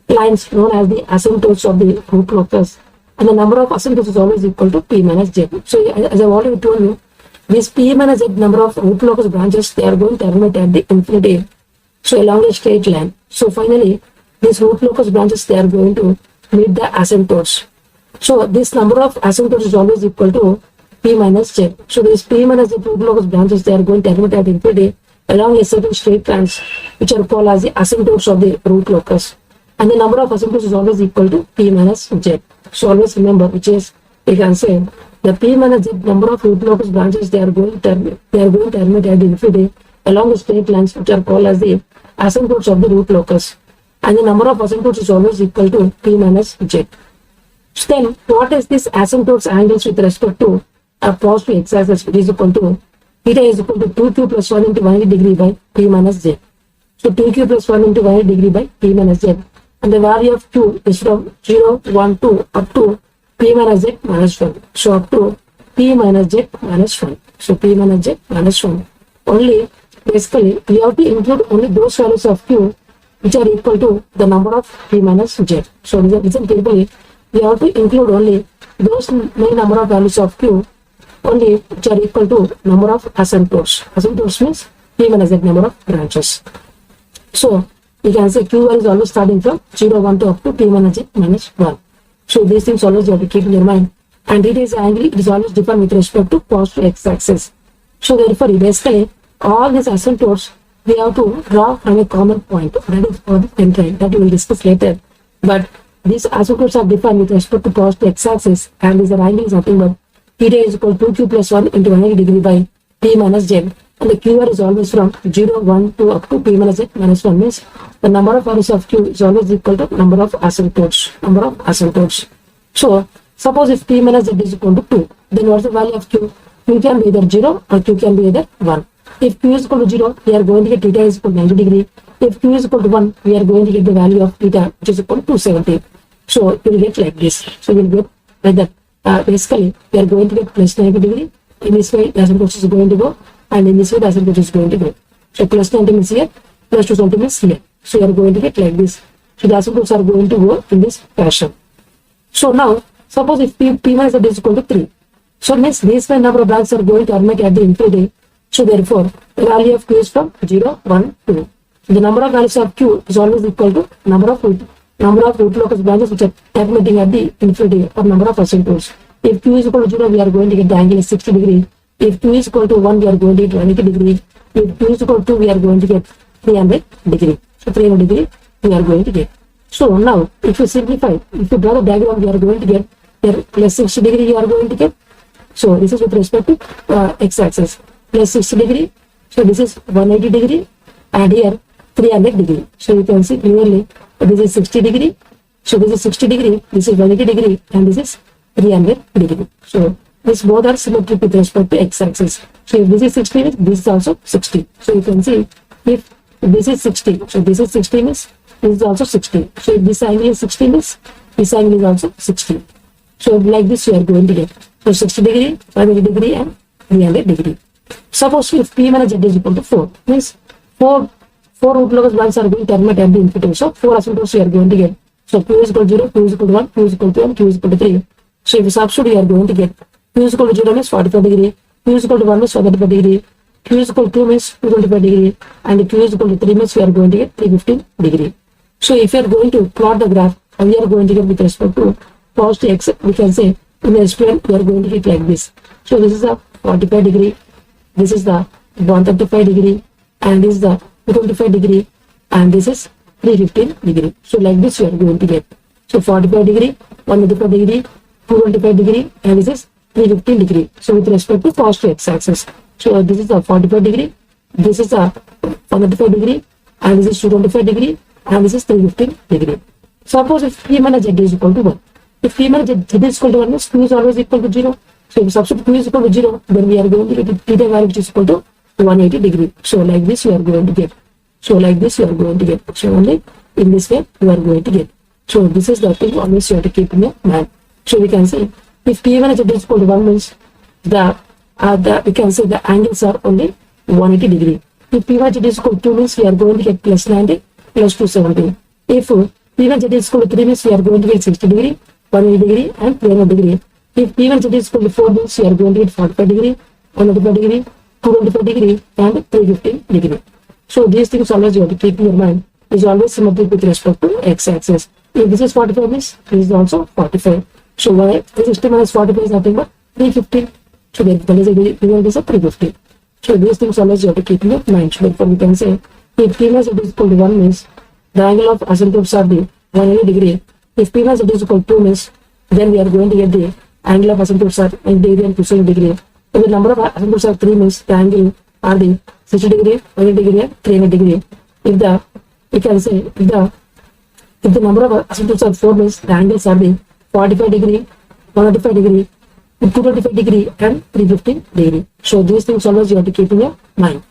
lines known as the asymptotes of the root locus, and the number of asymptotes is always equal to P minus Z. So as I have already told you, this P minus Z number of root locus branches, they are going to terminate at the infinity, so along a straight line. So finally these root locus branches, they are going to meet the asymptotes. So this number of asymptotes is always equal to P minus Z. So these P minus Z root locus branches, they are going to terminate at infinity along a certain straight lines which are called as the asymptotes of the root locus, and the number of asymptotes is always equal to P minus Z. So always remember, which is we can say the P minus Z number of root locus branches, they are going to terminate at infinity along the straight lines which are called as the asymptotes of the root locus, and the number of asymptotes is always equal to P minus Z. So then, what is this asymptotes angles with respect to a positive x-axis? It is equal to theta is equal to 2q plus 1 into 180 degree by P minus Z. So 2q plus 1 into 180 degree by P minus Z. And the value of q is from 0, 1, 2 up to P minus Z minus 1. So up to P minus Z minus 1. So P minus Z minus 1. Only, basically, we have to include only those values of q which are equal to the number of P minus Z. So listen carefully. We have to include only those many number of values of q only which are equal to number of asymptotes. Asymptotes means P minus Z number of branches. So you can say q is always starting from 0, 1 to up to P minus Z minus 1. So these things always you have to keep in your mind. And it is angle, it is always defined with respect to positive x-axis. So therefore, basically, all these asymptotes we have to draw from a common point. That is for the centroid that we will discuss later. But these asymptotes are defined with respect to positive x-axis, and this angle is nothing but theta is equal to 2q plus 1 into 180 degree by P minus Z. And the QR is always from 0, 1 to up to P minus Z minus 1 means the number of values of Q is always equal to number of asymptotes. So suppose if P minus Z is equal to 2, then what's the value of Q? Q can be either 0 or Q can be either 1. If Q is equal to 0, we are going to get theta is equal to 90 degree. If Q is equal to 1, we are going to get the value of theta which is equal to 270. So you will get like this. So you will get like that. Basically, we are going to get plus 90 degree. In this way, the asymptote is going to go, and in this way, the asymptote is going to go. So plus 90 means here, plus 270 means here. So you are going to get like this. So the asymptotes are going to go in this fashion. So now, suppose if P minus Z is equal to 3. So means these five number of branches are going to terminate at the infinity. So therefore, the value of Q is from 0, 1, 2. So the number of values of Q is always equal to number of root locus branches which are terminating at the infinity or number of asymptotes. If Q is equal to 0, we are going to get the angle is 60 degree. If Q is equal to 1, we are going to get 180 degree. If Q is equal to 2, we are going to get 300 degree. So 300 degree we are going to get. So now, if you simplify, if you draw the diagram, we are going to get here plus 60 degree you are going to get. So this is with respect to x-axis. Plus 60 degree. So this is 180 degree. And here 300 degree. So you can see clearly this is 60 degree. So this is 60 degree. This is 180 degree. And this is 300 degree. So this both are symmetric with respect to x-axis. So if this is 60, this is also 60. So you can see if this is 60, so this is 60 means this is also 60. So if this angle is 60 means this angle is also 60. So like this you are going to get. So 60 degree, 180 degree and 300 degree. Suppose if P minus Z is equal to 4, means 4 root locus branches are going to terminate at the infinity. So 4 asymptotes you are going to get. So Q is equal to 0, Q is equal to 1, Q is equal to 1, Q is equal to 3. So if you substitute, you are going to get Q is equal to 0 means 45 degree, Q is equal to 1 means 45 degree, Q is equal to 2 means 225 degree, and Q is equal to 3 means we are going to get 315 degree. So if you are going to plot the graph, we are going to get with respect to positive x, we can say in the experiment we are going to get like this. So this is a 45 degree, this is the 135 degree, and this is the 225 degree, and this is 315 degree. So like this you are going to get. So 45 degree, 185 degree, 225 degree, and this is 315 degree. So with respect to positive x-axis. So this is the 45 degree, this is the 185 degree, and this is 225 degree, and this is 315 degree. Suppose if P minus Z is equal to 1. If P minus Z is equal to 1 means Q is always equal to 0. So if substitute Q is equal to 0, then we are going to get theta value which is equal to 180 degree. So like this you are going to get. So like this you are going to get. So only in this way you are going to get. So this is the thing always you have to keep in your mind. So we can say if P minus Z is equal to 1 means we can say the angles are only 180 degree. If P minus Z is equal to 2 means we are going to get plus 90 plus 270. If P minus Z is equal to 3 means we are going to get 60 degree, 180 degree and 300 degree. If P minus Z is equal to 4 means we are going to get 45 degree, 185 degree, 225 degree and 315 degree. So these things always you have to keep in your mind. Is always symmetric with respect to x-axis. If this is 45 means this is also 45. So why 360 minus 45 is nothing but 315. So that is a result is a 350. So these things always you have to keep in your mind. So therefore we can say if P minus Z is equal to 1 means the angle of asymptotes are the 180 degree. If P minus Z is equal to 2 means then we are going to get the angle of asymptotes are 90 degree and 270 degree. If the number of asymptotes are 3 means the angle are the 60 degree, 180 degree and 300 degree. If the we can say if the If the number of asymptotes are 4 means the angles are the 45 degree, 135 degree, 225 degree and 315 degree. So these things always you have to keep in your mind.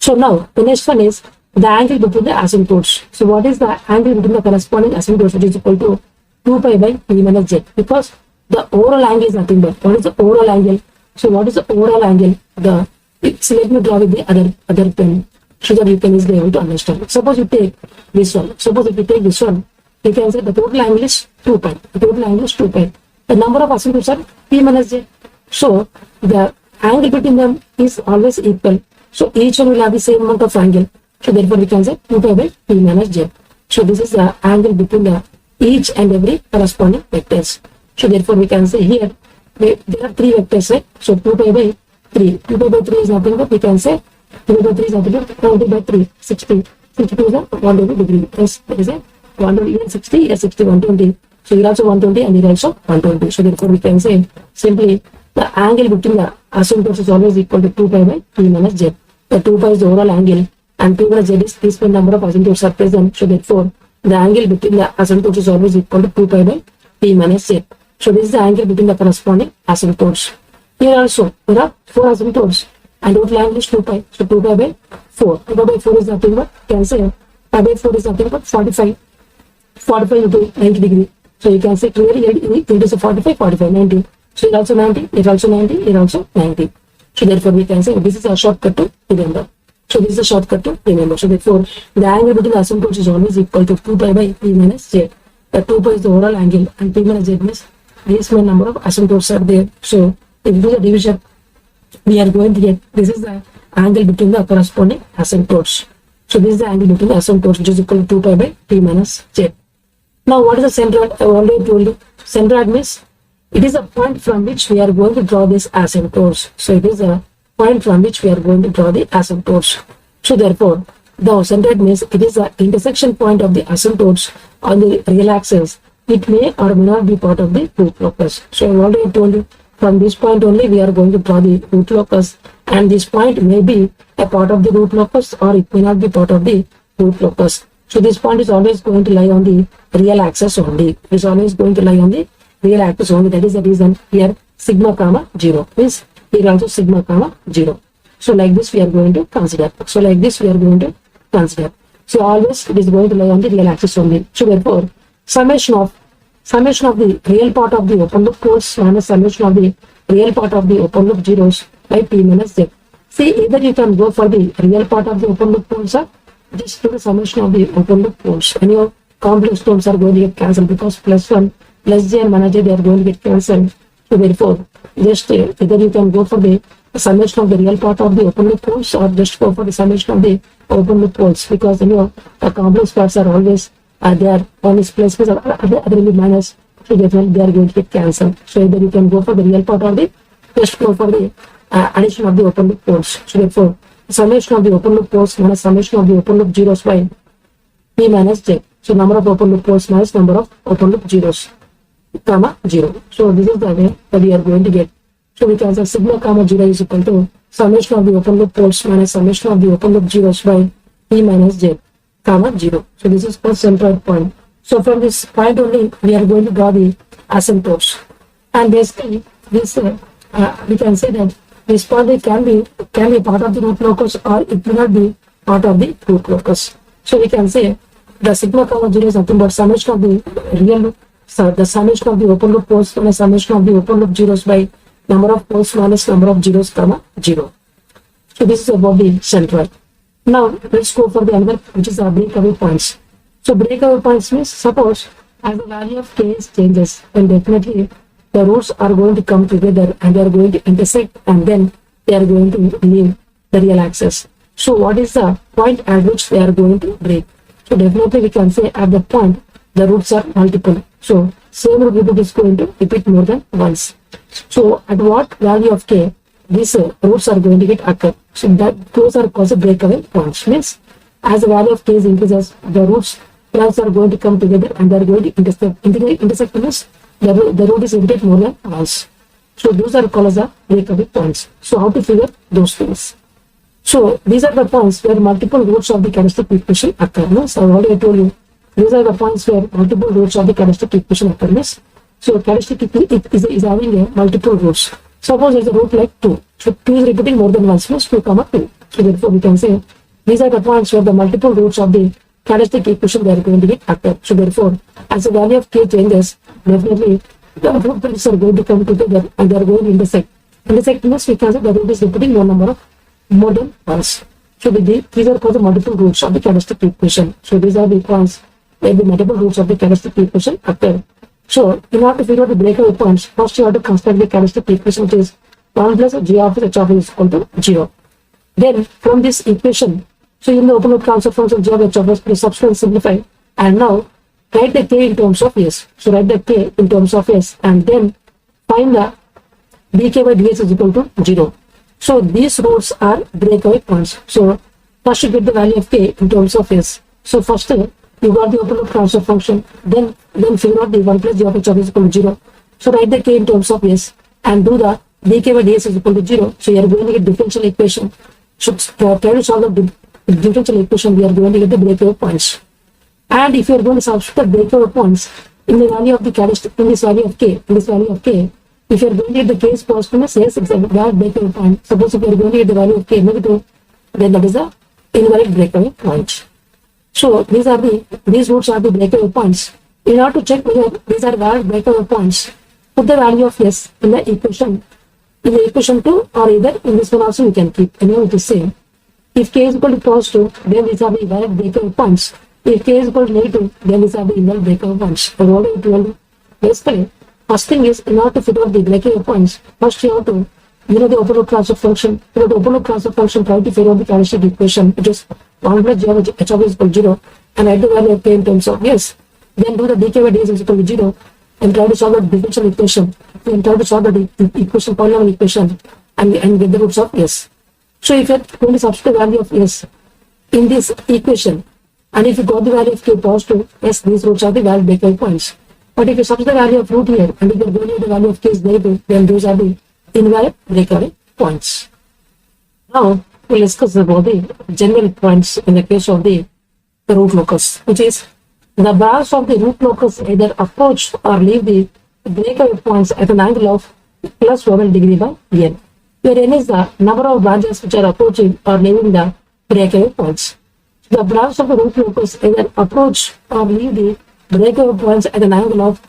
So now the next one is the angle between the asymptotes. So what is the angle between the corresponding asymptotes, which is equal to 2 pi by p minus z, because the overall angle is nothing but what is the overall angle. So what is the overall angle? So let me draw with the other pen so that you can easily able to understand. Suppose you take this one. Suppose if you take this one, you can say the total angle is 2 pi. The total angle is 2 pi. The number of asymptotes are p minus j. So the angle between them is always equal. So each one will have the same amount of angle. So therefore we can say 2 pi by p minus j. So this is the angle between the each and every corresponding vectors. So therefore we can say here there are 3 vectors, right? So 2 pi by 3. 2 pi by 3 is nothing but we can say 2 by 3 is nothing but 20 by 3, 60. 62 is a 120 degree. Yes, that is a 120, here 60, here 60, 120. So here also 120 and here also 120. So therefore we can say simply the angle between the asymptotes is always equal to 2 pi by p minus z. The 2 pi is the overall angle and p minus z is this number of asymptotes are present. So therefore the angle between the asymptotes is always equal to 2 pi by p minus z. So this is the angle between the corresponding asymptotes. Here also there are 4 asymptotes and total angle is 2 pi. So 2 pi by 4. 2 pi by 4 is nothing but can say pi by 4 is nothing but 45. 45 into 90 degree. So you can say clearly it is a 45, 45, 90. So here also 90, here also 90, here also 90. So therefore we can say this is a shortcut to remember. So this is a shortcut to remember. So therefore the angle between the asymptotes is always equal to 2 pi by p minus z. The 2 pi is the overall angle and p minus z means this many number of asymptotes are there. So if we do the division, we are going to get this is the angle between the corresponding asymptotes. So this is the angle between the asymptotes, which is equal to 2 pi by p minus z. Now what is the centroid? I already told you. Centroid means it is a point from which we are going to draw this asymptotes. So it is a point from which we are going to draw the asymptotes. So therefore the centroid means it is the intersection point of the asymptotes on the real axis. It may or may not be part of the root locus. So I already told you from this point only we are going to draw the root locus, and this point may be a part of the root locus or it may not be part of the root locus. So this point is always going to lie on the real axis only. It is always going to lie on the real axis only. That is the reason here sigma comma 0 means here also sigma comma 0. So like this we are going to consider. So like this we are going to consider. So always it is going to lie on the real axis only. So therefore summation of the real part of the open loop poles minus summation of the real part of the open loop zeros by p minus z. See, either you can go for the real part of the open loop poles or just do the summation of the open loop poles. And your complex terms are going to get cancelled because plus 1, plus j and minus j, they are going to get cancelled. So therefore just either you can go for the summation of the real part of the open loop poles or just go for the summation of the open loop poles, because the complex parts are always they are one is plus plus other will be minus, so definitely they are going to get cancelled. So either you can go for the real part or the just go for the addition of the open loop poles. So therefore summation of the open loop poles minus summation of the open loop zeros by p minus j. So number of open loop poles minus number of open loop zeros comma 0. So this is the way that we are going to get. So we can say sigma comma 0 is equal to summation of the open loop poles minus summation of the open loop zeros by p minus j comma 0. So this is called centroid point. So from this point only we are going to draw the asymptotes, and basically this we can say that this point can be part of the root locus or it may not be part of the root locus. So we can say the sigma comma 0 is nothing but summation of the summation of the open loop poles minus summation of the open loop zeros by number of poles minus number of zeros comma 0. So this is about the centroid. Now let's go for the another, which is the breakaway points. So breakaway points means suppose as the value of k changes, then definitely the roots are going to come together and they are going to intersect and then they are going to leave the real axis. So what is the point at which they are going to break? So definitely we can say at that point the roots are multiple. So same root is going to repeat more than once. So at what value of k these roots are going to get occur? So that those are called breakaway points. Means as the value of k increases, the roots are going to come together and they are going to intersect means the root is repeated more than once. So those are called as the breakaway points. So how to figure those things? So these are the points where multiple roots of the characteristic equation occur. No? So I already told you these are the points where multiple roots of the characteristic equation occurs. So characteristic is having a multiple roots. Suppose there's a root like 2. So 2 is repeating more than once, means 2 comma 2. So therefore we can say these are the points where the multiple roots of the characteristic equation they are going to be occur. So therefore, as the value of k changes, definitely the root values are going to come together and they are going to intersect. Intersect means we can say the root is repeating more than once. So these are called the multiple roots of the characteristic equation. So these are the points where the multiple roots of the characteristic equation occur. So in order to figure out the breakaway points, first you have to construct the characteristic equation, which is 1 plus g of h of is equal to 0. Then from this equation, so in the open loop transfer function g of h of s, please substitute simplify, and now write the k in terms of s. So write the k in terms of s and then find the dk by ds is equal to 0. So these roots are breakaway points. So first you get the value of k in terms of s. So first you got the open loop transfer function, then figure out the 1 plus g of h of is equal to 0. So write the k in terms of s and do the dk by ds is equal to 0. So you are going to get differential equation. So try to solve the differential equation, we are going to get the breakaway points. And if you are going to substitute the breakaway points in the value of the characteristic, in this value of k, if you are going to get the k is positive, yes, it's a valid breakaway point. Suppose if you are going to get the value of k negative, then that is a invalid breakaway point. So these roots are the breakaway points. In order to check whether these are valid breakaway points, put the value of s in the equation 2, or either in this one also you can keep. Anyway, it is same. If k is equal to positive, then these are the valid breakaway points. If k is equal to negative, then these are the invalid breakaway points. So what do you do? Basically, first thing is, in order to figure out the breakaway points, first you have to the open loop transfer function. The open loop transfer function, try to figure out the characteristic equation, which is 1 plus g of h of is equal to 0, and write the value of k in terms of s. Then do the dk by ds is equal to 0 and try to solve the differential equation. Then try to solve the equation, polynomial equation, and get the roots of s. So if you are going to substitute the value of s in this equation, and if you got the value of k positive, yes, these roots are the valid breakaway points. But if you substitute the value of root here, and if you are going to get the value of k is negative, then those are the invalid breakaway points. Now we'll discuss about the general points in the case of the root locus, which is the branch of the root locus either approach or leave the breakaway points at an angle of plus 1 degree by n, where n is the number of branches which are approaching or leaving the breakaway points. The branch of the root locus either approach or leave the breakaway points at an angle of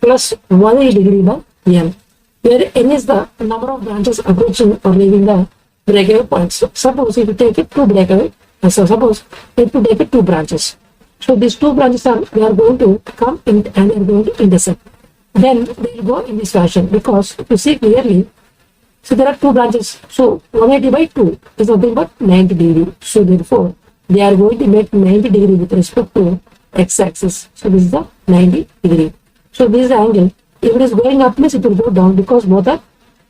plus 1 degree by n, where n is the number of branches approaching or leaving the breakaway points. Suppose if you take it two branches. So these two branches are going to come in and they are going to intersect. Then they will go in this fashion, because you see clearly, so there are two branches. So 180 by 2 is nothing but 90 degree. So therefore, they are going to make 90 degree with respect to x-axis. So this is the 90 degree. So this is the angle. If it is going up, means it will go down, because both are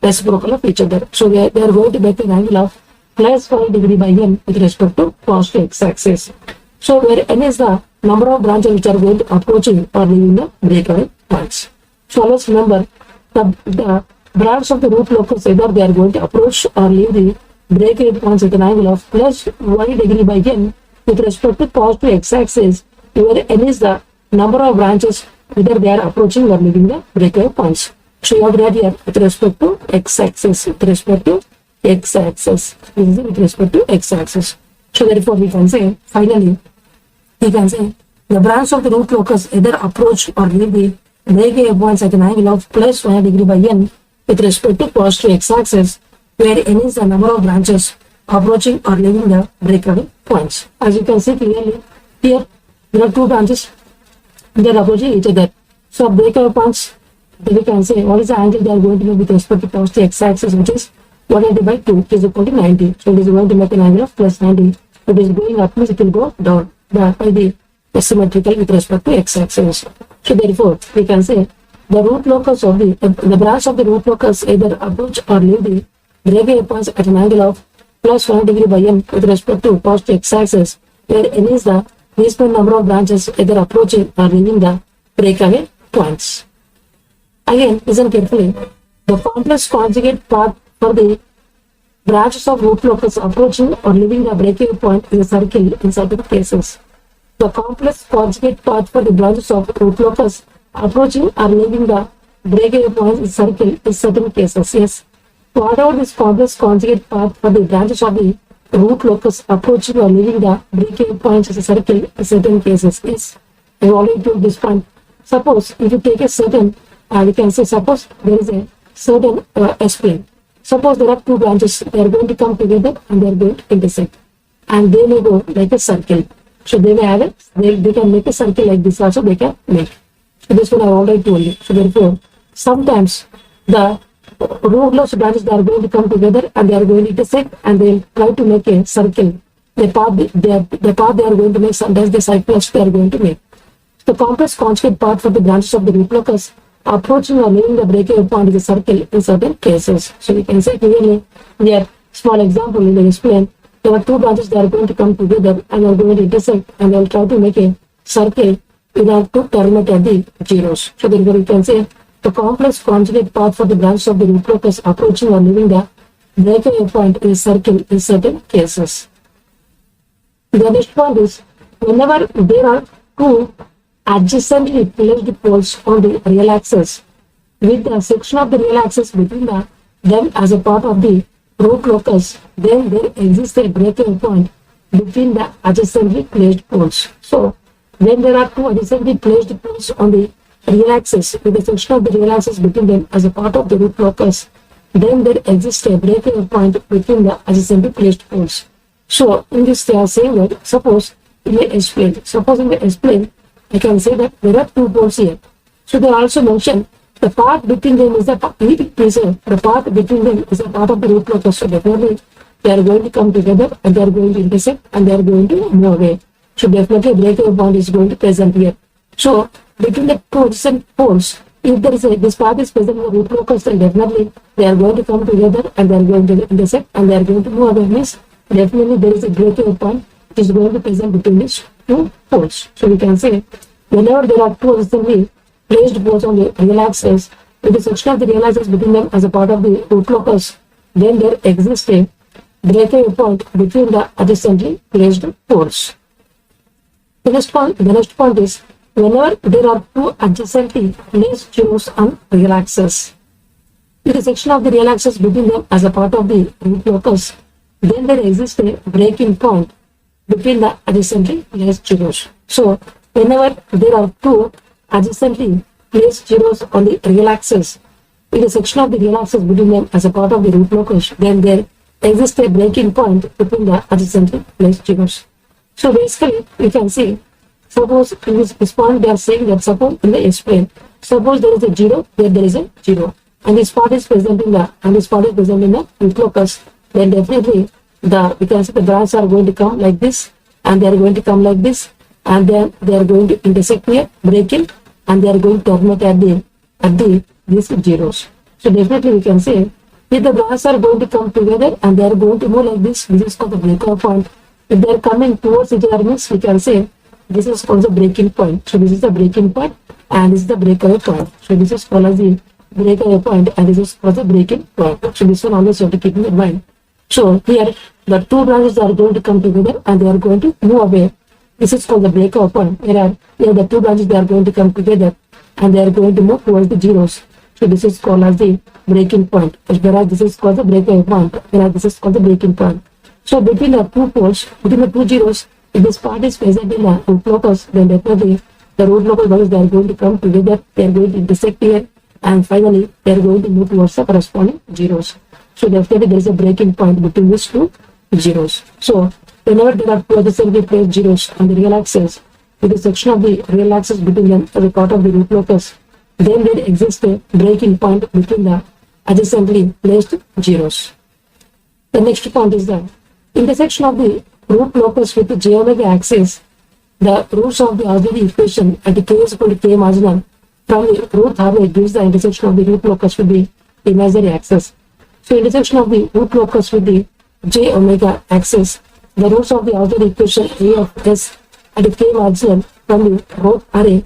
reciprocal of each other. So they are going to make an angle of plus 5 degree by n with respect to positive x-axis. So where n is the number of branches which are going to approaching or leaving the breakaway points. So let's remember the branch of the root locus, either they are going to approach or leave the breakaway points at an angle of plus 1 degree by n with respect to positive x-axis, where n is the number of branches whether they are approaching or leaving the breakaway points. So you have to write here with respect to x-axis, with respect to x-axis. This is with respect to x-axis. So therefore we can say, finally, we can say the branch of the root locus either approach or leave the breakaway points at an angle of plus 1 degree by n with respect to positive x-axis, where n is the number of branches approaching or leaving the breakaway points. As you can see clearly, here there are two branches, they are approaching each other. So breakaway points, we can say what is the angle they are going to make with respect to positive x-axis, which is 180 by 2 is equal to 90. So it is going to make an angle of plus 90. If it is going up, means it will go down by the symmetrical with respect to x-axis. So therefore, we can say the root locus of the branch of the root locus either approach or leave the breakaway points at an angle of plus 1 degree by n with respect to positive x-axis, where n is the least number of branches either approaching or leaving the breakaway points. Again, listen carefully. The complex conjugate path for the branches of root locus approaching or leaving the breakaway point is a circle in certain cases. The complex conjugate path for the branches of root locus approaching or leaving the breakaway points in circle in certain cases. Yes. Whatever this complex conjugate path for the branches of the root locus approaching or leaving the breakaway points as a circle in certain cases. Yes. I already told this point. Suppose if you take a certain, we can say suppose there is a certain S-plane. Suppose there are two branches, they are going to come together and they are going to intersect. And they may go like a circle. So they may have they can make a circle like this also they can make. So this one I already told you. So therefore, sometimes the root locus branches they are going to come together and they are going to intersect and they will try to make a circle. The path they are going to make, sometimes the cycles they are going to make. The complex conjugate path for the branches of the root locus approaching or leaving the breakaway point is a circle in certain cases. So we can say clearly here, small example in the explain. There are two branches that are going to come together and are going to intersect and they will try to make a circle in order to terminate at the zeros. So therefore we can say the complex conjugate path for the branches of the root locus approaching or leaving the breakaway point is a circle in certain cases. The next point is whenever there are two adjacently placed poles on the real axis with the section of the real axis between them as a part of the root locus, then there exists a breakaway point between the adjacently placed poles. So, when there are two adjacently placed poles on the real axis with the section of the real axis between them as a part of the root locus, then there exists a breakaway point between the adjacently placed poles. So, in this they are saying that suppose in the S-plane, I can say that there are two poles here. So, they also mention the path between them is the path between them is a part of the root locus. So definitely they are going to come together and they are going to intersect and they are going to move away. So definitely a breakaway point is going to present here. So between the two adjacent poles, if there is this path is present in the root locus, then definitely they are going to come together and they are going to intersect and they are going to move away. Means definitely there is a breakaway point which is going to present between these two poles. So we can say whenever there are two adjacently placed poles on the real axis with the section of the real axis between them as a part of the root locus, then there exists a breakaway point between the adjacently placed poles. The next point is whenever there are two adjacently placed zeros on real axis with the section of the real axis between them as a part of the root locus, then there exists a breaking point between the adjacently placed zeros. So whenever there are two adjacently placed zeros on the real axis with a section of the real axis between them as a part of the root locus, then there exists a breaking point between the adjacently placed zeros. So basically we can see, suppose in this point they are saying that suppose in the S-plane, suppose there is a 0, there is a 0 and this part is present in the root locus, then definitely we can see the branches are going to come like this and they are going to come like this and then they are going to intersect here, break in, and they are going to terminate at these zeros. So definitely we can say if the branches are going to come together and they are going to move like this is called the breakout point. If they are coming towards each other means we can say this is called the breaking point. So this is the breaking point and this is the breakaway point. So this is called as the breakaway point and this is called the breaking point. So this one always you have to keep in mind. So here the two branches are going to come together and they are going to move away. This is called the breakout point. Here the two branches they are going to come together and they are going to move towards the zeros. So this is called as the breaking point. Whereas this is called the breakaway point. Whereas this is called the breaking point. So between the two poles, between the two zeros, if this part is present in the root locus, then definitely the root locus values they are going to come together. They are going to intersect here and finally they are going to move towards the corresponding zeros. So definitely there is a breaking point between these two zeros. So whenever there are two adjacently placed zeros on the real axis with a section of the real axis between them as a part of the root locus, then there exists a breaking point between the adjacently placed zeros. The next point is the intersection of the root locus with the j omega axis. The roots of the auxiliary equation at k is equal to k marginal from the root halfway gives the intersection of the root locus with the imaginary axis. So intersection of the root locus with the j omega axis, the roots of the auxiliary equation a of s at k marginal from the root array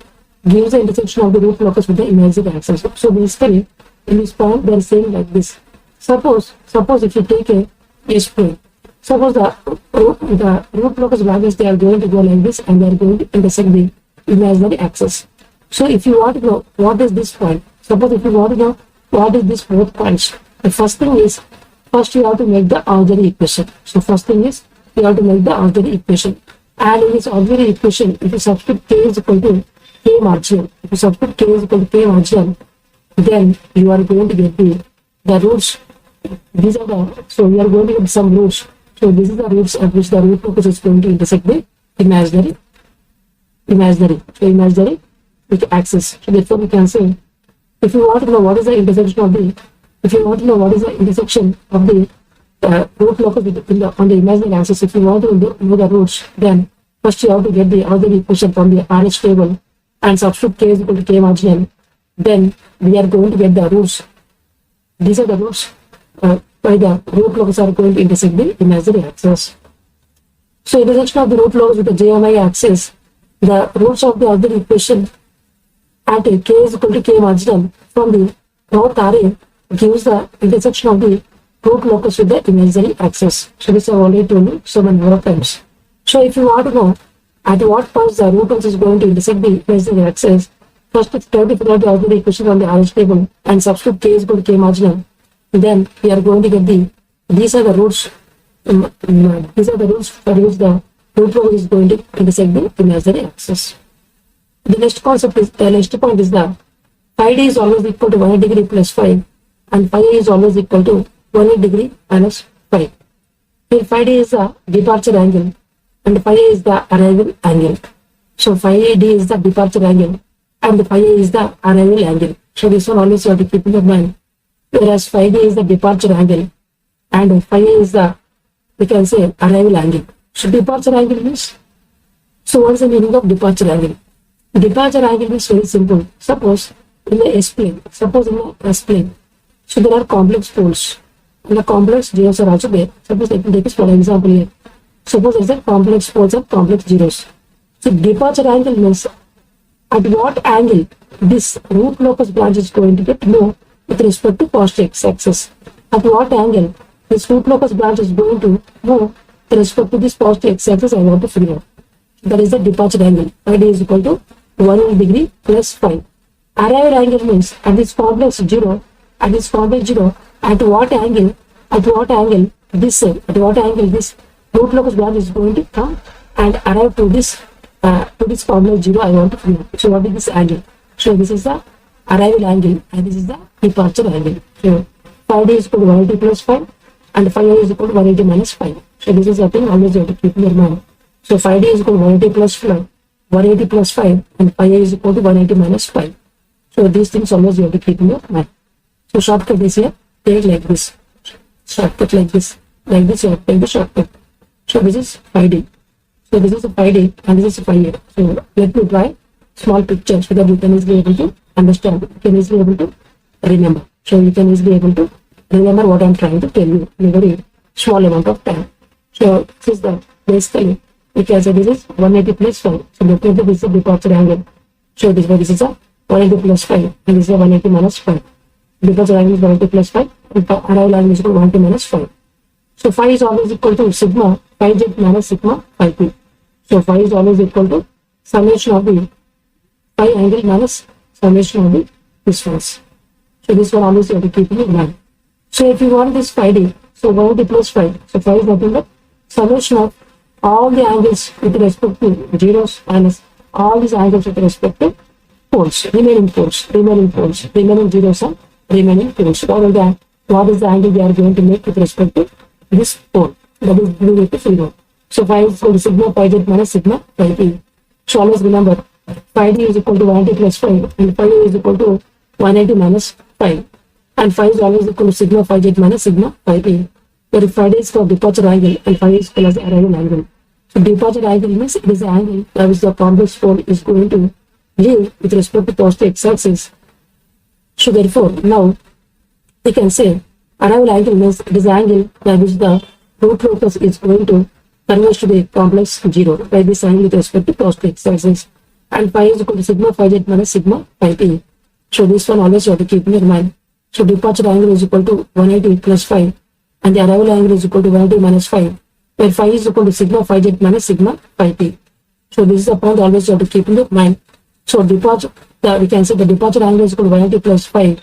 gives the intersection of the root locus with the imaginary axis. So basically in this point they are saying like this. Suppose if you take a S-plane, Suppose the root locus branches, they are going to go like this and they are going to intersect the imaginary axis. So if you want to know what is this point, suppose if you want to know what is this both points, the first thing is, first you have to make the auxiliary equation. So first thing is, you have to make the auxiliary equation. And in this auxiliary equation, if you substitute k is equal to k marginal, if you substitute k is equal to k marginal, then you are going to get the roots. These are the, so we are going to get some roots. So this is the roots at which the root locus is going to intersect the imaginary with axis. So therefore we can say, if you want to know what is the intersection of the, root locus on the imaginary axis, if you want to know the roots, then first you have to get the auxiliary equation from the RH table and substitute k is equal to k marginal. Then we are going to get the roots. These are the roots by the root locus are going to intersect the imaginary axis. So intersection of the root locus with the JMI axis, the roots of the auxiliary equation at k is equal to k marginal from the north array gives the intersection of the root locus with the imaginary axis. So this I have already told you so many more times. So if you want to know at what points the root locus is going to intersect the imaginary axis, first try to figure out the auxiliary equation from the RH table and substitute k is equal to k marginal. Then we are going to get these are the roots for which the root locus is going to intersect the imaginary axis. The next point is that phi d is always equal to 180 degree plus phi and phi a is always equal to 180 degree minus phi. Here phi d is the departure angle and phi a is the arrival angle. So phi a d is the departure angle and phi a is the arrival angle. So this one always you have to keep in your mind. Whereas phi d is the departure angle and phi a is the, we can say, arrival angle. So departure angle means, so what is the meaning of departure angle? Departure angle is very simple. Suppose in the S-plane, so there are complex poles and the complex zeros are also there. Suppose let me take this for example here. Suppose there is a complex poles and complex zeros. So departure angle means at what angle this root locus branch is going to get moved with respect to positive x-axis. At what angle this root locus branch is going to move with respect to this positive x-axis, I want to figure out. That is the departure angle. Phi d is equal to 180 degree plus phi. Arrival angle means at this complex zero, at what angle this root locus branch is going to come and arrive to this complex zero, I want to figure out. So what is this angle? So this is the arrival angle and this is the departure angle. So phi d is equal to 180 plus phi and phi a is equal to 180 minus phi. So this is the thing always you have to keep in your mind. So phi d is equal to 180 plus phi, 180 plus phi and phi a is equal to 180 minus phi. So these things always you have to keep in your mind. So shortcut is here, take like this. Shortcut like this you have to take the shortcut. So this is phi d. So this is a phi d and this is phi a. So let me try small pictures so that you can easily able to understand, you can easily able to remember. So you can easily able to remember what I am trying to tell you in a very small amount of time. So this is the basically we can say this is 180 plus phi. So definitely this is a departure angle. So this is a 180 plus phi and this is a 180 minus phi. Departure angle is 180 plus phi and arrival angle is equal to 180 minus phi. So phi is always equal to sigma phi j minus sigma phi p. So phi is always equal to summation of the phi angle minus summation of the distance. So this one always you have to keep in mind. So if you want this phi d, so 180 plus phi, so phi is nothing but summation of all the angles with respect to zeros minus all these angles with respect to poles, remaining zeros and remaining poles. What is the angle we are going to make with respect to this pole? That is we need to figure out. So phi is equal to sigma phi j minus sigma phi p. So always remember phi d is equal to 180 plus phi and phi a is equal to 180 minus phi. And phi is always equal to sigma phi j minus sigma phi p. Where phi d is for departure angle and phi is equal as the arrival angle. So departure angle means it is the angle by which the complex pole is going to leave with respect to positive x-axis. So therefore now we can say arrival angle means it is the angle by which the root locus is going to converge to the complex zero by this angle with respect to positive x-axis. And phi is equal to sigma phi j minus sigma phi p. So this one always you have to keep in your mind. So departure angle is equal to 180 plus phi and the arrival angle is equal to 180 minus phi. where phi is equal to sigma phi j minus sigma phi p. So this is the point always you have to keep in your mind. So we can say the departure angle is equal to 180 plus phi,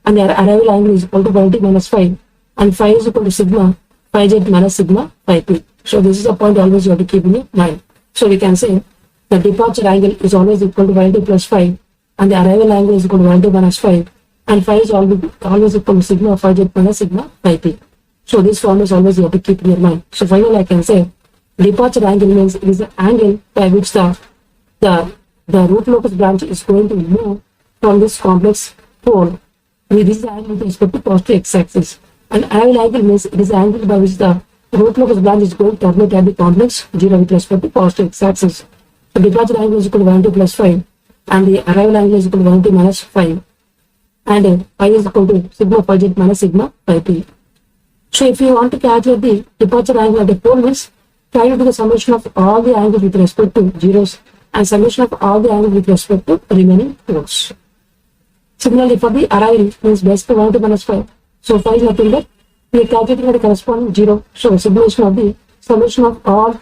and the arrival angle is equal to 180 minus phi, and phi is equal to sigma phi j minus sigma phi p. So this is the point always you have to keep in your mind. So we can say the departure angle is always equal to 180 plus phi, and the arrival angle is equal to 180 minus phi, and phi is always equal to sigma phi j minus sigma phi p. So this formula always you have to keep in your mind. So finally I can say departure angle means it is the angle by which the root locus branch is going to move from this complex pole with this angle with respect to positive x-axis. And arrival angle means it is the angle by which the root locus branch is going to terminate at the complex 0 with respect to positive x-axis. So departure angle is equal to 180 plus phi, and the arrival angle is equal to 180 minus phi, and phi is equal to sigma phi j minus sigma phi p. So if you want to calculate the departure angle at a pole means try to do the summation of all the angles with respect to zeros and summation of all the angles with respect to remaining poles. Similarly, for the arrival means basically 180 minus phi. So phi is nothing but we are calculating at the corresponding 0. So summation of all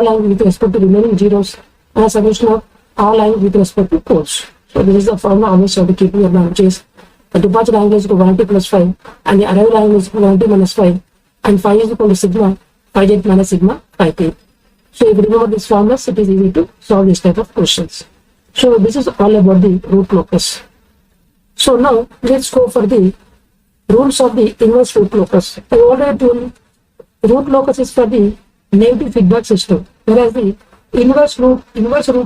angles with respect to remaining zeros and summation of all angles with respect to poles. So this is the formula always you have to keep in your mind, which is the departure angle is equal to 180 plus phi, and the arrival angle is equal to 180 minus phi, and phi is equal to sigma phi j minus sigma phi p. So if you remember this formulas, it is easy to solve this type of questions. So this is all about the root locus. So now let's go for the rules of the inverse root locus. I already told you root locus is for the negative feedback system, whereas the inverse root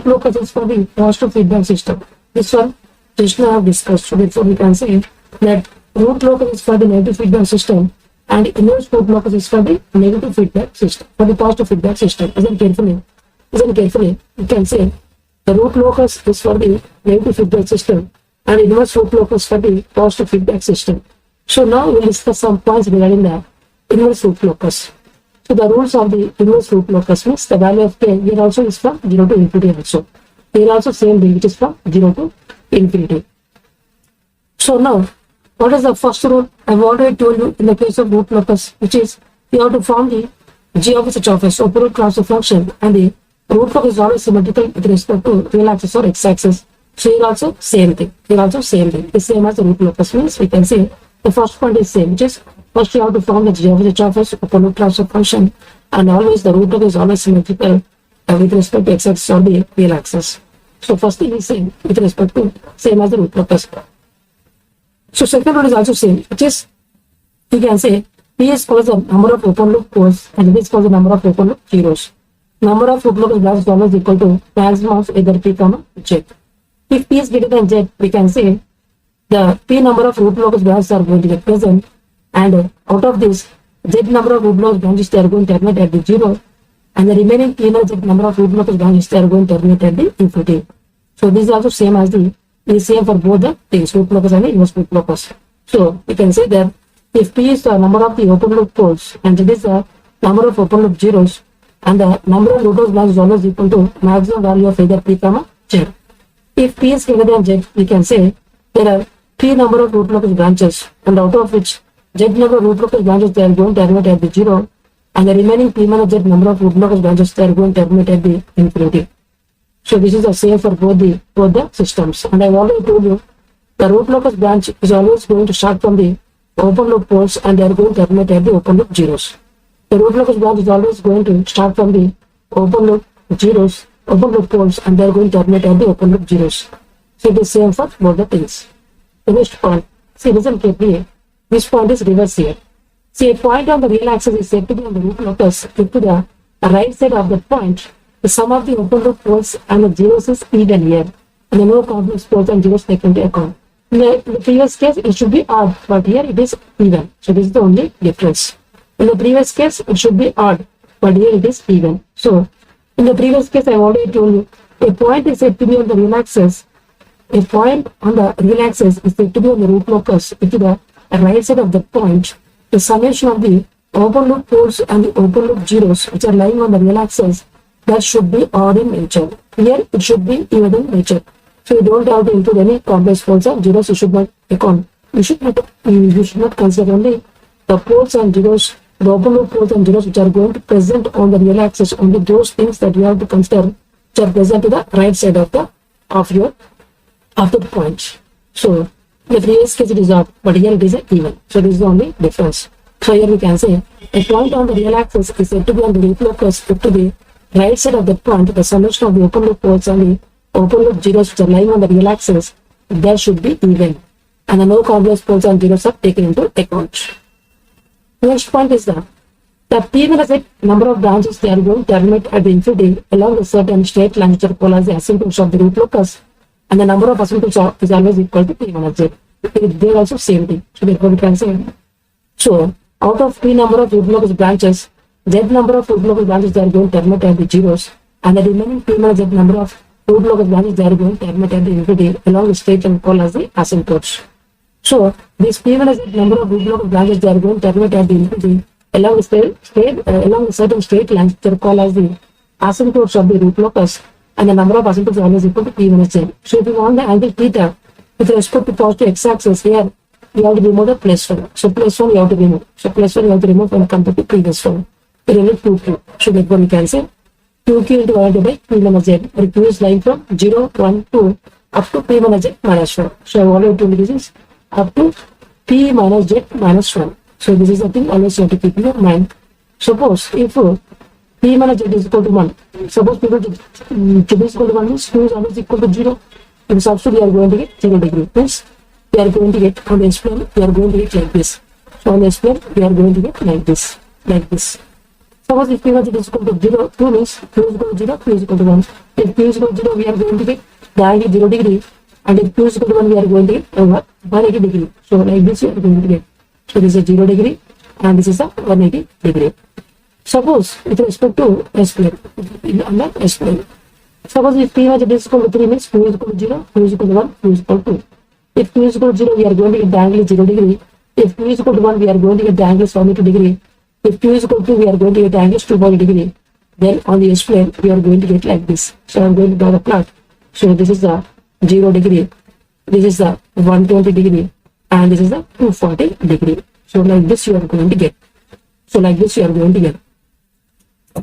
locus is for the positive feedback system. This one just now I have discussed. So therefore we can say that root locus is for the negative feedback system, and inverse root locus is for the negative feedback system, for the positive feedback system. Listen carefully. You can say the root locus is for the negative feedback system, and inverse root locus for the positive feedback system. So now we'll discuss some points regarding the inverse root locus. So the rules of the inverse root locus means the value of k here also is from 0 to infinity also. Here also same thing, which is from 0 to infinity. So now, what is the first rule? I've already told you in the case of root locus, which is you have to form the g of h of s, open root transfer function, and the root locus is always symmetrical with respect to real axis or x-axis. So here also same thing. The same as the root locus means we can say the first point is same, which is first you have to form the g of h of s, open root transfer function, and always the root locus is always symmetrical with respect to x-axis or the real axis. So first thing is same with respect to same as the root locus. So second one is also same, which is we can say P is called the number of open loop poles and this is called the number of open loop zeros. Number of open loop branches is always equal to maximum of either P comma J. If P is greater than Z, we can say the P number of root locus branches are going to be present, and out of this Z number of root locus branches they are going to terminate at the 0, and the remaining P Z number of root locus branches they are going to terminate at the infinity. So this is also same as the is same for both the things, root locus and the inverse root locus. So we can say that if P is the number of the open loop poles and Z is the number of open loop zeros, and the number of root locus branches is always equal to maximum value of either P comma Z. If P is greater than Z, we can say there are P number of root locus branches, and out of which Z number of root locus branches they are going to terminate at the 0, and the remaining P minus Z number of root locus branches they are going to terminate at the infinity. So this is the same for both the systems. And I have already told you the root locus branch is always going to start from the open loop poles and they are going to terminate at the open loop zeros. The root locus branch is always going to start from the open loop zeros, open loop poles, and they are going to terminate at the open loop zeros. So it is same for both the things. The next point, see, listen carefully. This point is reverse here. See, a point on the real axis is said to be on the root locus if to the right side of that point the sum of the open loop poles and the zeros is even here, and the no complex poles and zeros taken into account. In the previous case, it should be odd, but here it is even. So this is the only difference. In the previous case, it should be odd, but here it is even. So in the previous case, I already told you a point is said to be on the real axis. A point on the real axis is said to be on the root locus if to the right side of the point the summation of the open loop poles and the open loop zeros which are lying on the real axis that should be odd in nature. Here it should be even in nature. So you don't have to include any complex poles and zeros. You should not account. You should not consider only the poles and zeros the open loop poles and zeros which are going to present on the real axis, only those things that you have to consider which are present to the right side of the point. So in the previous case it is off, but here it is even. So this is the only difference. So here we can say a point on the real axis is said to be on the loop locus if to the right side of that point the summation of the open loop poles and the open loop zeros which are lying on the real axis, that should be even, and the no complex poles and zeros are taken into account. Next point is that the P-1 number of branches they are going to terminate at the infinity along a certain straight line which are called as the asymptotes of the root locus, and the number of asymptotes is always equal to P1z. They are also same thing. So therefore we can say, so out of P number of root locus branches, Z number of root locus branches they are going to terminate at the zeros, and the remaining P-1 number of root locus branches they are going to terminate at the infinity along the straight line called as the asymptotes. So this P1 number of root locus branches they are going to terminate at the infinity along the certain straight lines which are called as the asymptotes of the root locus, and the number of asymptotes is always equal to P1z. So if you want the angle theta with respect to positive x-axis, here you have to remove the plus 1. So plus 1 you have to remove. So plus 1 you have to remove when compared to previous one. We remove 2q. So therefore we can say 2q divided by P1z, where q is lying from 0, 1, 2 up to P1z minus 1. So I have already told you this is up to P minus z minus 1. So this is the thing always you have to keep in your mind. Suppose if P minus z is equal to 1, suppose P minus z is equal to 1 means q is always equal to 0. In substitute we are going to get 0 degree. Means we are going to get on the explain we are going to get like this. So on the explain we are going to get like this. Suppose if P minus z is equal to 0, 2 means q is equal to 0, q is equal to 1. If q is equal to 0 we are going to get the angle 0 degree, and if q is equal to 1 we are going to get 180 degree. So like this we are going to get. So this is 0 degree and this is a 180 degree. Suppose with respect to S plane, on the S plane. Suppose if P is equal to 3 means q is equal to 0, q is equal to 1, q is equal to 2. If q is equal to 0 we are going to get the angle 0 degree. If q is equal to 1 we are going to get the angle 180 degree. If q is equal to 2 we are going to get the angle 240 degree. Then on the S plane we are going to get like this. So I am going to draw the plot. So this is the 0 degree, this is the 120 degree, and this is the 240 degree. So like this you are going to get.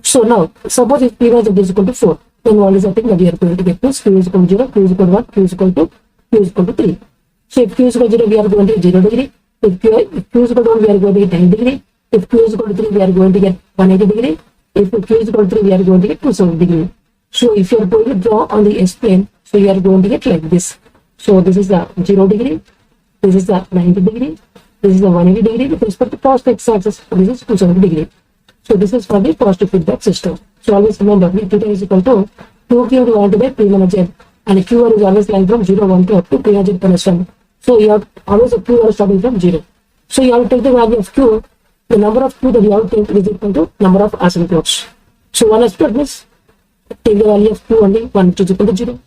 So now suppose if P1 is equal to 4, then what is the thing that we are going to get? Means q is equal to 0, q is equal to 1, q is equal to 3. So if q is equal to 0 we are going to get 0 degree. If q is equal to 1 we are going to get 90 degree. If q is equal to 3 we are going to get 180 degree. If q is equal to 3 we are going to get 270 degree. So if you are going to draw on the S plane, so you are going to get like this. So this is the 0 degree, this is the 90 degree, this is the 180 degree with respect to positive x-axis, this is 270 degree. So this is for the positive feedback system. So always remember V theta is equal to 2q divided by P minus z, and Q is always lying from 0, 1 to up to P minus z minus 1. So you have always a Q are starting from 0. So you have to take the value of Q, the number of Q that you have to take is equal to number of asymptotes. So one asymptote means take the value of Q only 1 which is equal to 0.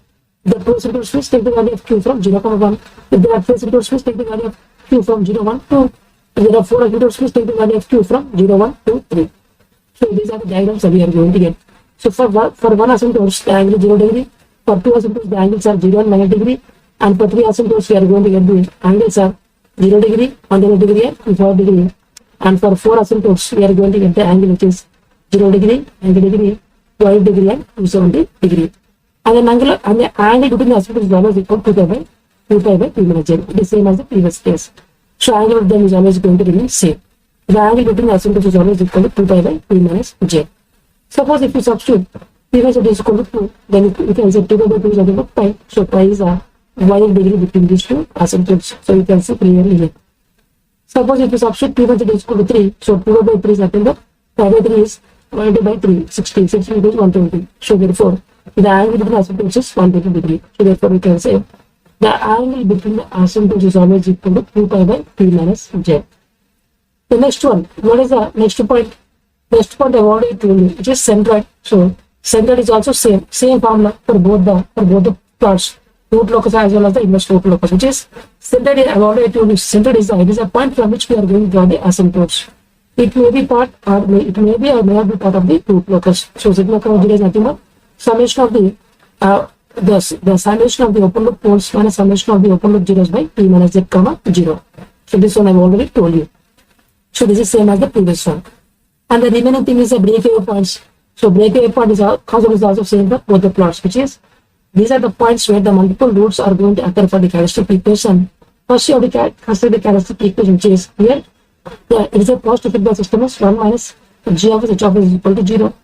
The two asymptotes means take the value of Q from 0, 1. If there are 3 asymptotes means take the value of Q from 0, 1, 2. If there are 4 asymptotes means take the value of Q from 0, 1, 2, 3. So these are the diagrams that we are going to get. So for one asymptote the angle is 0 degree, for 2 asymptotes the angles are 0 and 90 degree, and for 3 asymptotes we are going to get the angles are 0 degree, 180 degree and 4 degree. And for 4 asymptotes we are going to get the angle which is 0 degree, 90 degree, 12 degree and 270 degree. And the angle between the asymptotes is always equal to 2 pi by P minus z. It is same as the previous case. So angle of them is always going to remain same. The angle between the asymptotes is always equal to 2 pi by P minus z. Suppose if you substitute P minus z is equal to 2, then you can say 2 pi by 2 is equal to pi. So pi is a 1 degree between these two asymptotes. So you can see clearly here. Suppose if you substitute P minus z is equal to 3, so 2 by 3 is nothing but pi by 3 is 1 by 3, 60, 60 is 120. So therefore, the angle between the asymptotes is 120 degree. So therefore, we can say the angle between the asymptotes is always equal to 2 pi by P minus z. The next one, what is the next point? Next point I've already told you, which is centroid. So centroid is also same formula for both the plots, root locus as well as the inverse root locus, which is centroid. I've already told you centroid is a point from which we are going to draw the asymptotes. It may be part or it may be or may not be part of the root locus. So sigma comma 0 is nothing but summation of the summation of the open loop poles minus summation of the open loop zeros by P minus z comma 0. So this one I've already told you. So this is same as the previous one. And the remaining thing is the breakaway points. So breakaway point is concept is also same for both the plots, which is these are the points where the multiple roots are going to occur for the characteristic equation. First, you have to consider the characteristic equation, which is here. It is a positive feedback system is 1 minus g of h of s is equal to 0.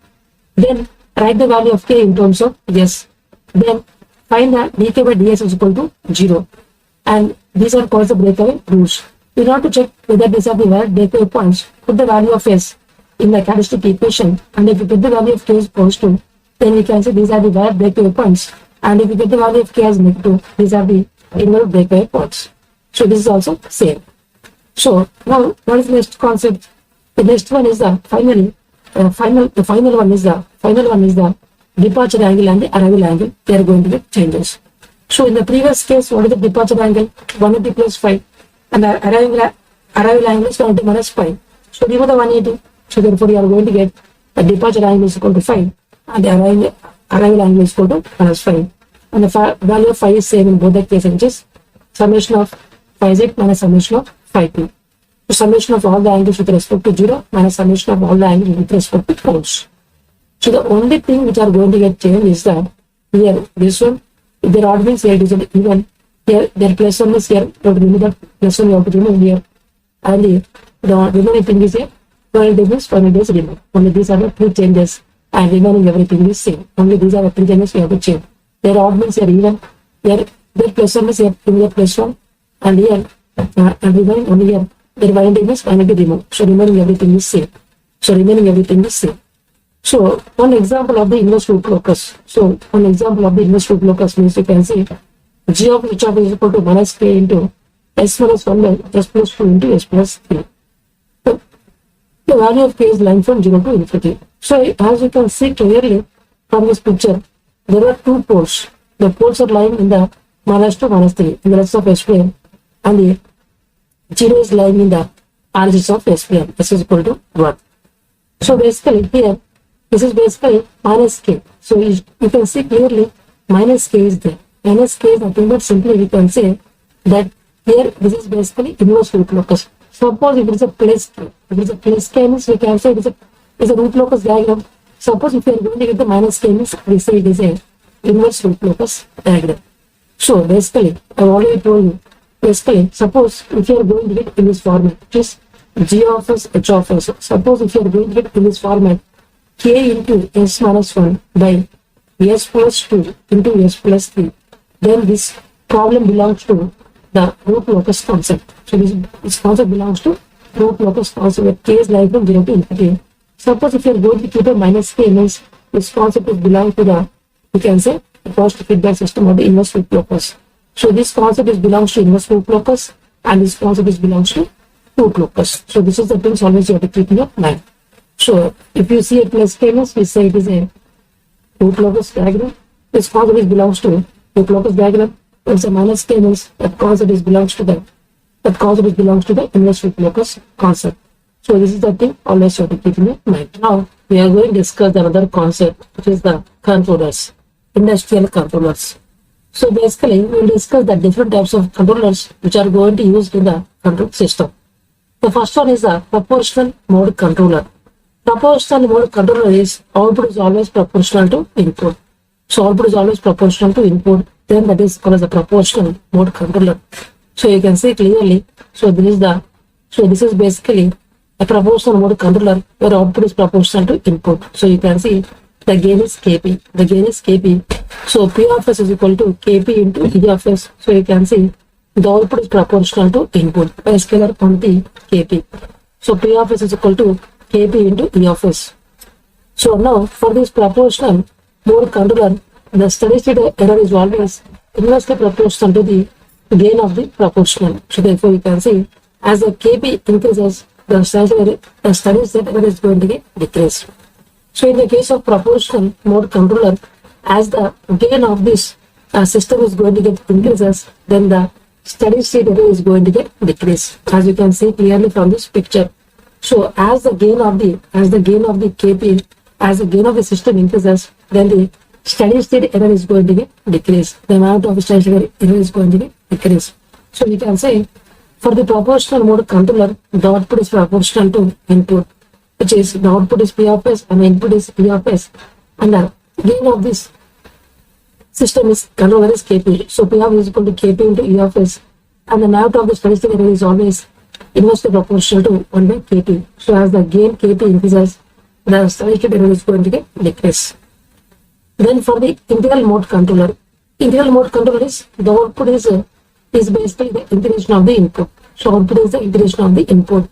Then write the value of k in terms of s. Then find that dk by ds is equal to 0. And these are called the breakaway roots. In order to check whether these are the valid breakaway points, put the value of s in the characteristic equation. And if you get the value of k is positive, then we can say these are the valid breakaway points. And if you get the value of k as negative, these are the invalid breakaway points. So this is also same. So now what is the next concept? The next one is the final one is the departure angle and the arrival angle. They are going to get changes. So in the previous case, what is the departure angle? 180 plus 5, and the arrival angle is 180 minus 5. So remove the 180. So therefore you are going to get the departure angle is equal to 5 and the arrival angle is equal to minus 5. And the value of 5 is same in both the cases, which is summation of 5z minus summation of 5p. So summation of all the angles with respect to 0 minus summation of all the angles with respect to poles. So the only thing which are going to get changed is that here this one, if their odd means here it is even, here their plus 1 is here, you have to remove that plus 1, you have to remove here, and the remaining thing is here, 12 degrees, 20 days remove. Only these are the 3 changes, and remaining everything is same. Only these are the 3 changes we have to change. Their odd means here even, here their plus 1 is here, remove the plus 1, and here, and remaining only here, their binding is finally removed. So remaining everything is same. So one example of the inverse root locus. So one example of the inverse root locus means you can see g of h of is equal to minus k into s minus 1 by s plus 2 into s plus 3. So the value of k is lying from 0 to infinity. So as you can see clearly from this picture, there are two poles. The poles are lying in the minus 2, minus 3 in the rest of s plane, and the 0 is lying in the RHS of s plane. S is equal to 1. So basically here, this is basically minus k. So you can see clearly minus k is there. Minus k is nothing but simply we can say that here this is basically inverse root locus. Suppose if it is a place k, if it is a place k means we can say it is a root locus diagram. Suppose if you are going to get the minus k means we say it is a inverse root locus diagram. So basically I have already told you, basically suppose if you are going to get in this format, which is g of s, h of s. Suppose if you are going to get in this format, k into s minus 1 by s plus 2 into s plus 3, then this problem belongs to the root locus concept. So this concept belongs to root locus concept where k is lying from 0 to infinity. Suppose if you are going to keep a minus k means this concept is belong to the, you can say, the positive feedback system of the inverse root locus. So this concept is belongs to inverse root locus, and this concept is belongs to root locus. So this is the things always you have to keep in your mind. So if you see a plus k means we say it is a root locus diagram. This concept is belongs to root locus diagram. If it's a minus k means that concept is belongs to the inverse root locus concept. So this is the thing always you have to keep in your mind. Now we are going to discuss another concept, which is the controllers, industrial controllers. So basically we will discuss the different types of controllers which are going to be used in the control system. The first one is the proportional mode controller. Proportional mode controller is output is always proportional to input. So output is always proportional to input, then that is called as a proportional mode controller. So you can see clearly, so this is basically a proportional mode controller where output is proportional to input. So you can see the gain is kp. So p of s is equal to kp into e of s. So you can see the output is proportional to input by scalar quantity kp. So p of s is equal to kp into e of s. So now for this proportional mode controller, the steady state error is always inversely proportional to the gain of the proportional. So therefore you can see as the kp increases, the steady state error is going to get decreased. So in the case of proportional mode controller, as the gain of this system is going to get increases, then the steady state error is going to get decreased, as you can see clearly from this picture. So as the gain of the kp, as the gain of the system increases, then the steady state error is going to get decreased. The amount of steady state error is going to get decreased. So we can say for the proportional mode controller, the output is proportional to input. which is the output is P of S and the input is P of S, and the gain of this system is controller is Kp. So P of S is equal to Kp into E of S, and the navigate of the steady state error is always inversely proportional to 1 by Kp. So as the gain Kp increases, the steady state error is going to get decreased. Then for the integral mode controller is the output is basically the integration of the input. So output is the integration of the input.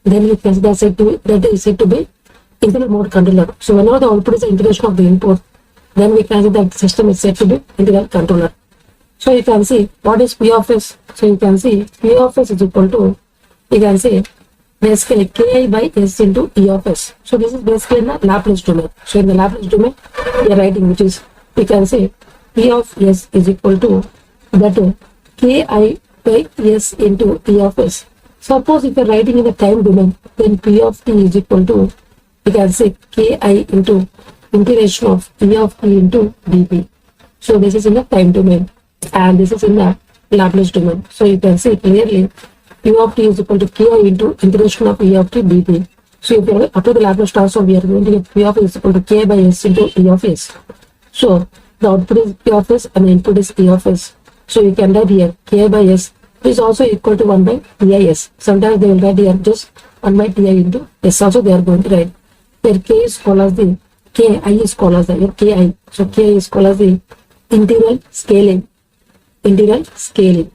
Then we consider that is said to be integral mode controller. So whenever the output is the integration of the input, then we consider that the system is said to be integral controller. So you can see what is P of S. So you can see P of S is equal to, you can say basically Ki by S into E of S. So this is basically in the Laplace domain. So in the Laplace domain, we are writing, which is, we can say P of S is equal to that Ki by S into E of S. Suppose if you are writing in the time domain, then P of T is equal to, we can say Ki into integration of E of T into dt. So this is in the time domain and this is in the Laplace domain. So you can see clearly P of T is equal to Ki into integration of E of T dt. So if you apply the Laplace transform, we are going to get P of S is equal to K by S into E of S. So the output is P of S and the input is E of S. So you can write here K by S is also equal to 1 by TIS. Sometimes they will write here just 1 by Ti into S also they are going to write. Here K is called as the Ki is called as the here Ki. So Ki is called as the integral scaling.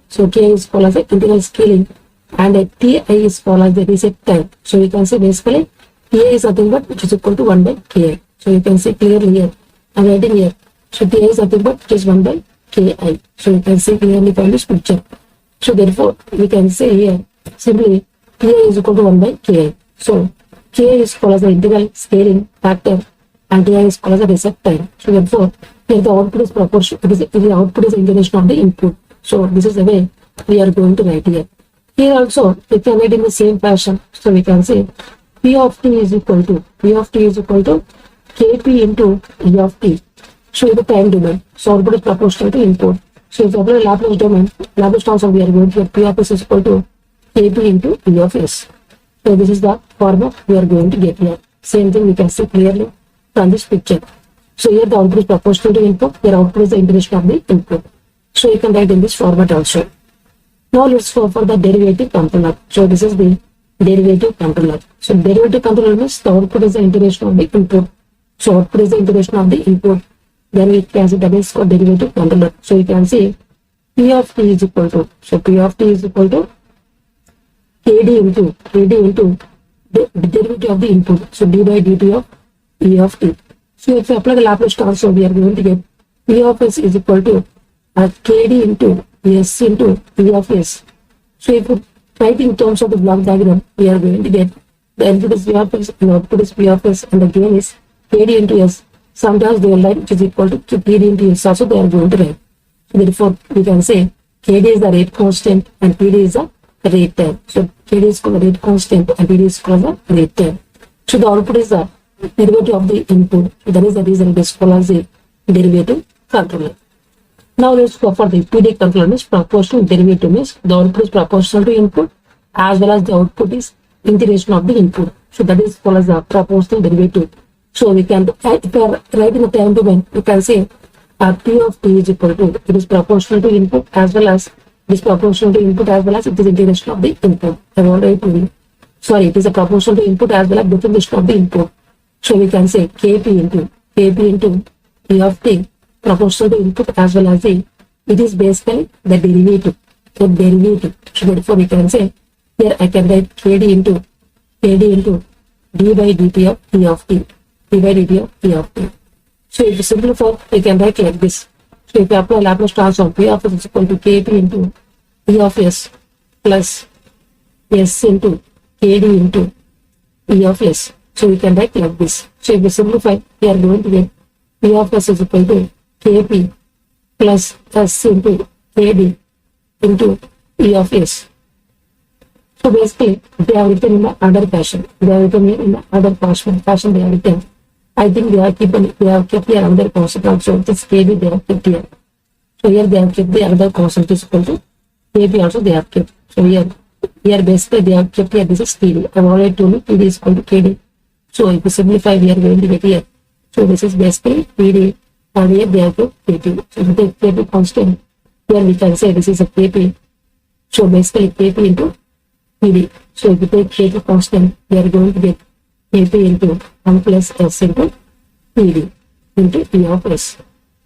So Ki is called as the integral scaling and Ti is called as the reset time. So you can say basically Ti is nothing but which is equal to 1 by Ki. So you can see clearly here. I am writing here. So Ti is nothing but which is 1 by Ki. So you can see clearly from this picture. So therefore we can say here simply Ti is equal to 1 by Ki. So Ki is called as the integral scaling factor and Ti is called as the reset time. So therefore here the output is proportional. The output is the integration of the input. So this is the way we are going to write here. Here also we can write in the same fashion. So we can say P of T is equal to Kp into E of T. So in the time domain, so output is proportional to input. So if you apply Laplace domain, Laplace transform, we are going to get P of S is equal to Kp into E of S. So this is the format we are going to get here. Same thing we can see clearly from this picture. So here the output is proportional to input, here output is the integration of the input. So you can write in this format also. Now let's go for the derivative controller. So this is the derivative controller. So derivative controller means the output is the integration of the input. So output is the integration of the input. Then we can see that is called derivative controller. So you can see P of T is equal to, so P of T is equal to KD into the derivative of the input. So d by dt of E of T. So if you apply the Laplace transform, we are going to get P of S is equal to KD into S into E of S. So if you write in terms of the block diagram, we are going to get the input is P of S and output is P of S and the gain is KD into S. Sometimes they will write which is equal to KD into S also they are going to write. So therefore we can say KD is the rate constant and PD is the rate time. So KD is called the rate constant and PD is called the rate time. So the output is the derivative of the input. So that is the reason it is called as the derivative controller. Now let's go for the PD controller means proportional derivative means the output is proportional to input as well as the output is integration of the input. So that is called as the proportional derivative. So we can, if we are writing the time domain, we can say P of T is equal to, it is proportional to input as well as, it is proportional to input as well as it is integration of the input. I have already told you. Sorry, it is a proportional to input as well as definition of the input. So we can say Kp into E of T proportional to input as well as the, it is basically the derivative. So therefore we can say, here I can write KD into d by dt of E of T. D by dt of E of T. So if you simplify, we can write like this. So if you apply Laplace transform, P of S is equal to Kp into E of S plus S into Kd into E of S. So we can write like this. So if we simplify, we are going to get P of S is equal to Kp plus S into Kd into E of S. So basically, they have written in the other fashion. They have written in the other fashion they have written. I think they have kept here another constant also. This Kb they have kept here. So here they have kept the another constant is equal to Kb also they have kept. So here basically they have kept here this is Kd. I have already told you Kd is equal to Kd. So if you simplify, we are going to get here. So this is basically PD, and here we have to KP. So if we take KP constant, here we can say this is a KP. So basically KP into PD. So if you take KP constant, we are going to get KP into 1 plus S into PD into P of S.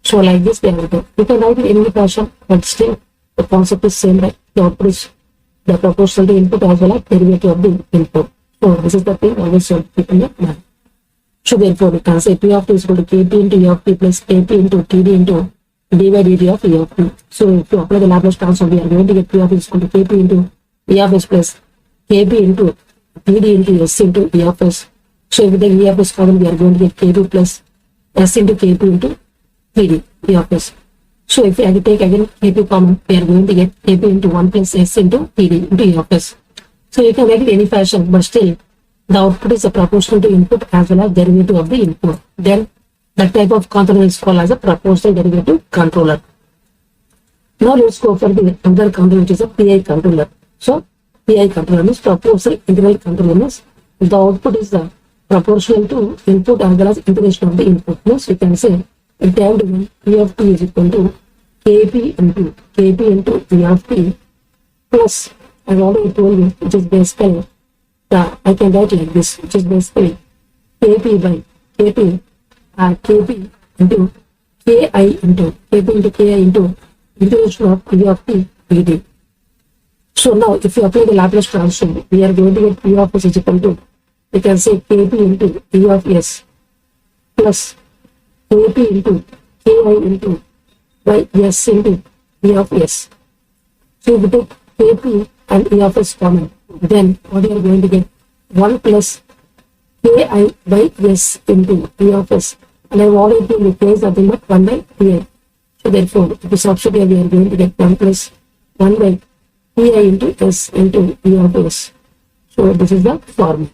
So like this, they are done. You can write it in any fashion, but still the concept is same, right? The output is the proportional to input as well as derivative of the input. So this is the thing always should keep in your mind. So therefore, we can say P of t is equal to Kp into E of t plus Kp into Td into d by dt of E of t. So if you apply the Laplace transform, we are going to get P of t is equal to Kp into E of s plus Kp into Td into s into E of s. So if we take E of s common, we are going to get Kp plus s into Kp into Td, E of s. So if I take again Kp common, we are going to get Kp into 1 plus s into Td into E of s. So you can make it any fashion, but still the output is a proportional to input as well as derivative of the input. Then that type of controller is called as a proportional derivative controller. Now let's go for the other controller, which is a PI controller. So PI controller means proportional integral controller means the output is the proportional to input as well as integration of the input. Means we can say in time domain P of t is equal to Kp into E of t plus, I've already told you, which is basically I can write like this, which is basically Kp by Kp Kp into Ki into Kp into Ki into integration of E of t dt. So now if you apply the Laplace transform, we are going to get P of s is equal to, we can say Kp into E of s plus Kp into Ki into by s into E of s. So if we take Kp and E of s common, then what you are going to get 1 plus Ki by s into E of s, and I have already replaced nothing but 1 by Pi. So therefore, if you substitute here, we are going to get 1 plus 1 by Pi into s into E of s. So this is the format.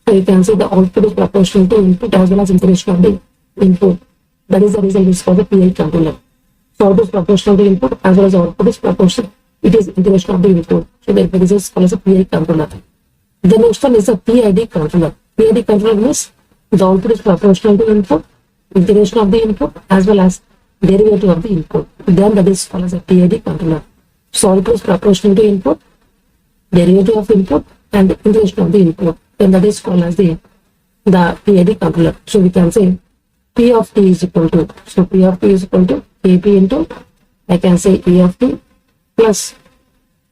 So you can see the output is proportional to input as well as integration of the input. That is the reason it is called the PI controller. So output is proportional to input as well as output is proportional. It is integration of the input. So therefore, this is called as a PI controller. The next one is a PID controller. PID controller means the output is proportional to input, integration of the input as well as derivative of the input. Then that is called as a PID controller. So output is proportional to input, derivative of input and integration of the input. Then that is called as the PID controller. So we can say P of t is equal to, so P of t is equal to Kp into, I can say E of t plus,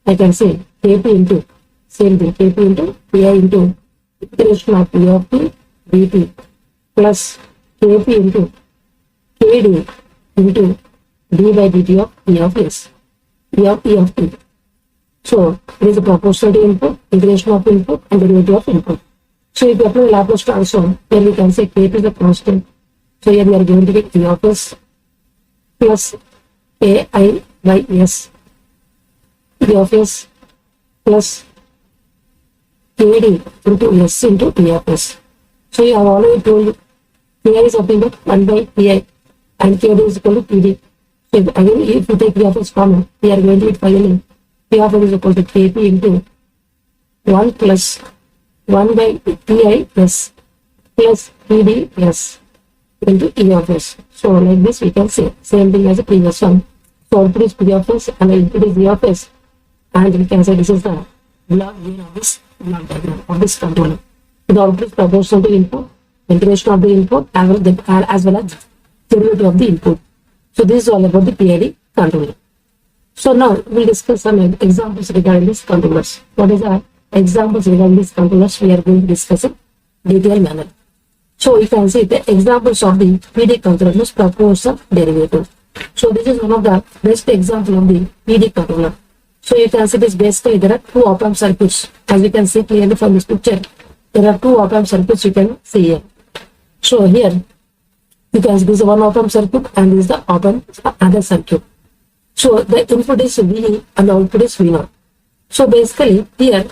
I can say Kp into, same thing, Kp into Pi into integration of E of t dt plus Kp into Kd into d by dt of E of s, E of t. So it is a proportional to input, integration of input and derivative of input. So if you apply Laplace transform, then we can say Kp is a constant. So here we are going to get E of s plus Ai by s, E of s plus Kd into s into E of s. So you have already told you Ki is nothing but 1 by Pi and Kd is equal to Td. So again, if you take E of s common, we are going to get finally P of s is equal to Kp into 1 plus 1 by Pi s plus Td s into E of s. So like this we can say same thing as the previous one. So output is P of s and the input is E of s, and we can say this is the block gain of this block diagram of this controller. The output is proportional to input, integration of the input as well as derivative of the input. So this is all about the PID controller. So now we'll discuss some examples regarding these controllers. What is the examples regarding these controllers? We are going to discuss in detailed manner. So you can see the examples of the PD controller is proportional derivative. So this is one of the best example of the PD controller. So you can see this basically there are two op-amp circuits. As you can see clearly from this picture, there are two op-amp circuits you can see here. So here you can see this is one op-amp circuit and this is the op-amp other circuit. So the input is VE and the output is V0. So basically here,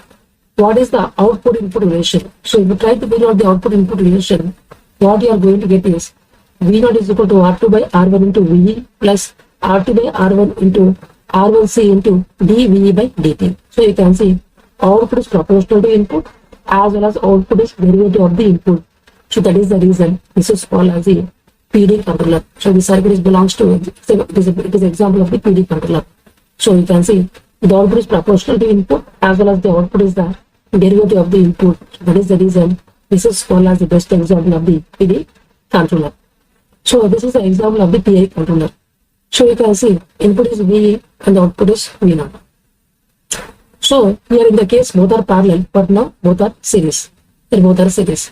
what is the output input relation? So if you try to figure out the output input relation, what you are going to get is V0 is equal to R2 by R1 into VE plus R2 by R1 into R1C into dVE by dt. So you can see output is proportional to input as well as output is derivative of the input. So that is the reason this is called as the PD controller. So the circuit is belongs to it is example of the PD controller. So you can see the output is proportional to input as well as the output is the derivative of the input. So that is the reason this is called as the best example of the PD controller. So this is the example of the PI controller. So you can see input is VE and the output is V0. So here in the case both are parallel, but now both are series. Then both are series.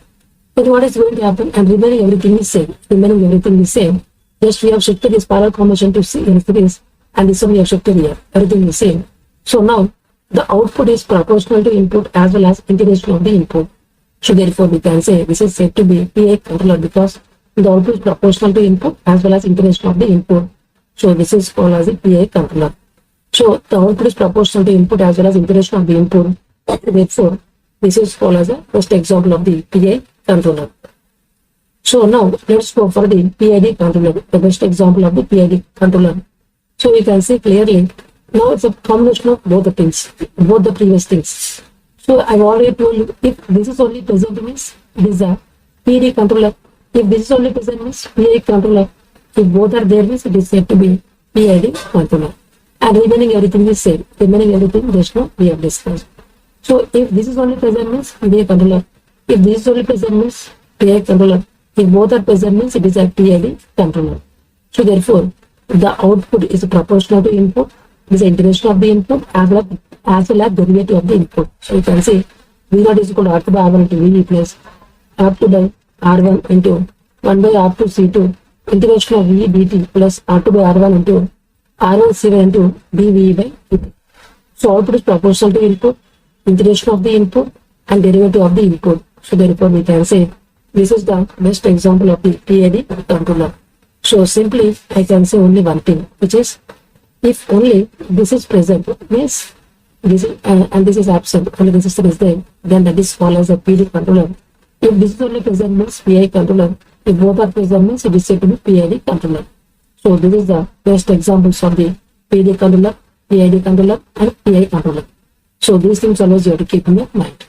Then what is going to happen? And remaining everything is same. Remaining everything is same. Just we have shifted this parallel combination to series, and this one we have shifted here. Everything is same. So now the output is proportional to input as well as integration of the input. So therefore we can say this is said to be PI controller because the output is proportional to input as well as integration of the input. So this is called as a PI controller. So the output is proportional to input as well as integration of the input. Therefore, this is called as a first example of the PI controller. So now let's go for the PID controller, the best example of the PID controller. So you can see clearly now it's a combination of both the things, both the previous things. So I've already told you if this is only present means it is a PD controller. If this is only present means PI controller. If both are there means it is said to be PID controller. And remaining everything is same. Remaining everything just now we have discussed. So if this is only present means PI controller. If this is only present means PI controller. If both are present means it is a PID controller. So therefore the output is proportional to input. This is integration of the input as well as derivative of the input. So you can say V0 is equal to R2 by R1 into VE plus R2 by R1 into 1 by R2 C2 integration of VE dt plus R2 by R1 into R1 C1 into dVE by dt. So output is proportional to input, integration of the input and derivative of the input. So therefore we can say this is the best example of the PID controller. So simply I can say only one thing, which is if only this is present means this is, and this is absent, only resistor is there, then that is called as a PD controller. If this is only present means PI controller. If both are present means it is said to be PID controller. So this is the best examples of the PD controller, PID controller and PI controller. So these things always you have to keep in your mind.